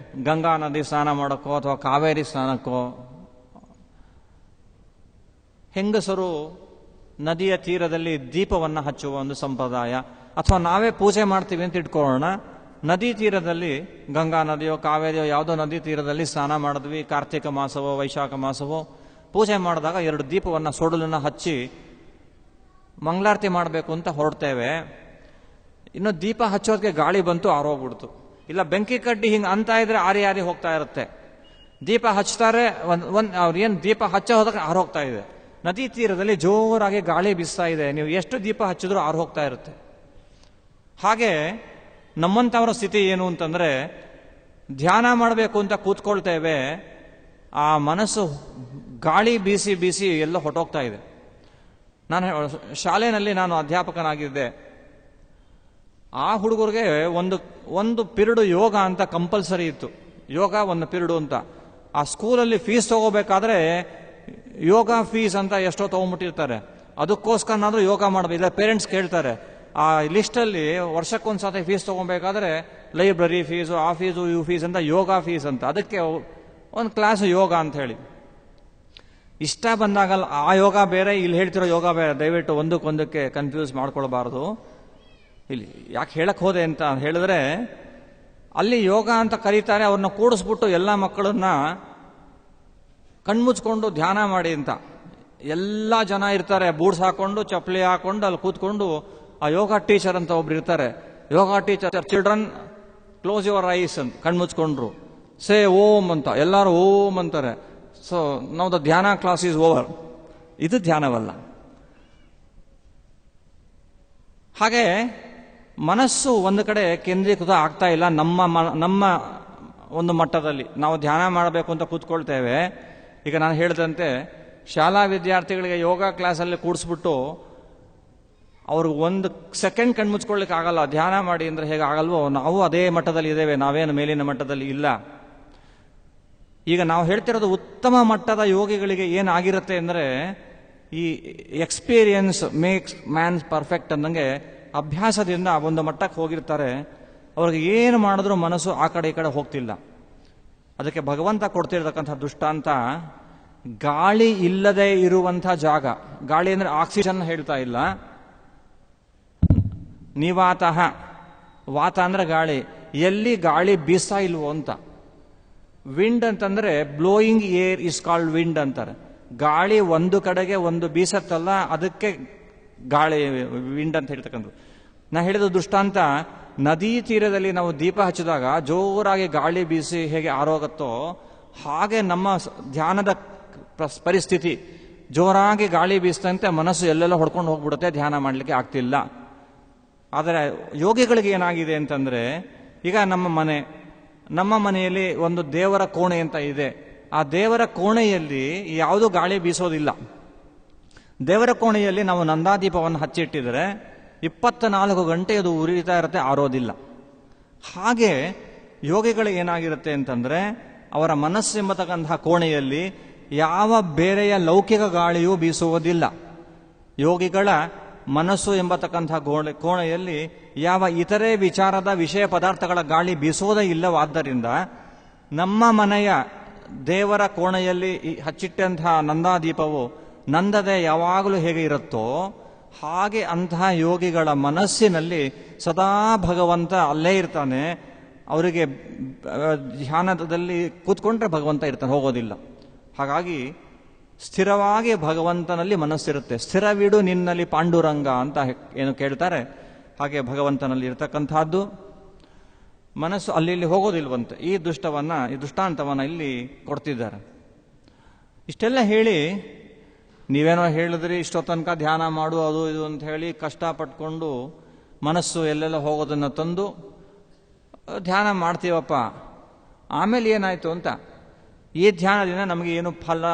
ಗಂಗಾ ನದಿ ಸ್ನಾನ ಮಾಡೋಕ್ಕೋ ಅಥವಾ ಕಾವೇರಿ ಸ್ನಾನಕ್ಕೋ. ಹೆಂಗಸರು ನದಿಯ ತೀರದಲ್ಲಿ ದೀಪವನ್ನು ಹಚ್ಚುವ ಒಂದು ಸಂಪ್ರದಾಯ, ಅಥವಾ ನಾವೇ ಪೂಜೆ ಮಾಡ್ತೀವಿ ಅಂತ ಇಟ್ಕೊಳ್ಳೋಣ. ನದಿ ತೀರದಲ್ಲಿ, ಗಂಗಾ ನದಿಯೋ ಕಾವೇರಿಯೋ ಯಾವುದೋ ನದಿ ತೀರದಲ್ಲಿ ಸ್ನಾನ ಮಾಡಿದ್ವಿ, ಕಾರ್ತಿಕ ಮಾಸವೋ ವೈಶಾಖ ಮಾಸವೋ. ಪೂಜೆ ಮಾಡಿದಾಗ 2 ದೀಪವನ್ನು ಸೊಡಲನ್ನು ಹಚ್ಚಿ ಮಂಗಳಾರತಿ ಮಾಡಬೇಕು ಅಂತ ಹೊರಡ್ತೇವೆ. ಇನ್ನು ದೀಪ ಹಚ್ಚೋದಕ್ಕೆ ಗಾಳಿ ಬಂತು, ಆರೋಗ್ಬಿಡ್ತು. ಇಲ್ಲ ಬೆಂಕಿ ಕಡ್ಡಿ ಹಿಂಗೆ ಅಂತ ಇದ್ರೆ ಆರಿ ಹೋಗ್ತಾ ಇರುತ್ತೆ. ದೀಪ ಹಚ್ತಾರೆ, ಅವ್ರೇನು ದೀಪ ಹಚ್ಚ ಹೋದಾಗ ಆರೋಗ್ತಾ ಇದೆ. ನದಿ ತೀರದಲ್ಲಿ ಜೋರಾಗಿ ಗಾಳಿ ಬೀಸ್ತಾ ಇದೆ, ನೀವು ಎಷ್ಟು ದೀಪ ಹಚ್ಚಿದ್ರೂ ಹೋಗ್ತಾ ಇರುತ್ತೆ. ಹಾಗೆ ನಮ್ಮಂಥವರ ಸ್ಥಿತಿ ಏನು ಅಂತಂದ್ರೆ, ಧ್ಯಾನ ಮಾಡಬೇಕು ಅಂತ ಕೂತ್ಕೊಳ್ತೇವೆ, ಆ ಮನಸ್ಸು ಗಾಳಿ ಬೀಸಿ ಎಲ್ಲ ಹೊಟ್ಟೋಗ್ತಾ ಇದೆ. ಶಾಲೆಯಲ್ಲಿ ನಾನು ಅಧ್ಯಾಪಕನಾಗಿದ್ದೆ. ಆ ಹುಡುಗರಿಗೆ ಒಂದು ಪಿರಿಯಡ್ ಯೋಗ ಅಂತ ಕಂಪಲ್ಸರಿ ಇತ್ತು. ಯೋಗ ಒಂದು ಪಿರಿಯಡ್ ಅಂತ. ಆ ಸ್ಕೂಲಲ್ಲಿ ಫೀಸ್ ತಗೋಬೇಕಾದ್ರೆ ಯೋಗ ಫೀಸ್ ಅಂತ ಎಷ್ಟೋ ತಗೊಂಡ್ಬಿಟ್ಟಿರ್ತಾರೆ. ಅದಕ್ಕೋಸ್ಕರನಾದ್ರೂ ಯೋಗ ಮಾಡಬೇಕು. ಇಲ್ಲ ಪೇರೆಂಟ್ಸ್ ಕೇಳ್ತಾರೆ, ಆ ಲಿಸ್ಟಲ್ಲಿ ವರ್ಷಕ್ಕೊಂದ್ಸತಿ ಫೀಸ್ ತಗೊಬೇಕಾದ್ರೆ ಲೈಬ್ರರಿ ಫೀಸು, ಆ ಫೀಸು, ಇವು ಫೀಸ್ ಅಂತ ಯೋಗ ಫೀಸ್ ಅಂತ, ಅದಕ್ಕೆ ಒಂದು ಕ್ಲಾಸ್ ಯೋಗ ಅಂತ ಹೇಳಿ. ಇಷ್ಟ ಬಂದಾಗಲ್ಲ ಆ ಯೋಗ ಬೇರೆ, ಇಲ್ಲಿ ಹೇಳ್ತಿರೋ ಯೋಗ ಬೇರೆ. ದಯವಿಟ್ಟು ಒಂದಕ್ಕೊಂದಕ್ಕೆ ಕನ್ಫ್ಯೂಸ್ ಮಾಡ್ಕೊಳ್ಬಾರ್ದು. ಇಲ್ಲಿ ಯಾಕೆ ಹೇಳಕ್ ಹೋದೆ ಅಂತ ಹೇಳಿದ್ರೆ, ಅಲ್ಲಿ ಯೋಗ ಅಂತ ಕರೀತಾರೆ, ಅವ್ರನ್ನ ಕೂಡಿಸ್ಬಿಟ್ಟು ಎಲ್ಲ ಮಕ್ಕಳನ್ನ ಕಣ್ಮುಚ್ಕೊಂಡು ಧ್ಯಾನ ಮಾಡಿ ಅಂತ ಎಲ್ಲ ಜನ ಇರ್ತಾರೆ. ಬೂಟ್ಸ್ ಹಾಕೊಂಡು ಚಪ್ಪಲಿ ಹಾಕೊಂಡು ಅಲ್ಲಿ ಕೂತ್ಕೊಂಡು ಆ ಯೋಗ ಟೀಚರ್ ಅಂತ ಒಬ್ರು ಇರ್ತಾರೆ. Yoga teacher, children close your eyes ಅಂತ ಕಣ್ಮುಚ್ಕೊಂಡ್ರು, ಸೇ ಓಂ ಅಂತ ಎಲ್ಲರೂ ಓಂ ಅಂತಾರೆ. ಸೊ ನಾವು ದ ಧ್ಯಾನ ಕ್ಲಾಸ್ ಈಸ್ ಓವರ್. ಇದು ಧ್ಯಾನವಲ್ಲ. ಹಾಗೆ ಮನಸ್ಸು ಒಂದು ಕಡೆ ಕೇಂದ್ರೀಕೃತ ಆಗ್ತಾ ಇಲ್ಲ. ನಮ್ಮ ಒಂದು ಮಟ್ಟದಲ್ಲಿ ನಾವು ಧ್ಯಾನ ಮಾಡಬೇಕು ಅಂತ ಕೂತ್ಕೊಳ್ತೇವೆ. ಈಗ ನಾನು ಹೇಳಿದಂತೆ ಶಾಲಾ ವಿದ್ಯಾರ್ಥಿಗಳಿಗೆ ಯೋಗ ಕ್ಲಾಸಲ್ಲಿ ಕೂಡಿಸ್ಬಿಟ್ಟು ಅವ್ರಿಗೆ ಒಂದು ಸೆಕೆಂಡ್ ಕಣ್ಮುಚ್ಕೊಳ್ಳಿಕ್ಕೆ ಆಗಲ್ಲ. ಧ್ಯಾನ ಮಾಡಿ ಅಂದರೆ ಹೇಗೆ ಆಗಲ್ವೋ, ನಾವು ಅದೇ ಮಟ್ಟದಲ್ಲಿ ಇದ್ದೇವೆ, ನಾವೇನು ಮೇಲಿನ ಮಟ್ಟದಲ್ಲಿ ಇಲ್ಲ. ಈಗ ನಾವು ಹೇಳ್ತಿರೋದು ಉತ್ತಮ ಮಟ್ಟದ ಯೋಗಿಗಳಿಗೆ ಏನಾಗಿರುತ್ತೆ ಅಂದರೆ, ಈ ಎಕ್ಸ್ಪೀರಿಯನ್ಸ್ ಮೇಕ್ಸ್ ಮ್ಯಾನ್ ಪರ್ಫೆಕ್ಟ್ ಅನ್ನಂಗೆ ಅಭ್ಯಾಸದಿಂದ ಒಂದು ಮಟ್ಟಕ್ಕೆ ಹೋಗಿರ್ತಾರೆ. ಅವ್ರಿಗೆ ಏನು ಮಾಡಿದ್ರೂ ಮನಸ್ಸು ಆ ಕಡೆ ಈ ಕಡೆ ಹೋಗ್ತಿಲ್ಲ. ಅದಕ್ಕೆ ಭಗವಂತ ಕೊಡ್ತಿರ್ತಕ್ಕಂಥ ದೃಷ್ಟಾಂತ, ಗಾಳಿ ಇಲ್ಲದೆ ಇರುವಂಥ ಜಾಗ. ಗಾಳಿ ಅಂದರೆ ಆಕ್ಸಿಜನ್ ಹೇಳ್ತಾ ಇಲ್ಲ. ನಿವಾತಃ, ವಾತ ಅಂದ್ರೆ ಗಾಳಿ, ಎಲ್ಲಿ ಗಾಳಿ ಬೀಸ್ತಾ ಇಲ್ವೋ ಅಂತ. ವಿಂಡ್ ಅಂತಂದ್ರೆ blowing air is called wind ಅಂತಾರೆ. ಗಾಳಿ ಒಂದು ಕಡೆಗೆ ಒಂದು ಬೀಸತ್ತಲ್ಲ, ಅದಕ್ಕೆ ಗಾಳಿ ವಿಂಡ್ ಅಂತ ಹೇಳ್ತಕ್ಕಂಥದ್ದು. ನಾ ಹೇಳಿದ ದೃಷ್ಟಾಂತ, ನದಿ ತೀರದಲ್ಲಿ ನಾವು ದೀಪ ಹಚ್ಚಿದಾಗ ಜೋರಾಗಿ ಗಾಳಿ ಬೀಸಿ ಹೇಗೆ ಆರೋಗುತ್ತೋ ಹಾಗೆ ನಮ್ಮ ಧ್ಯಾನದ ಪರಿಸ್ಥಿತಿ. ಜೋರಾಗಿ ಗಾಳಿ ಬೀಸ್ತಂತೆ ಮನಸ್ಸು ಎಲ್ಲೆಲ್ಲ ಹೊಡ್ಕೊಂಡು ಹೋಗ್ಬಿಡುತ್ತೆ, ಧ್ಯಾನ ಮಾಡಲಿಕ್ಕೆ ಆಗ್ತಿಲ್ಲ. ಆದರೆ ಯೋಗಿಗಳಿಗೆ ಏನಾಗಿದೆ ಅಂತಂದ್ರೆ, ಈಗ ನಮ್ಮ ಮನೆಯಲ್ಲಿ ಒಂದು ದೇವರ ಕೋಣೆ ಅಂತ ಇದೆ. ಆ ದೇವರ ಕೋಣೆಯಲ್ಲಿ ಯಾವುದೂ ಗಾಳಿ ಬೀಸೋದಿಲ್ಲ. ದೇವರ ಕೋಣೆಯಲ್ಲಿ ನಾವು ನಂದಾದೀಪವನ್ನು ಹಚ್ಚಿಟ್ಟಿದ್ರೆ 24 ಗಂಟೆ ಅದು ಉರಿತಾ ಇರುತ್ತೆ, ಆರೋದಿಲ್ಲ. ಹಾಗೆ ಯೋಗಿಗಳು ಏನಾಗಿರುತ್ತೆ ಅಂತಂದ್ರೆ, ಅವರ ಮನಸ್ಸೆಂಬತಕ್ಕಂತಹ ಕೋಣೆಯಲ್ಲಿ ಯಾವ ಬೇರೆಯ ಲೌಕಿಕ ಗಾಳಿಯೂ ಬೀಸುವುದಿಲ್ಲ. ಯೋಗಿಗಳ ಮನಸ್ಸು ಎಂಬತಕ್ಕಂಥ ಕೋಣೆಯಲ್ಲಿ ಯಾವ ಇತರೆ ವಿಚಾರದ ವಿಷಯ ಪದಾರ್ಥಗಳ ಗಾಳಿ ಬೀಸೋದೇ ಇಲ್ಲವಾದ್ದರಿಂದ, ನಮ್ಮ ಮನೆಯ ದೇವರ ಕೋಣೆಯಲ್ಲಿ ಹಚ್ಚಿಟ್ಟಂತಹ ನಂದಾದೀಪವು ನಂದದೆ ಯಾವಾಗಲೂ ಹೇಗೆ ಇರುತ್ತೋ ಹಾಗೆ ಅಂತಹ ಯೋಗಿಗಳ ಮನಸ್ಸಿನಲ್ಲಿ ಸದಾ ಭಗವಂತ ಅಲ್ಲೇ ಇರ್ತಾನೆ. ಅವರಿಗೆ ಧ್ಯಾನದಲ್ಲಿ ಕೂತ್ಕೊಂಡ್ರೆ ಭಗವಂತ ಇರ್ತಾನೆ, ಹೋಗೋದಿಲ್ಲ. ಹಾಗಾಗಿ ಸ್ಥಿರವಾಗಿ ಭಗವಂತನಲ್ಲಿ ಮನಸ್ಸಿರುತ್ತೆ. ಸ್ಥಿರವಿಡು ನಿನ್ನಲ್ಲಿ ಪಾಂಡುರಂಗ ಅಂತ ಏನು ಕೇಳ್ತಾರೆ, ಹಾಗೆ ಭಗವಂತನಲ್ಲಿ ಇರತಕ್ಕಂಥದ್ದು. ಮನಸ್ಸು ಅಲ್ಲಿ ಇಲ್ಲಿ ಹೋಗೋದಿಲ್ವಂತೆ. ಈ ದೃಷ್ಟಾಂತವನ್ನು ಇಲ್ಲಿ ಕೊಡ್ತಿದ್ದಾರೆ. ಇಷ್ಟೆಲ್ಲ ಹೇಳಿ, ನೀವೇನೋ ಹೇಳಿದ್ರಿ ಇಷ್ಟೋ ತನಕ ಧ್ಯಾನ ಮಾಡು ಅದು ಇದು ಅಂತ ಹೇಳಿ ಕಷ್ಟಪಟ್ಕೊಂಡು ಮನಸ್ಸು ಎಲ್ಲೆಲ್ಲ ಹೋಗೋದನ್ನು ತಂದು ಧ್ಯಾನ ಮಾಡ್ತೀವಪ್ಪ, ಆಮೇಲೆ ಏನಾಯ್ತು ಅಂತ. ಈ ಧ್ಯಾನದಿಂದ ನಮಗೆ ಏನು ಫಲ,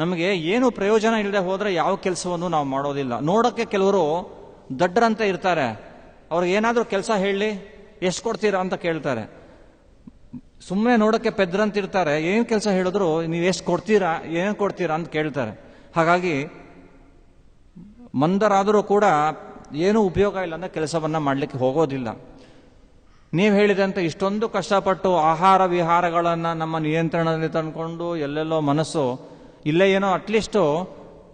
ನಮಗೆ ಏನು ಪ್ರಯೋಜನ ಇಲ್ಲದೆ ಹೋದರೆ ಯಾವ ಕೆಲಸವನ್ನು ನಾವು ಮಾಡೋದಿಲ್ಲ. ನೋಡೋಕ್ಕೆ ಕೆಲವರು ದಡ್ಡರಂತ ಇರ್ತಾರೆ. ಅವ್ರಿಗೆ ಏನಾದರೂ ಕೆಲಸ ಹೇಳಿ ಎಷ್ಟು ಕೊಡ್ತೀರಾ ಅಂತ ಕೇಳ್ತಾರೆ. ಸುಮ್ಮನೆ ನೋಡೋಕ್ಕೆ ಪೆದ್ರಂತ ಇರ್ತಾರೆ. ಏನು ಕೆಲಸ ಹೇಳಿದ್ರು ನೀವು ಎಷ್ಟು ಕೊಡ್ತೀರಾ, ಏನು ಕೊಡ್ತೀರಾ ಅಂತ ಕೇಳ್ತಾರೆ. ಹಾಗಾಗಿ ಮಂದರಾದರೂ ಕೂಡ ಏನೂ ಉಪಯೋಗ ಇಲ್ಲ ಅಂದರೆ ಕೆಲಸವನ್ನು ಮಾಡಲಿಕ್ಕೆ ಹೋಗೋದಿಲ್ಲ. ನೀವು ಹೇಳಿದಂತೆ ಇಷ್ಟೊಂದು ಕಷ್ಟಪಟ್ಟು ಆಹಾರ ವಿಹಾರಗಳನ್ನು ನಮ್ಮ ನಿಯಂತ್ರಣದಲ್ಲಿ ತಂದುಕೊಂಡು ಎಲ್ಲೆಲ್ಲೋ ಮನಸ್ಸು ಇಲ್ಲೇ ಏನೋ ಅಟ್ಲೀಸ್ಟು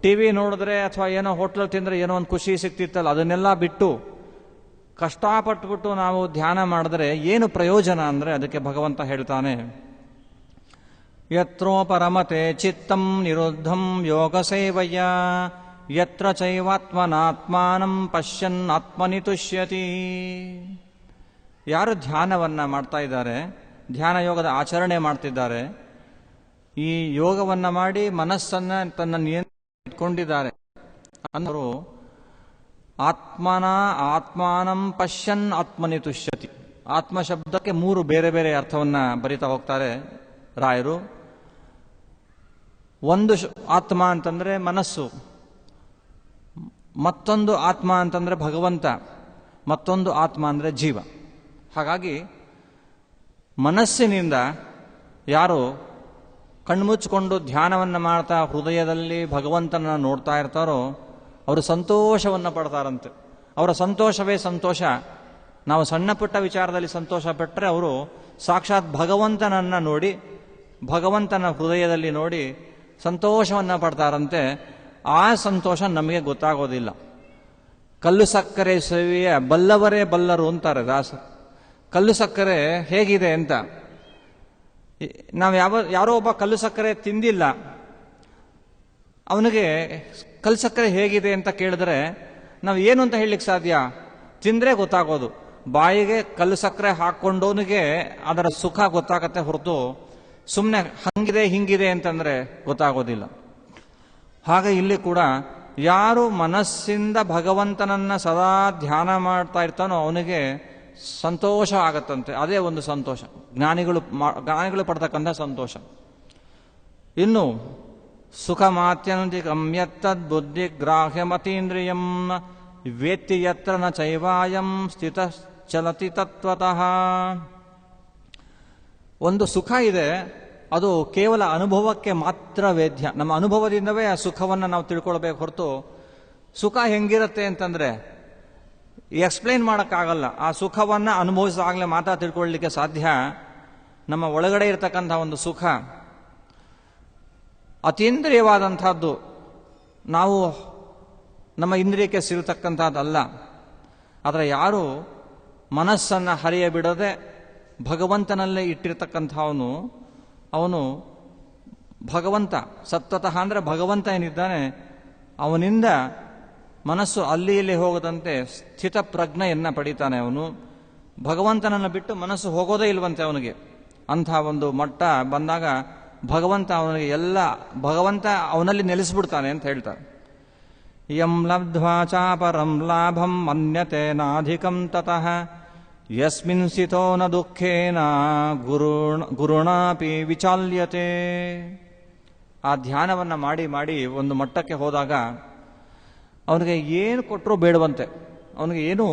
ಟಿ ವಿ ನೋಡಿದ್ರೆ ಅಥವಾ ಏನೋ ಹೋಟ್ಲಲ್ಲಿ ತಿಂದರೆ ಏನೋ ಒಂದು ಖುಷಿ ಸಿಗ್ತಿತ್ತಲ್ಲ, ಅದನ್ನೆಲ್ಲ ಬಿಟ್ಟು ಕಷ್ಟಪಟ್ಬಿಟ್ಟು ನಾವು ಧ್ಯಾನ ಮಾಡಿದ್ರೆ ಏನು ಪ್ರಯೋಜನ ಅಂದರೆ, ಅದಕ್ಕೆ ಭಗವಂತ ಹೇಳ್ತಾನೆ, ಯತ್ರೋ ಪರಮತೆ ಚಿತ್ತಂ ನಿರುದ್ಧಂ ಯೋಗ ಸೇವಯ ಯತ್ರ ಚೈವಾತ್ಮನಾತ್ಮಾನಂ ಪಶ್ಯನ್ ಆತ್ಮನಿ ತುಷ್ಯತಿ. ಯಾರು ಧ್ಯಾನವನ್ನು ಮಾಡ್ತಾ ಇದ್ದಾರೆ, ಧ್ಯಾನ ಯೋಗದ ಆಚರಣೆ ಮಾಡ್ತಿದ್ದಾರೆ, ಈ ಯೋಗವನ್ನು ಮಾಡಿ ಮನಸ್ಸನ್ನು ತನ್ನ ನಿಯಂತ್ರಣ ಇಟ್ಕೊಂಡಿದ್ದಾರೆ ಅನ್ನೋರು ಆತ್ಮಾನಂ ಪಶ್ಯನ್ ಆತ್ಮನಿ ತುಷ್ಯತಿ. ಆತ್ಮ ಶಬ್ದಕ್ಕೆ 3 ಬೇರೆ ಬೇರೆ ಅರ್ಥವನ್ನು ಬರಿತಾ ಹೋಗ್ತಾರೆ ರಾಯರು. ಒಂದು ಆತ್ಮ ಅಂತಂದ್ರೆ ಮನಸ್ಸು, ಮತ್ತೊಂದು ಆತ್ಮ ಅಂತಂದ್ರೆ ಭಗವಂತ, ಮತ್ತೊಂದು ಆತ್ಮ ಅಂದ್ರೆ ಜೀವ. ಹಾಗಾಗಿ ಮನಸ್ಸಿನಿಂದ ಯಾರು ಕಣ್ಮುಚ್ಚಿಕೊಂಡು ಧ್ಯಾನವನ್ನು ಮಾಡ್ತಾ ಹೃದಯದಲ್ಲಿ ಭಗವಂತನನ್ನು ನೋಡ್ತಾ ಇರ್ತಾರೋ ಅವರು ಸಂತೋಷವನ್ನು ಪಡ್ತಾರಂತೆ. ಅವರ ಸಂತೋಷವೇ ಸಂತೋಷ. ನಾವು ಸಣ್ಣ ಪುಟ್ಟ ವಿಚಾರದಲ್ಲಿ ಸಂತೋಷ ಪಟ್ಟರೆ ಅವರು ಸಾಕ್ಷಾತ್ ಭಗವಂತನನ್ನು ನೋಡಿ, ಭಗವಂತನ ಹೃದಯದಲ್ಲಿ ನೋಡಿ ಸಂತೋಷವನ್ನು ಪಡ್ತಾರಂತೆ. ಆ ಸಂತೋಷ ನಮಗೆ ಗೊತ್ತಾಗೋದಿಲ್ಲ. ಕಲ್ಲು ಸಕ್ಕರೆ ಸೇವೆಯ ಬಲ್ಲವರೇ ಬಲ್ಲರು ಅಂತಾರೆ ದಾಸ. ಕಲ್ಲು ಸಕ್ಕರೆ ಹೇಗಿದೆ ಅಂತ, ನಾವು ಯಾರೋ ಒಬ್ಬ ಕಲ್ಲು ಸಕ್ಕರೆ ತಿಂದಿಲ್ಲ, ಅವನಿಗೆ ಕಲ್ಲು ಸಕ್ಕರೆ ಹೇಗಿದೆ ಅಂತ ಕೇಳಿದ್ರೆ ನಾವು ಏನು ಅಂತ ಹೇಳಲಿಕ್ಕೆ ಸಾಧ್ಯ? ತಿಂದರೆ ಗೊತ್ತಾಗೋದು. ಬಾಯಿಗೆ ಕಲ್ಲು ಸಕ್ಕರೆ ಹಾಕ್ಕೊಂಡವನಿಗೆ ಅದರ ಸುಖ ಗೊತ್ತಾಗತ್ತೆ ಹೊರತು ಸುಮ್ಮನೆ ಹಂಗಿದೆ ಹಿಂಗಿದೆ ಅಂತಂದ್ರೆ ಗೊತ್ತಾಗೋದಿಲ್ಲ. ಹಾಗೆ ಇಲ್ಲಿ ಕೂಡ ಯಾರು ಮನಸ್ಸಿಂದ ಭಗವಂತನನ್ನ ಸದಾ ಧ್ಯಾನ ಮಾಡ್ತಾ ಇರ್ತಾನೋ ಅವನಿಗೆ ಸಂತೋಷ ಆಗತ್ತಂತೆ. ಅದೇ ಒಂದು ಸಂತೋಷ, ಜ್ಞಾನಿಗಳು ಪಡ್ತಕ್ಕಂಥ ಸಂತೋಷ. ಇನ್ನು ಸುಖ ಮಾತ್ಯಂತಿ ಗಮ್ಯತ್ತದ್ ಬುದ್ಧಿ ಗ್ರಾಹ್ಯಮತೀಂದ್ರಿಯಂ ವೇತ್ತಿ ಯತ್ರ ನ ಚೈವಾಯಂ ಸ್ಥಿತ ಚಲತಿ ತತ್ವತಃ. ಒಂದು ಸುಖ ಇದೆ, ಅದು ಕೇವಲ ಅನುಭವಕ್ಕೆ ಮಾತ್ರ ವೇದ್ಯ. ನಮ್ಮ ಅನುಭವದಿಂದವೇ ಆ ಸುಖವನ್ನು ನಾವು ತಿಳ್ಕೊಳ್ಬೇಕು ಹೊರತು ಸುಖ ಹೆಂಗಿರುತ್ತೆ ಅಂತಂದ್ರೆ ಎಕ್ಸ್ಪ್ಲೈನ್ ಮಾಡೋಕ್ಕಾಗಲ್ಲ. ಆ ಸುಖವನ್ನು ಅನುಭವಿಸಾಗಲೇ ಮಾತ್ರ ತಿಳ್ಕೊಳ್ಳಲಿಕ್ಕೆ ಸಾಧ್ಯ. ನಮ್ಮ ಒಳಗಡೆ ಇರತಕ್ಕಂಥ ಒಂದು ಸುಖ ಅತೀಂದ್ರಿಯವಾದಂಥದ್ದು, ನಾವು ನಮ್ಮ ಇಂದ್ರಿಯಕ್ಕೆ ಸಿಗತಕ್ಕಂಥದ್ದಲ್ಲ. ಆದರೆ ಯಾರು ಮನಸ್ಸನ್ನು ಹರಿಯ ಬಿಡದೆ ಭಗವಂತನಲ್ಲೇ ಇಟ್ಟಿರ್ತಕ್ಕಂಥವನು, ಅವನು ಭಗವಂತ ಸತ್ವತಃ ಅಂದರೆ ಭಗವಂತ ಏನಿದ್ದಾನೆ ಅವನಿಂದ ಮನಸ್ಸು ಅಲ್ಲಿ ಇಲ್ಲಿ ಹೋಗದಂತೆ ಸ್ಥಿತ ಪ್ರಜ್ಞೆಯನ್ನು ಪಡಿತಾನೆ. ಅವನು ಭಗವಂತನನ್ನು ಬಿಟ್ಟು ಮನಸ್ಸು ಹೋಗೋದೇ ಇಲ್ವಂತೆ ಅವನಿಗೆ. ಅಂಥ ಒಂದು ಮಟ್ಟ ಬಂದಾಗ ಭಗವಂತ ಅವನಿಗೆ ಎಲ್ಲ, ಭಗವಂತ ಅವನಲ್ಲಿ ನೆಲೆಸ್ಬಿಡ್ತಾನೆ ಅಂತ ಹೇಳ್ತಾರೆ. ಯಂ ಲಬ್ಧ್ವಾ ಚಾಪರಂ ಲಾಭಂ ಮನ್ಯತೆ ನಾಧಿಕಂ ತತಃ ಯಸ್ಮಿನ್ ಸ್ಥಿತೋ ನ ದುಃಖೇನ ಗುರುಣಾಪಿ ವಿಚಾಲ್ಯತೆ. ಆ ಧ್ಯಾನವನ್ನು ಮಾಡಿ ಮಾಡಿ ಒಂದು ಮಟ್ಟಕ್ಕೆ ಹೋದಾಗ ಅವನಿಗೆ ಏನು ಕೊಟ್ಟರೂ ಬೇಡವಂತೆ, ಅವನಿಗೆ ಏನು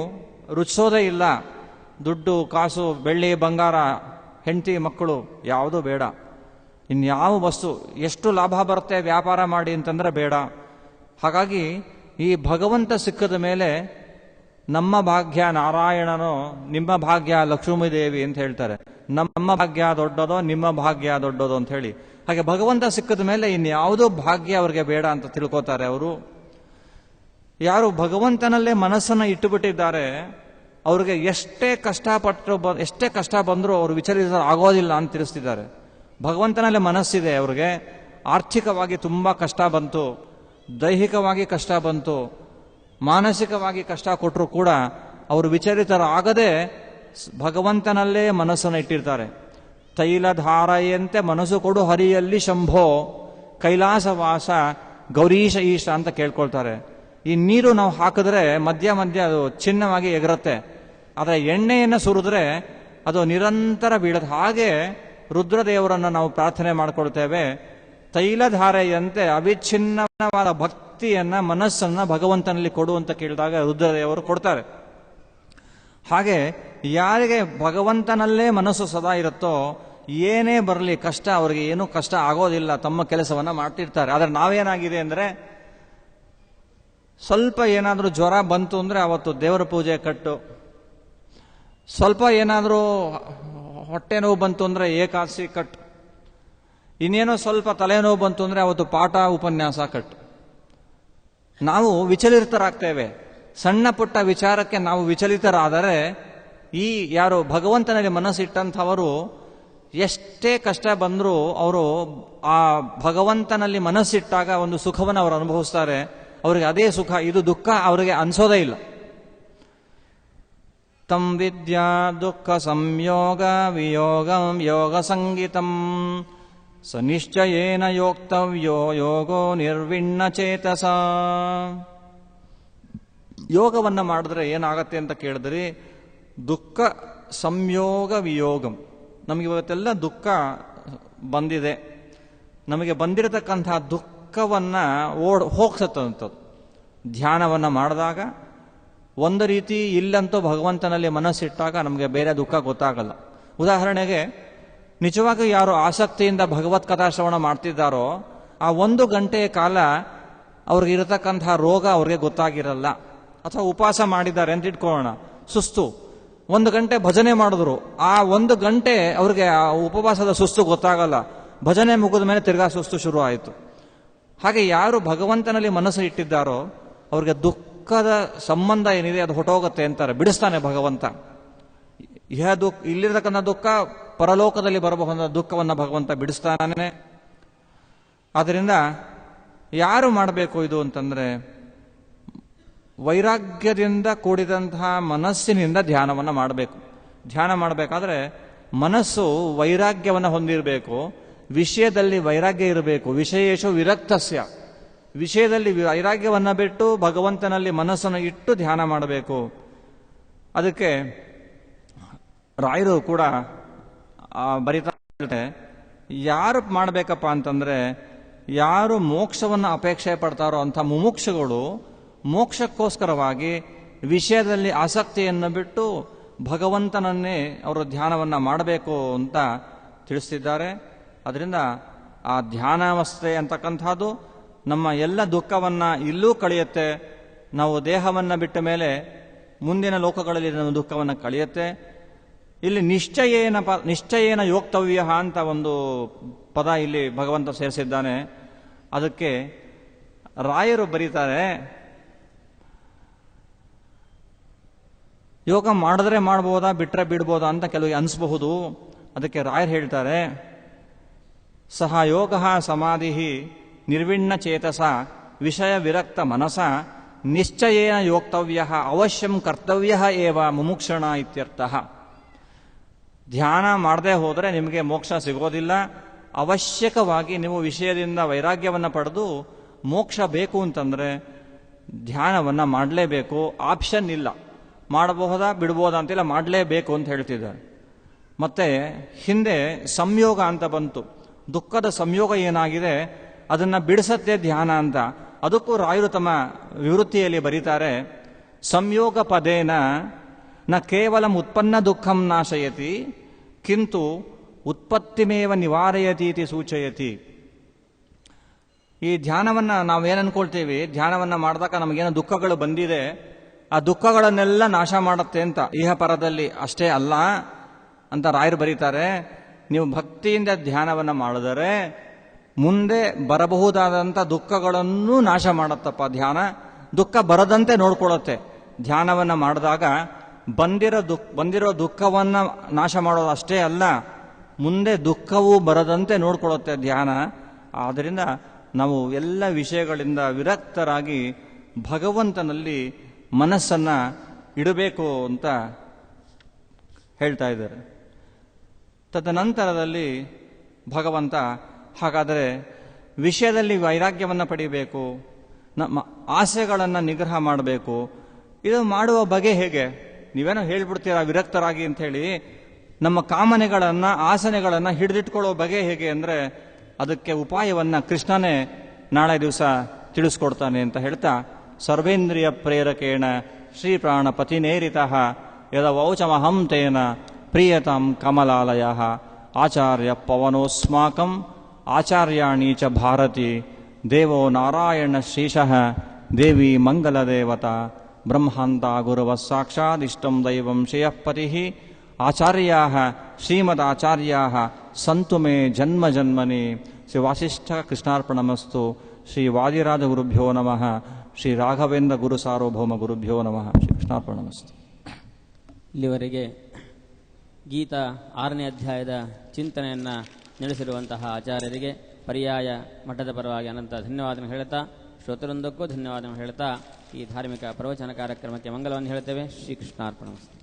ರುಚಿಸೋದೇ ಇಲ್ಲ. ದುಡ್ಡು ಕಾಸು ಬೆಳ್ಳಿ ಬಂಗಾರ ಹೆಂಡತಿ ಮಕ್ಕಳು ಯಾವುದೂ ಬೇಡ. ಇನ್ಯಾವ ವಸ್ತು ಎಷ್ಟು ಲಾಭ ಬರುತ್ತೆ ವ್ಯಾಪಾರ ಮಾಡಿ ಅಂತಂದ್ರೆ ಬೇಡ. ಹಾಗಾಗಿ ಈ ಭಗವಂತ ಸಿಕ್ಕದ ಮೇಲೆ ನಮ್ಮ ಭಾಗ್ಯ ನಾರಾಯಣನೋ ನಿಮ್ಮ ಭಾಗ್ಯ ಲಕ್ಷ್ಮೀದೇವಿ ಅಂತ ಹೇಳ್ತಾರೆ. ನಮ್ಮ ಭಾಗ್ಯ ದೊಡ್ಡದೋ ನಿಮ್ಮ ಭಾಗ್ಯ ದೊಡ್ಡದೋ ಅಂತ ಹೇಳಿ. ಹಾಗೆ ಭಗವಂತ ಸಿಕ್ಕದ ಮೇಲೆ ಇನ್ಯಾವುದೋ ಭಾಗ್ಯ ಅವ್ರಿಗೆ ಬೇಡ ಅಂತ ತಿಳ್ಕೊತಾರೆ ಅವರು. ಯಾರು ಭಗವಂತನಲ್ಲೇ ಮನಸ್ಸನ್ನು ಇಟ್ಟುಬಿಟ್ಟಿದ್ದಾರೆ ಅವ್ರಿಗೆ ಎಷ್ಟೇ ಕಷ್ಟ ಬಂದರೂ ಅವರು ವಿಚಲಿತ ಆಗೋದಿಲ್ಲ ಅಂತ ತಿಳಿಸ್ತಿದ್ದಾರೆ. ಭಗವಂತನಲ್ಲೇ ಮನಸ್ಸಿದೆ ಅವ್ರಿಗೆ. ಆರ್ಥಿಕವಾಗಿ ತುಂಬ ಕಷ್ಟ ಬಂತು, ದೈಹಿಕವಾಗಿ ಕಷ್ಟ ಬಂತು, ಮಾನಸಿಕವಾಗಿ ಕಷ್ಟ ಕೊಟ್ಟರು ಕೂಡ ಅವರು ವಿಚಲಿತರಾಗದೆ ಭಗವಂತನಲ್ಲೇ ಮನಸ್ಸನ್ನು ಇಟ್ಟಿರ್ತಾರೆ. ತೈಲಧಾರೆಯಂತೆ ಮನಸ್ಸು ಕೊಡು ಹರಿಯಲ್ಲಿ ಶಂಭೋ ಕೈಲಾಸವಾಸ ಗೌರೀಶ ಈಶ ಅಂತ ಕೇಳ್ಕೊಳ್ತಾರೆ. ಈ ನೀರು ನಾವು ಹಾಕಿದ್ರೆ ಮಧ್ಯ ಮಧ್ಯ ಅದು ಚಿನ್ನವಾಗಿ ಎಗರುತ್ತೆ, ಆದರೆ ಎಣ್ಣೆಯನ್ನು ಸುರಿದ್ರೆ ಅದು ನಿರಂತರ ಬೀಳತ್ತೆ. ಹಾಗೆ ರುದ್ರದೇವರನ್ನು ನಾವು ಪ್ರಾರ್ಥನೆ ಮಾಡಿಕೊಳ್ತೇವೆ. ತೈಲಧಾರೆಯಂತೆ ಅವಿಚ್ಛಿನ್ನವಾದ ಭಕ್ತಿಯನ್ನ ಮನಸ್ಸನ್ನ ಭಗವಂತನಲ್ಲಿ ಕೊಡು ಅಂತ ಕೇಳಿದಾಗ ರುದ್ರದೇವರು ಕೊಡ್ತಾರೆ. ಹಾಗೆ ಯಾರಿಗೆ ಭಗವಂತನಲ್ಲೇ ಮನಸ್ಸು ಸದಾ ಇರುತ್ತೋ ಏನೇ ಬರಲಿ ಕಷ್ಟ ಅವರಿಗೆ ಏನೂ ಕಷ್ಟ ಆಗೋದಿಲ್ಲ, ತಮ್ಮ ಕೆಲಸವನ್ನ ಮಾಡ್ತಿರ್ತಾರೆ. ಆದರೆ ನಾವೇನಾಗಿದೆ ಅಂದರೆ ಸ್ವಲ್ಪ ಏನಾದರೂ ಜ್ವರ ಬಂತು ಅಂದರೆ ಅವತ್ತು ದೇವರ ಪೂಜೆ ಕಟ್ಟು, ಸ್ವಲ್ಪ ಏನಾದರೂ ಹೊಟ್ಟೆ ನೋವು ಬಂತು ಅಂದರೆ ಏಕಾದಶಿ ಕಟ್, ಇನ್ನೇನೋ ಸ್ವಲ್ಪ ತಲೆನೋವು ಬಂತು ಅಂದರೆ ಅವತ್ತು ಪಾಠ ಉಪನ್ಯಾಸ ಕಟ್. ನಾವು ವಿಚಲಿತರಾಗ್ತೇವೆ. ಸಣ್ಣ ಪುಟ್ಟ ವಿಚಾರಕ್ಕೆ ನಾವು ವಿಚಲಿತರಾದರೆ ಈ ಯಾರು ಭಗವಂತನಲ್ಲಿ ಮನಸ್ಸಿಟ್ಟಂಥವರು ಎಷ್ಟೇ ಕಷ್ಟ ಬಂದರೂ ಅವರು ಆ ಭಗವಂತನಲ್ಲಿ ಮನಸ್ಸಿಟ್ಟಾಗ ಒಂದು ಸುಖವನ್ನು ಅವರು ಅನುಭವಿಸ್ತಾರೆ. ಅವರಿಗೆ ಅದೇ ಸುಖ, ಇದು ದುಃಖ ಅವರಿಗೆ ಅನ್ಸೋದೇ ಇಲ್ಲ. ತಂ ವಿದ್ಯಾ ದುಃಖ ಸಂಯೋಗ ವಿಯೋಗಂ ಯೋಗ ಸಂಗೀತಂ ಸ ನಿಶ್ಚಯೇನ ಯೋಕ್ತವ್ಯೋ ಯೋಗೋ ನಿರ್ವಿಣ್ಣ ಚೇತಸ. ಯೋಗವನ್ನ ಮಾಡಿದ್ರೆ ಏನಾಗತ್ತೆ ಅಂತ ಕೇಳಿದ್ರಿ, ದುಃಖ ಸಂಯೋಗ ವಿಯೋಗಂ. ನಮಗೆ ಇವತ್ತೆಲ್ಲ ದುಃಖ ಬಂದಿದೆ, ನಮಗೆ ಬಂದಿರತಕ್ಕಂಥ ದುಃಖವನ್ನ ಹೋಗ್ಸತ್ತಂಥದ್ದು. ಧ್ಯಾನವನ್ನ ಮಾಡಿದಾಗ ಒಂದು ರೀತಿ ಇಲ್ಲಂತೂ ಭಗವಂತನಲ್ಲಿ ಮನಸ್ಸಿಟ್ಟಾಗ ನಮಗೆ ಬೇರೆ ದುಃಖ ಗೊತ್ತಾಗಲ್ಲ. ಉದಾಹರಣೆಗೆ ನಿಜವಾಗಿ ಯಾರು ಆಸಕ್ತಿಯಿಂದ ಭಗವತ್ ಕಥಾಶ್ರವಣ ಮಾಡ್ತಿದ್ದಾರೋ ಆ 1 ಗಂಟೆಯ ಕಾಲ ಅವ್ರಿಗೆ ಇರತಕ್ಕಂಥ ರೋಗ ಅವ್ರಿಗೆ ಗೊತ್ತಾಗಿರಲ್ಲ. ಅಥವಾ ಉಪವಾಸ ಮಾಡಿದ್ದಾರೆ ಅಂತ ಇಟ್ಕೊಳ್ಳೋಣ, ಸುಸ್ತು, 1 ಗಂಟೆ ಭಜನೆ ಮಾಡಿದ್ರು, ಆ 1 ಗಂಟೆ ಅವ್ರಿಗೆ ಆ ಉಪವಾಸದ ಸುಸ್ತು ಗೊತ್ತಾಗಲ್ಲ. ಭಜನೆ ಮುಗಿದ ಮೇಲೆ ತಿರ್ಗಾ ಸುಸ್ತು ಶುರು ಆಯಿತು. ಹಾಗೆ ಯಾರು ಭಗವಂತನಲ್ಲಿ ಮನಸ್ಸು ಇಟ್ಟಿದ್ದಾರೋ ಅವ್ರಿಗೆ ದುಃಖದ ಸಂಬಂಧ ಏನಿದೆ ಅದು ಹೊಟ್ಟೋಗುತ್ತೆ ಅಂತಾರೆ, ಬಿಡಿಸ್ತಾನೆ ಭಗವಂತ. ಇಲ್ಲಿರ್ತಕ್ಕಂಥ ದುಃಖ ಪರಲೋಕದಲ್ಲಿ ಬರಬಹುದಾದ ದುಃಖವನ್ನು ಭಗವಂತ ಬಿಡಿಸ್ತಾನೆ. ಆದ್ದರಿಂದ ಯಾರು ಮಾಡಬೇಕು ಇದು ಅಂತಂದ್ರೆ ವೈರಾಗ್ಯದಿಂದ ಕೂಡಿದಂತಹ ಮನಸ್ಸಿನಿಂದ ಧ್ಯಾನವನ್ನು ಮಾಡಬೇಕು. ಧ್ಯಾನ ಮಾಡಬೇಕಾದ್ರೆ ಮನಸ್ಸು ವೈರಾಗ್ಯವನ್ನು ಹೊಂದಿರಬೇಕು, ವಿಷಯದಲ್ಲಿ ವೈರಾಗ್ಯ ಇರಬೇಕು. ವಿಷಯೇಶು ವಿರಕ್ತಸ್ಯ, ವಿಷಯದಲ್ಲಿ ವೈರಾಗ್ಯವನ್ನು ಬಿಟ್ಟು ಭಗವಂತನಲ್ಲಿ ಮನಸ್ಸನ್ನು ಇಟ್ಟು ಧ್ಯಾನ ಮಾಡಬೇಕು. ಅದಕ್ಕೆ ರಾಯರು ಕೂಡ ಬರಿತಾ ಯಾರು ಮಾಡಬೇಕಪ್ಪ ಅಂತಂದ್ರೆ ಯಾರು ಮೋಕ್ಷವನ್ನು ಅಪೇಕ್ಷೆ ಪಡ್ತಾರೋ ಅಂಥ ಮುಮುಕ್ಷುಗಳು ಮೋಕ್ಷಕ್ಕೋಸ್ಕರವಾಗಿ ವಿಷಯದಲ್ಲಿ ಆಸಕ್ತಿಯನ್ನು ಬಿಟ್ಟು ಭಗವಂತನನ್ನೇ ಅವರು ಧ್ಯಾನವನ್ನು ಮಾಡಬೇಕು ಅಂತ ತಿಳಿಸ್ತಿದ್ದಾರೆ. ಅದರಿಂದ ಆ ಧ್ಯಾನಾವಸ್ಥೆ ಅಂತಕ್ಕಂಥದ್ದು ನಮ್ಮ ಎಲ್ಲ ದುಃಖವನ್ನು ಇಲ್ಲೂ ಕಳೆಯುತ್ತೆ. ನಾವು ದೇಹವನ್ನು ಬಿಟ್ಟ ಮೇಲೆ ಮುಂದಿನ ಲೋಕಗಳಲ್ಲಿ ನಮ್ಮ ದುಃಖವನ್ನು ಕಳೆಯುತ್ತೆ. ಇಲ್ಲಿ ನಿಶ್ಚಯೇನ ಯೋಕ್ತವ್ಯ ಅಂತ ಒಂದು ಪದ ಇಲ್ಲಿ ಭಗವಂತ ಸೇರಿಸಿದ್ದಾನೆ. ಅದಕ್ಕೆ ರಾಯರು ಬರೀತಾರೆ, ಯೋಗ ಮಾಡಿದ್ರೆ ಮಾಡ್ಬೋದಾ ಬಿಟ್ರೆ ಬಿಡ್ಬೋದಾ ಅಂತ ಕೆಲವಿಗೆ ಅನಿಸಬಹುದು. ಅದಕ್ಕೆ ರಾಯರು ಹೇಳ್ತಾರೆ, ಸಹ ಯೋಗ ಸಮಾಧಿ ನಿರ್ವಿಣ್ಣ ಚೇತಸ ವಿಷಯ ವಿರಕ್ತ ಮನಸ ನಿಶ್ಚಯೇನ ಯೋಕ್ತವ್ಯ ಅವಶ್ಯಂ ಕರ್ತವ್ಯ ಏವ ಮುಮುಕ್ಷಣ ಇತ್ಯರ್ಥಃ. ಧ್ಯಾನ ಮಾಡದೆ ಹೋದರೆ ನಿಮಗೆ ಮೋಕ್ಷ ಸಿಗೋದಿಲ್ಲ. ಅವಶ್ಯಕವಾಗಿ ನೀವು ವಿಷಯದಿಂದ ವೈರಾಗ್ಯವನ್ನು ಪಡೆದು ಮೋಕ್ಷ ಬೇಕು ಅಂತಂದರೆ ಧ್ಯಾನವನ್ನು ಮಾಡಲೇಬೇಕು. ಆಪ್ಷನ್ ಇಲ್ಲ, ಮಾಡಬಹುದಾ ಬಿಡ್ಬೋದಾ ಅಂತಿಲ್ಲ, ಮಾಡಲೇಬೇಕು ಅಂತ ಹೇಳ್ತಿದ್ದಾರೆ. ಮತ್ತೆ ಹಿಂದೆ ಸಂಯೋಗ ಅಂತ ಬಂತು. ದುಃಖದ ಸಂಯೋಗ ಏನಾಗಿದೆ ಅದನ್ನು ಬಿಡಿಸತ್ತೆ ಧ್ಯಾನ ಅಂತ. ಅದಕ್ಕೂ ರಾಯರು ತಮ್ಮ ವಿವೃತ್ತಿಯಲ್ಲಿ ಬರೀತಾರೆ, ಸಂಯೋಗ ಪದೇನ ನ ಕೇವಲ ಉತ್ಪನ್ನ ದುಃಖಂ ನಾಶಯತಿ ಕಿಂತು ಉತ್ಪತ್ತಿಮೇವ ನಿವಾರಯತೀತಿ ಸೂಚಯತಿ. ಈ ಧ್ಯಾನವನ್ನು ನಾವೇನು ಅನ್ಕೊಳ್ತೀವಿ, ಧ್ಯಾನವನ್ನು ಮಾಡಿದಾಗ ನಮಗೇನೋ ದುಃಖಗಳು ಬಂದಿದೆ, ಆ ದುಃಖಗಳನ್ನೆಲ್ಲ ನಾಶ ಮಾಡುತ್ತೆ ಅಂತ. ಇಹ ಪರದಲ್ಲಿ ಅಷ್ಟೇ ಅಲ್ಲ ಅಂತ ರಾಯರು ಬರೀತಾರೆ. ನೀವು ಭಕ್ತಿಯಿಂದ ಧ್ಯಾನವನ್ನು ಮಾಡಿದರೆ ಮುಂದೆ ಬರಬಹುದಾದಂಥ ದುಃಖಗಳನ್ನು ನಾಶ ಮಾಡುತ್ತಪ್ಪ ಧ್ಯಾನ. ದುಃಖ ಬರದಂತೆ ನೋಡ್ಕೊಳ್ಳುತ್ತೆ. ಧ್ಯಾನವನ್ನು ಮಾಡಿದಾಗ ಬಂದಿರೋ ದುಃಖವನ್ನು ನಾಶ ಮಾಡೋದು ಅಷ್ಟೇ ಅಲ್ಲ, ಮುಂದೆ ದುಃಖವೂ ಬರದಂತೆ ನೋಡ್ಕೊಳ್ಳುತ್ತೆ ಧ್ಯಾನ. ಆದ್ದರಿಂದ ನಾವು ಎಲ್ಲ ವಿಷಯಗಳಿಂದ ವಿರಕ್ತರಾಗಿ ಭಗವಂತನಲ್ಲಿ ಮನಸ್ಸನ್ನು ಇಡಬೇಕು ಅಂತ ಹೇಳ್ತಾ ಇದ್ದಾರೆ. ತದನಂತರದಲ್ಲಿ ಭಗವಂತ ಹಾಗಾದರೆ ವಿಷಯದಲ್ಲಿ ವೈರಾಗ್ಯವನ್ನು ಪಡಿಬೇಕು, ನಮ್ಮ ಆಸೆಗಳನ್ನು ನಿಗ್ರಹ ಮಾಡಬೇಕು. ಇದು ಮಾಡುವ ಬಗೆ ಹೇಗೆ? ನೀವೇನೋ ಹೇಳ್ಬಿಡ್ತೀರಾ ವಿರಕ್ತರಾಗಿ ಅಂಥೇಳಿ. ನಮ್ಮ ಕಾಮನೆಗಳನ್ನು ಆಸನೆಗಳನ್ನು ಹಿಡಿದಿಟ್ಕೊಳ್ಳೋ ಬಗೆ ಹೇಗೆ ಅಂದರೆ ಅದಕ್ಕೆ ಉಪಾಯವನ್ನು ಕೃಷ್ಣನೇ ನಾಳೆ ದಿವಸ ತಿಳಿಸ್ಕೊಡ್ತಾನೆ ಅಂತ ಹೇಳ್ತಾ, ಸರ್ವೇಂದ್ರಿಯ ಪ್ರೇರಕೇಣ ಶ್ರೀ ಪ್ರಾಣಪತಿನೇರಿತಃ ಯದವೌಚಮಹಂ ತೇನ ಪ್ರಿಯತಾಂ ಕಮಲಾಲಯ ಆಚಾರ್ಯ ಪವನೋಸ್ಮಾಕಂ ಆಚಾರ್ಯಾಣಿ ಚ ಭಾರತಿ ದೇವೋ ನಾರಾಯಣ ಶ್ರೀಶಃ ದೇವಿ ಮಂಗಲದೇವತಾ ಬ್ರಹ್ಮಾಂತ ಗುರವ ಸಾಕ್ಷಾದಿಷ್ಟಂ ದೈವಂ ಶ್ರೇಯಃಪತಿ ಆಚಾರ್ಯಾಃ ಶ್ರೀಮದಾಚಾರ್ಯಾಃ ಸಂತು ಮೇ ಜನ್ಮ ಜನ್ಮನಿ. ಶ್ರೀ ವಾಸಿಷ್ಠ ಕೃಷ್ಣಾರ್ಪಣಮಸ್ತು. ಶ್ರೀ ವಾದಿರಾಜ ಗುರುಭ್ಯೋ ನಮಃ. ಶ್ರೀ ರಾಘವೇಂದ್ರ ಗುರು ಸಾರ್ವಭೌಮ ಗುರುಭ್ಯೋ ನಮಃ. ಶ್ರೀ ಕೃಷ್ಣಾರ್ಪಣಮಸ್ತು. ಇಲ್ಲಿವರೆಗೆ ಗೀತಾ 6ನೇ ಅಧ್ಯಾಯದ ಚಿಂತನೆಯನ್ನು ನಡೆಸಿರುವಂತಹ ಆಚಾರ್ಯರಿಗೆ ಪರ್ಯಾಯ ಮಠದ ಪರವಾಗಿ ಅನಂತ ಧನ್ಯವಾದಗಳನ್ನು ಹೇಳುತ್ತಾ, ಶ್ರೋತೃವೃಂದಕ್ಕೂ ಧನ್ಯವಾದಗಳನ್ನು ಹೇಳುತ್ತಾ ಈ ಧಾರ್ಮಿಕ ಪ್ರವಚನ ಕಾರ್ಯಕ್ರಮಕ್ಕೆ ಮಂಗಲವನ್ನು ಹೇಳುತ್ತೇವೆ. ಶ್ರೀಕೃಷ್ಣಾರ್ಪಣಮಸ್ತು.